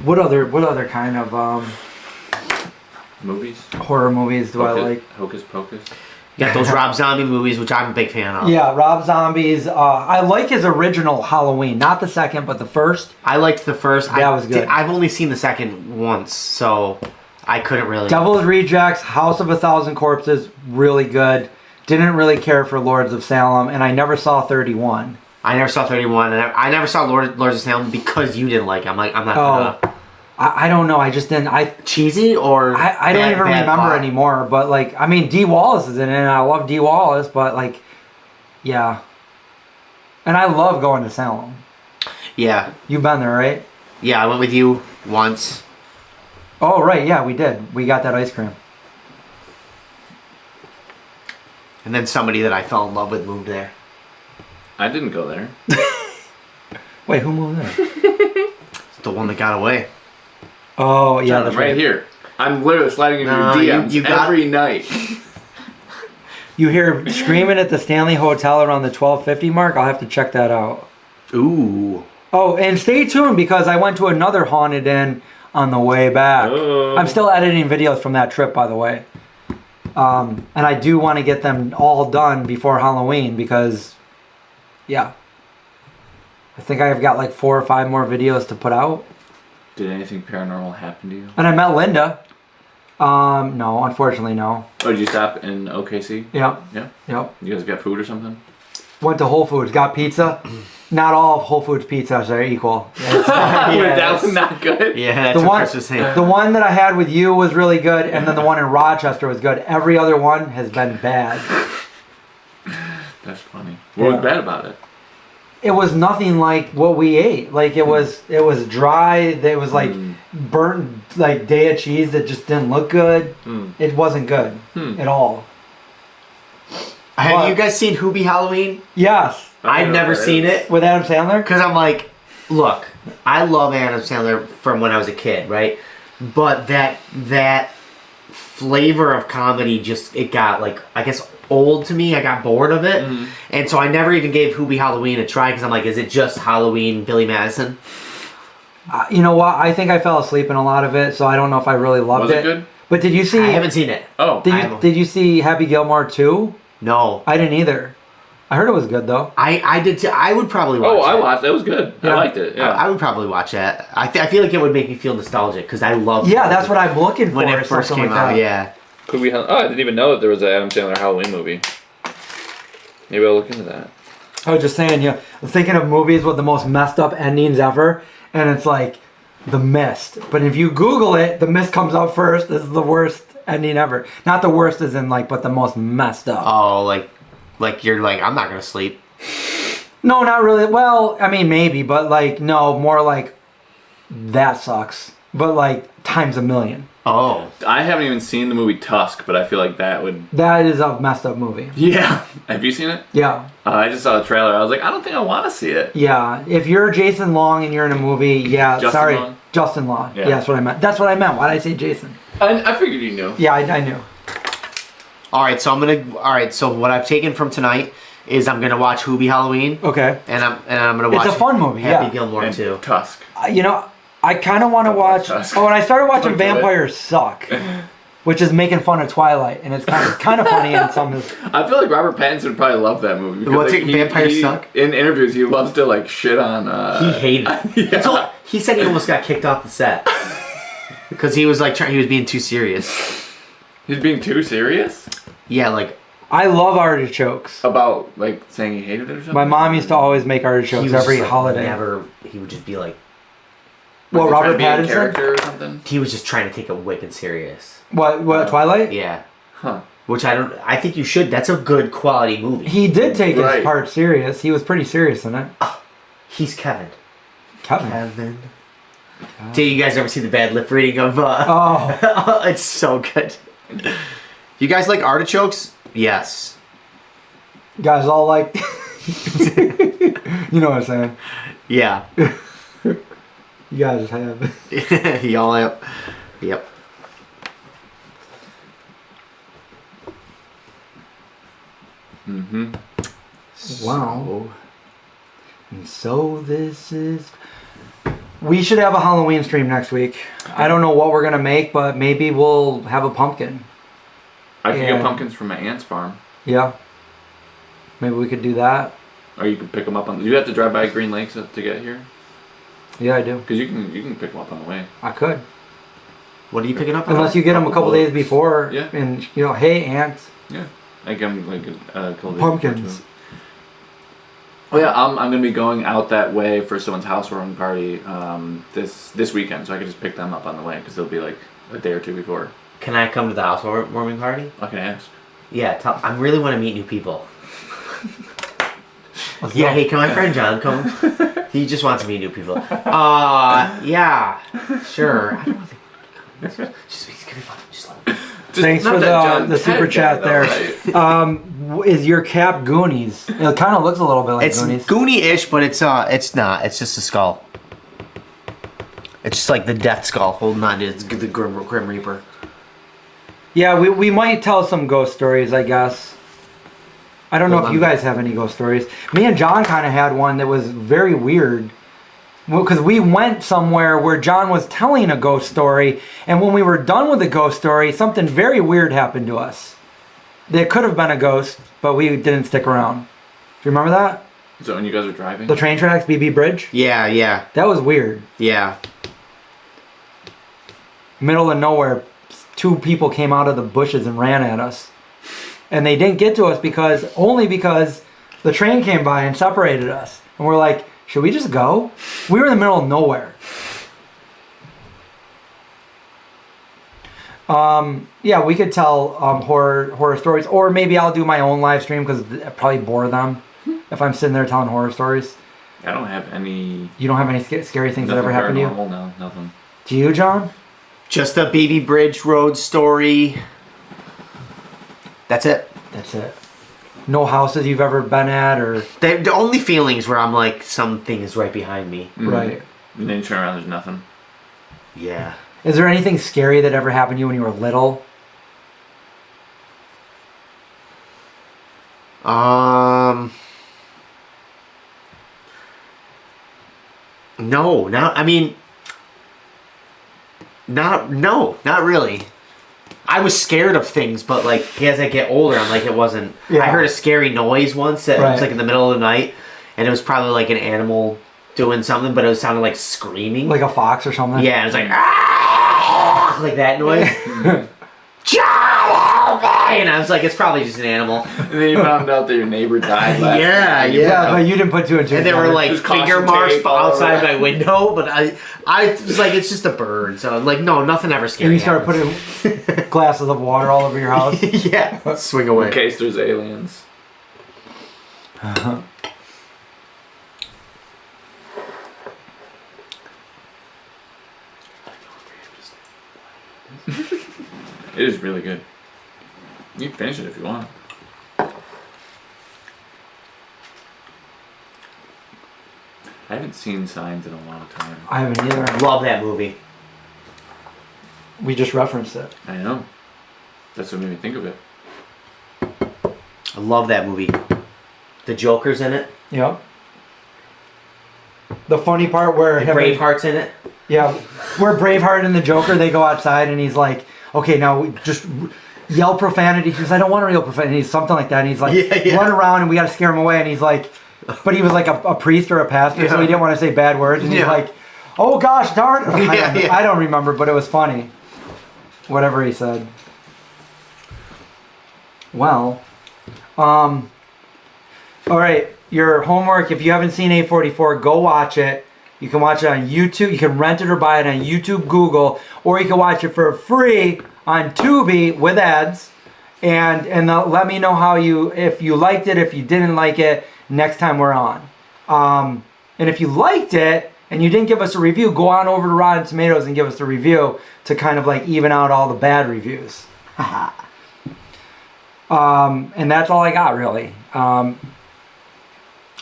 [SPEAKER 1] What other kind of
[SPEAKER 2] Movies?
[SPEAKER 1] horror movies do I like?
[SPEAKER 2] Hocus Pocus?
[SPEAKER 3] You got those Rob Zombie movies, which I'm a big fan of.
[SPEAKER 1] Yeah, Rob Zombie's. I like his original Halloween, not the second, but the first.
[SPEAKER 3] I liked the first.
[SPEAKER 1] That was good.
[SPEAKER 3] I've only seen the second once, so I couldn't really.
[SPEAKER 1] Devil's Rejects, House of a Thousand Corpses, really good. Didn't really care for Lords of Salem, and I never saw 31.
[SPEAKER 3] I never saw 31, and I never saw Lords of Salem because you didn't like it. I'm not gonna.
[SPEAKER 1] I don't know. I just didn't.
[SPEAKER 3] Cheesy or
[SPEAKER 1] I don't even remember
[SPEAKER 3] plot?
[SPEAKER 1] anymore. But like, I mean, Dee Wallace is in it, and I love Dee Wallace. But like, yeah. And I love going to Salem.
[SPEAKER 3] Yeah,
[SPEAKER 1] You've been there, right?
[SPEAKER 3] yeah. I went with you once.
[SPEAKER 1] Oh, right. Yeah, we did. We got that ice cream.
[SPEAKER 3] And then somebody that I fell in love with moved there.
[SPEAKER 2] I didn't go there.
[SPEAKER 1] Wait, who moved there?
[SPEAKER 3] It's the one that got away.
[SPEAKER 1] Oh, yeah,
[SPEAKER 2] John,
[SPEAKER 1] that's
[SPEAKER 2] I'm right here. I'm literally sliding into
[SPEAKER 3] No,
[SPEAKER 2] your DMs
[SPEAKER 3] you got-
[SPEAKER 2] every night.
[SPEAKER 1] You hear screaming at the Stanley Hotel around the 12:50 mark? I'll have to check that out.
[SPEAKER 3] Ooh.
[SPEAKER 1] Oh, and stay tuned because I went to another haunted inn on the way back.
[SPEAKER 2] Oh.
[SPEAKER 1] I'm still editing videos from that trip, by the way. And I do want to get them all done before Halloween because, yeah. I think I've got like 4 or 5 more videos to put out.
[SPEAKER 2] Did anything paranormal happen to you?
[SPEAKER 1] And I met Linda. No, unfortunately, no.
[SPEAKER 2] Oh, did you stop in OKC?
[SPEAKER 1] Yep.
[SPEAKER 2] Yeah.
[SPEAKER 1] Yep.
[SPEAKER 2] You guys got food or something?
[SPEAKER 1] Went to Whole Foods, got pizza. Not all of Whole Foods pizzas are equal.
[SPEAKER 2] That was not good.
[SPEAKER 3] Yeah, that's what Chris was saying.
[SPEAKER 1] The one that I had with you was really good, and then the one in Rochester was good. Every other one has been bad.
[SPEAKER 2] That's funny. What was bad about it?
[SPEAKER 1] It was nothing like what we ate. Like it was dry. It was like burnt, like Daya cheese that just didn't look good. It wasn't good at all.
[SPEAKER 3] Have you guys seen Hoobie Halloween?
[SPEAKER 1] Yes,
[SPEAKER 3] I've never seen it.
[SPEAKER 1] with Adam Sandler.
[SPEAKER 3] Because I'm like, look, I love Adam Sandler from when I was a kid, right? But that flavor of comedy it got like, I guess, old to me. I got bored of it. And so I never even gave Hoobie Halloween a try because I'm like, is it just Halloween Billy Madison?
[SPEAKER 1] You know what? I think I fell asleep in a lot of it, so I don't know if I really loved
[SPEAKER 2] Was it good?
[SPEAKER 1] But did you see?
[SPEAKER 3] I haven't seen it.
[SPEAKER 2] Oh.
[SPEAKER 1] Did you see Happy Gilmore 2?
[SPEAKER 3] No.
[SPEAKER 1] I didn't either. I heard it was good though.
[SPEAKER 3] I did too. I would probably watch
[SPEAKER 2] Oh,
[SPEAKER 3] it.
[SPEAKER 2] I watched it. It was good.
[SPEAKER 1] Yeah.
[SPEAKER 2] I liked it. Yeah.
[SPEAKER 3] I would probably watch that. I feel like it would make me feel nostalgic because I love
[SPEAKER 1] Yeah, that's what I'm looking for.
[SPEAKER 3] when it
[SPEAKER 1] is
[SPEAKER 3] first
[SPEAKER 1] something
[SPEAKER 3] came
[SPEAKER 1] like
[SPEAKER 3] out.
[SPEAKER 1] that.
[SPEAKER 3] Yeah.
[SPEAKER 2] Could we? Oh, I didn't even know that there was an Adam Sandler Halloween movie. Maybe I'll look into that.
[SPEAKER 1] I was just saying, I'm thinking of movies with the most messed up endings ever, and it's like The Mist. But if you Google it, The Mist comes up first. This is the worst ending ever. Not the worst as in like, but the most messed up.
[SPEAKER 3] Oh, like you're like, I'm not gonna sleep.
[SPEAKER 1] No, not really. Well, I mean, maybe, but like, no, more like, that sucks. But like, times a million.
[SPEAKER 3] Oh.
[SPEAKER 2] I haven't even seen the movie Tusk, but I feel like that would.
[SPEAKER 1] That is a messed up movie.
[SPEAKER 2] Yeah. Have you seen it?
[SPEAKER 1] Yeah.
[SPEAKER 2] I just saw the trailer. I was like, I don't think I want to see it.
[SPEAKER 1] Yeah. If you're Jason Long and you're in a movie, yeah.
[SPEAKER 2] Justin Long?
[SPEAKER 1] Justin Long.
[SPEAKER 2] Yeah.
[SPEAKER 1] Yeah, that's what I meant. That's what I meant. Why did I say Jason?
[SPEAKER 2] I figured you knew.
[SPEAKER 1] Yeah, I knew.
[SPEAKER 3] All right, so what I've taken from tonight is I'm gonna watch Hubie Halloween.
[SPEAKER 1] Okay.
[SPEAKER 3] And I'm gonna watch.
[SPEAKER 1] It's a fun movie.
[SPEAKER 3] Happy
[SPEAKER 1] Yeah.
[SPEAKER 3] Gilmore
[SPEAKER 2] And
[SPEAKER 3] too.
[SPEAKER 2] Tusk.
[SPEAKER 1] You know, I kind of want to watch.
[SPEAKER 2] Tusk.
[SPEAKER 1] Oh, when I started watching
[SPEAKER 2] Don't do it.
[SPEAKER 1] Vampires Suck, which is making fun of Twilight, and it's kind of funny in some.
[SPEAKER 2] I feel like Robert Pattinson would probably love that movie. because,
[SPEAKER 3] What's
[SPEAKER 2] like,
[SPEAKER 3] it, Vampires Suck?
[SPEAKER 2] In interviews, he loves to like shit on.
[SPEAKER 3] He hated it.
[SPEAKER 2] Yeah.
[SPEAKER 3] He said he almost got kicked off the set because he was like he was being too serious.
[SPEAKER 2] He's being too serious
[SPEAKER 3] Yeah, like
[SPEAKER 1] I love artichokes.
[SPEAKER 2] about like saying he hated it or something.
[SPEAKER 1] My mom used to always make
[SPEAKER 3] he
[SPEAKER 1] artichokes
[SPEAKER 3] was
[SPEAKER 1] every
[SPEAKER 3] just, like,
[SPEAKER 1] holiday.
[SPEAKER 3] Never. He would just be like.
[SPEAKER 2] Was
[SPEAKER 1] Well,
[SPEAKER 2] he trying
[SPEAKER 1] Robert
[SPEAKER 2] to be in
[SPEAKER 1] Pattinson.
[SPEAKER 2] character or something.
[SPEAKER 3] He was just trying to take it wicked serious.
[SPEAKER 1] What Twilight?
[SPEAKER 3] Yeah.
[SPEAKER 2] Huh.
[SPEAKER 3] Which I think you should. That's a good quality movie.
[SPEAKER 1] He did take
[SPEAKER 2] Right.
[SPEAKER 1] his part serious. He was pretty serious in it.
[SPEAKER 3] He's Kevin.
[SPEAKER 1] Kevin.
[SPEAKER 3] Did you guys ever see the bad lip reading of?
[SPEAKER 1] Oh,
[SPEAKER 3] It's so good. You guys like artichokes? Yes.
[SPEAKER 1] guys all like. You know what I'm saying?
[SPEAKER 3] Yeah.
[SPEAKER 1] You guys have.
[SPEAKER 3] Y'all have. Yep.
[SPEAKER 2] Mm-hmm.
[SPEAKER 1] Wow. And so this is. We should have a Halloween stream next week. I don't know what we're gonna make, but maybe we'll have a pumpkin.
[SPEAKER 2] I can
[SPEAKER 1] Yeah.
[SPEAKER 2] get pumpkins from my aunt's farm.
[SPEAKER 1] Yeah. Maybe we could do that.
[SPEAKER 2] Or you can pick them up on. You have to drive by Green Lakes to get here,
[SPEAKER 1] Yeah, I do.
[SPEAKER 2] because you can pick them up on the way.
[SPEAKER 1] I could.
[SPEAKER 3] What are you picking up?
[SPEAKER 1] Unless you get them a couple days before.
[SPEAKER 2] Yeah.
[SPEAKER 1] And hey, ants.
[SPEAKER 2] Yeah, like I'm like a couple days
[SPEAKER 1] Pumpkins.
[SPEAKER 2] before, too. Oh yeah, I'm gonna be going out that way for someone's housewarming party this weekend, so I can just pick them up on the way because they'll be like a day or two before.
[SPEAKER 3] Can I come to the housewarming party?
[SPEAKER 2] I can ask.
[SPEAKER 3] Yeah. I really want to meet new people.
[SPEAKER 1] Let's
[SPEAKER 3] Yeah.
[SPEAKER 1] go.
[SPEAKER 3] Hey, can my friend John come? He just wants to meet new people. Yeah. Sure. I don't want to. Just it's gonna be fun. Just let me.
[SPEAKER 2] Just
[SPEAKER 1] Thanks
[SPEAKER 2] not
[SPEAKER 1] for
[SPEAKER 2] that John
[SPEAKER 1] the
[SPEAKER 2] Ted
[SPEAKER 1] super
[SPEAKER 2] guy,
[SPEAKER 1] chat
[SPEAKER 2] though,
[SPEAKER 1] there.
[SPEAKER 2] right?
[SPEAKER 1] Is your cap Goonies? It kind of looks a little bit like
[SPEAKER 3] It's
[SPEAKER 1] Goonies.
[SPEAKER 3] Goonie-ish, but it's not. It's just a skull. It's just like the death skull holding on to the Grim Reaper.
[SPEAKER 1] Yeah, we might tell some ghost stories, I guess. I don't know
[SPEAKER 3] Hold
[SPEAKER 1] if you
[SPEAKER 3] on.
[SPEAKER 1] guys have any ghost stories. Me and John kind of had one that was very weird. Because we went somewhere where John was telling a ghost story, and when we were done with the ghost story, something very weird happened to us. It could have been a ghost, but we didn't stick around. Do you remember that?
[SPEAKER 2] So when you guys are driving,
[SPEAKER 1] The train tracks, BB Bridge?
[SPEAKER 3] Yeah.
[SPEAKER 1] That was weird.
[SPEAKER 3] Yeah.
[SPEAKER 1] Middle of nowhere, two people came out of the bushes and ran at us. And they didn't get to us only because the train came by and separated us. And we're like, should we just go? We were in the middle of nowhere. Yeah, we could tell horror stories, or maybe I'll do my own live stream because it probably bore them if I'm sitting there telling horror stories.
[SPEAKER 2] I don't have any.
[SPEAKER 1] You don't have any scary things that ever happened to you?
[SPEAKER 2] paranormal, no, nothing.
[SPEAKER 1] Do you, John?
[SPEAKER 3] Just a Baby Bridge Road story. That's it.
[SPEAKER 1] That's it. No houses you've ever been at, or
[SPEAKER 3] The only feelings where I'm like, something is right behind me.
[SPEAKER 1] right?
[SPEAKER 2] And then you turn around, there's nothing.
[SPEAKER 3] Yeah.
[SPEAKER 1] Is there anything scary that ever happened to you when you were little?
[SPEAKER 3] No, not really. I was scared of things, but like as I get older, I'm like it wasn't.
[SPEAKER 1] Yeah.
[SPEAKER 3] I heard a scary noise once that
[SPEAKER 1] Right.
[SPEAKER 3] was like in the middle of the night, and it was probably like an animal doing something, but it sounded like screaming.
[SPEAKER 1] Like a fox or something?
[SPEAKER 3] Yeah, and it was like "Ah!" like that noise. John, help me! And I was like, it's probably just an animal.
[SPEAKER 2] And then you found out that your neighbor died. Last
[SPEAKER 3] Yeah,
[SPEAKER 2] night.
[SPEAKER 1] Yeah, but you didn't put two and two
[SPEAKER 3] And there were
[SPEAKER 1] together.
[SPEAKER 3] like
[SPEAKER 2] Just caution
[SPEAKER 3] finger marks
[SPEAKER 2] tape all
[SPEAKER 3] outside
[SPEAKER 2] over.
[SPEAKER 3] my window, but I was like, it's just a bird. So I'm like, no, nothing ever scary.
[SPEAKER 1] And you started
[SPEAKER 3] happens.
[SPEAKER 1] putting glasses of water all over your house.
[SPEAKER 3] Yeah, swing away.
[SPEAKER 2] In case there's aliens. It is really good. You can finish it if you want. I haven't seen Signs in a long time.
[SPEAKER 1] I haven't either.
[SPEAKER 3] Love that movie.
[SPEAKER 1] We just referenced it.
[SPEAKER 2] I know. That's what made me think of it.
[SPEAKER 3] I love that movie. The Joker's in it.
[SPEAKER 1] Yep. The funny part where
[SPEAKER 3] Braveheart's in it.
[SPEAKER 1] Yeah, where Braveheart and the Joker, they go outside and he's like, okay, now we just yell profanity. He goes, I don't want to yell profanity. Something like that. And he's like, run around and we got to scare him away. And he's like, but he was like a priest or a pastor, so he didn't want to say bad words. And he's like, oh gosh, darn. I don't remember, but it was funny. Whatever he said. Well, all right, your homework, if you haven't seen A44, go watch it. You can watch it on YouTube. You can rent it or buy it on YouTube, Google, or you can watch it for free on Tubi with ads. And let me know how if you liked it, if you didn't like it, next time we're on. And if you liked it and you didn't give us a review, go on over to Rotten Tomatoes and give us a review to kind of like even out all the bad reviews. And that's all I got, really.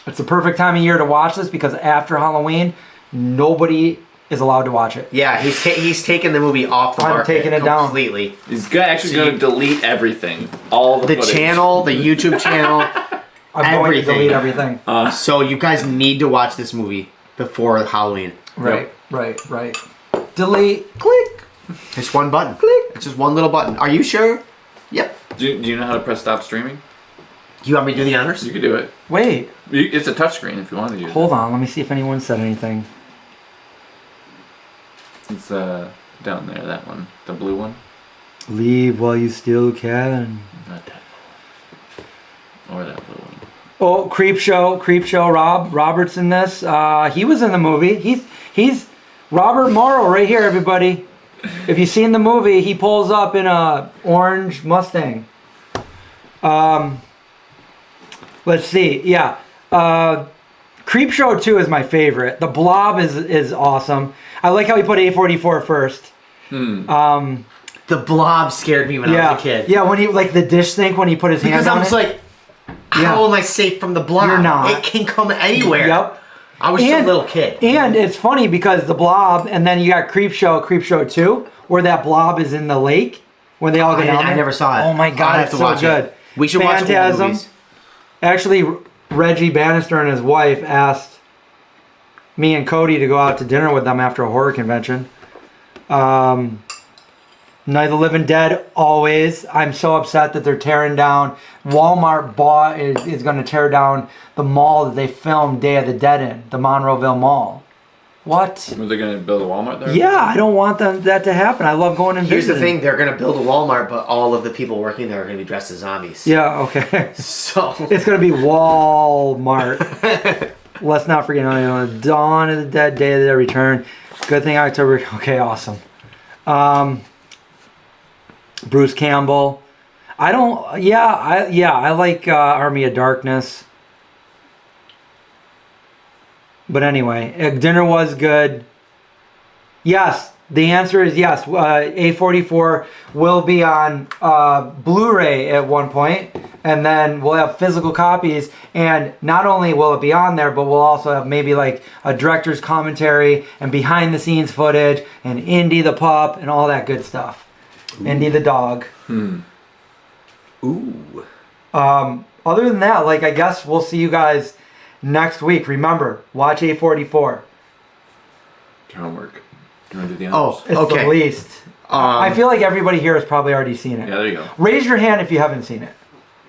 [SPEAKER 1] It's the perfect time of year to watch this because after Halloween, nobody is allowed to watch it.
[SPEAKER 3] Yeah, he's taking the movie off the market.
[SPEAKER 1] I'm taking it down
[SPEAKER 3] completely.
[SPEAKER 2] He's actually going to delete everything. All the footage.
[SPEAKER 3] Channel, the YouTube channel,
[SPEAKER 1] I'm going to delete everything.
[SPEAKER 3] So you guys need to watch this movie before Halloween.
[SPEAKER 1] Right. Delete. Click.
[SPEAKER 3] It's one button.
[SPEAKER 1] Click.
[SPEAKER 3] It's just one little button. Are you sure? Yep.
[SPEAKER 2] Do you know how to press stop streaming?
[SPEAKER 3] You want me to do the honors?
[SPEAKER 2] You can do it.
[SPEAKER 1] Wait.
[SPEAKER 2] It's a touchscreen if you want to use it.
[SPEAKER 1] Hold on. Let me see if anyone said anything.
[SPEAKER 2] It's down there, that one. The blue one.
[SPEAKER 1] Leave while you still can.
[SPEAKER 2] Not that one. Or that blue one.
[SPEAKER 1] Oh, Creep Show. Robert's in this. He was in the movie. He's Robert Morrow right here, everybody. If you've seen the movie, he pulls up in a orange Mustang. Let's see. Yeah. Creep Show 2 is my favorite. The Blob is awesome. I like how he put A44 first.
[SPEAKER 3] The Blob scared me when I was a kid.
[SPEAKER 1] Yeah, when he, like the dish sink, when he put his hand on it.
[SPEAKER 3] Because I was like, how am I safe from the Blob?
[SPEAKER 1] You're not.
[SPEAKER 3] It can come anywhere.
[SPEAKER 1] Yep.
[SPEAKER 3] I was just a little kid.
[SPEAKER 1] And it's funny because the Blob, and then you got Creep Show 2, where that Blob is in the lake, when they all go down there.
[SPEAKER 3] I never saw it.
[SPEAKER 1] Oh my God,
[SPEAKER 3] have
[SPEAKER 1] it's
[SPEAKER 3] to
[SPEAKER 1] so
[SPEAKER 3] watch
[SPEAKER 1] good.
[SPEAKER 3] It. We should watch
[SPEAKER 1] Phantasm.
[SPEAKER 3] movies.
[SPEAKER 1] Actually, Reggie Bannister and his wife asked me and Cody to go out to dinner with them after a horror convention. Night of the Living Dead, always. I'm so upset that they're tearing down. Walmart is going to tear down the mall that they filmed Day of the Dead in, the Monroeville Mall. What?
[SPEAKER 2] Were they going to build a Walmart there?
[SPEAKER 1] Yeah, I don't want that to happen. I love going and
[SPEAKER 3] Here's
[SPEAKER 1] visiting.
[SPEAKER 3] the thing, they're going to build a Walmart, but all of the people working there are going to be dressed as zombies.
[SPEAKER 1] Yeah, okay.
[SPEAKER 3] So
[SPEAKER 1] It's going to be Walmart. Let's not forget, Dawn of the Dead, Day of the Dead Return. Good thing October. Okay, awesome. Bruce Campbell. I like Army of Darkness. But anyway, dinner was good. Yes, the answer is yes. A44 will be on Blu-ray at one point, and then we'll have physical copies. And not only will it be on there, but we'll also have maybe like a director's commentary and behind-the-scenes footage and Indy the pup and all that good stuff. Ooh. Indy the dog.
[SPEAKER 3] Ooh.
[SPEAKER 1] Other than that, I guess we'll see you guys next week. Remember, watch A44.
[SPEAKER 2] Your homework. You want to do the honors?
[SPEAKER 1] It's the least. I feel like everybody here has probably already seen it.
[SPEAKER 2] Yeah, there you go.
[SPEAKER 1] Raise your hand if you haven't seen it.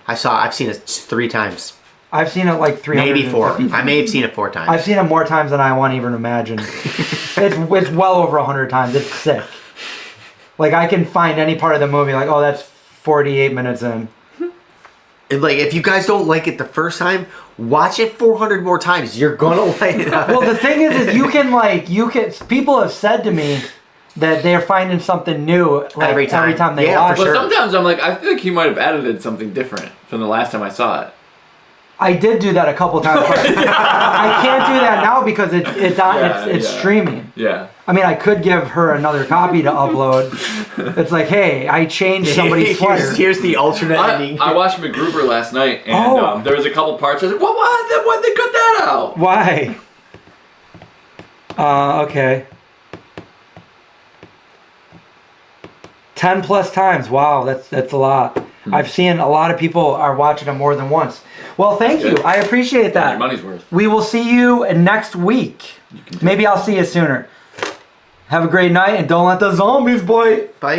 [SPEAKER 3] I've seen it 3 times.
[SPEAKER 1] I've seen it like 300.
[SPEAKER 3] Maybe 4. I may have seen it 4 times.
[SPEAKER 1] I've seen it more times than I want to even imagine. It's well over 100 times. It's sick. I can find any part of the movie that's 48 minutes in.
[SPEAKER 3] If you guys don't like it the first time, watch it 400 more times. You're gonna like it.
[SPEAKER 1] Well, the thing is you can people have said to me that they're finding something new every time they watch it.
[SPEAKER 2] But sometimes I'm like, I think he might have edited something different from the last time I saw it.
[SPEAKER 1] I did do that a couple times. But I can't do that now because it's on. It's streaming.
[SPEAKER 2] Yeah.
[SPEAKER 1] I mean, I could give her another copy to upload. It's like, hey, I changed somebody's sweater.
[SPEAKER 3] Here's the alternate ending.
[SPEAKER 2] I watched MacGruber last night, and there was a couple parts. I was like, why'd they cut that out?
[SPEAKER 1] Why? Okay. 10 plus times. Wow, that's a lot. I've seen a lot of people are watching them more than once. Well, thank you. I appreciate that.
[SPEAKER 2] Your money's worth.
[SPEAKER 1] We will see you next week. Maybe I'll see you sooner. Have a great night and don't let the zombies bite.
[SPEAKER 3] Bye.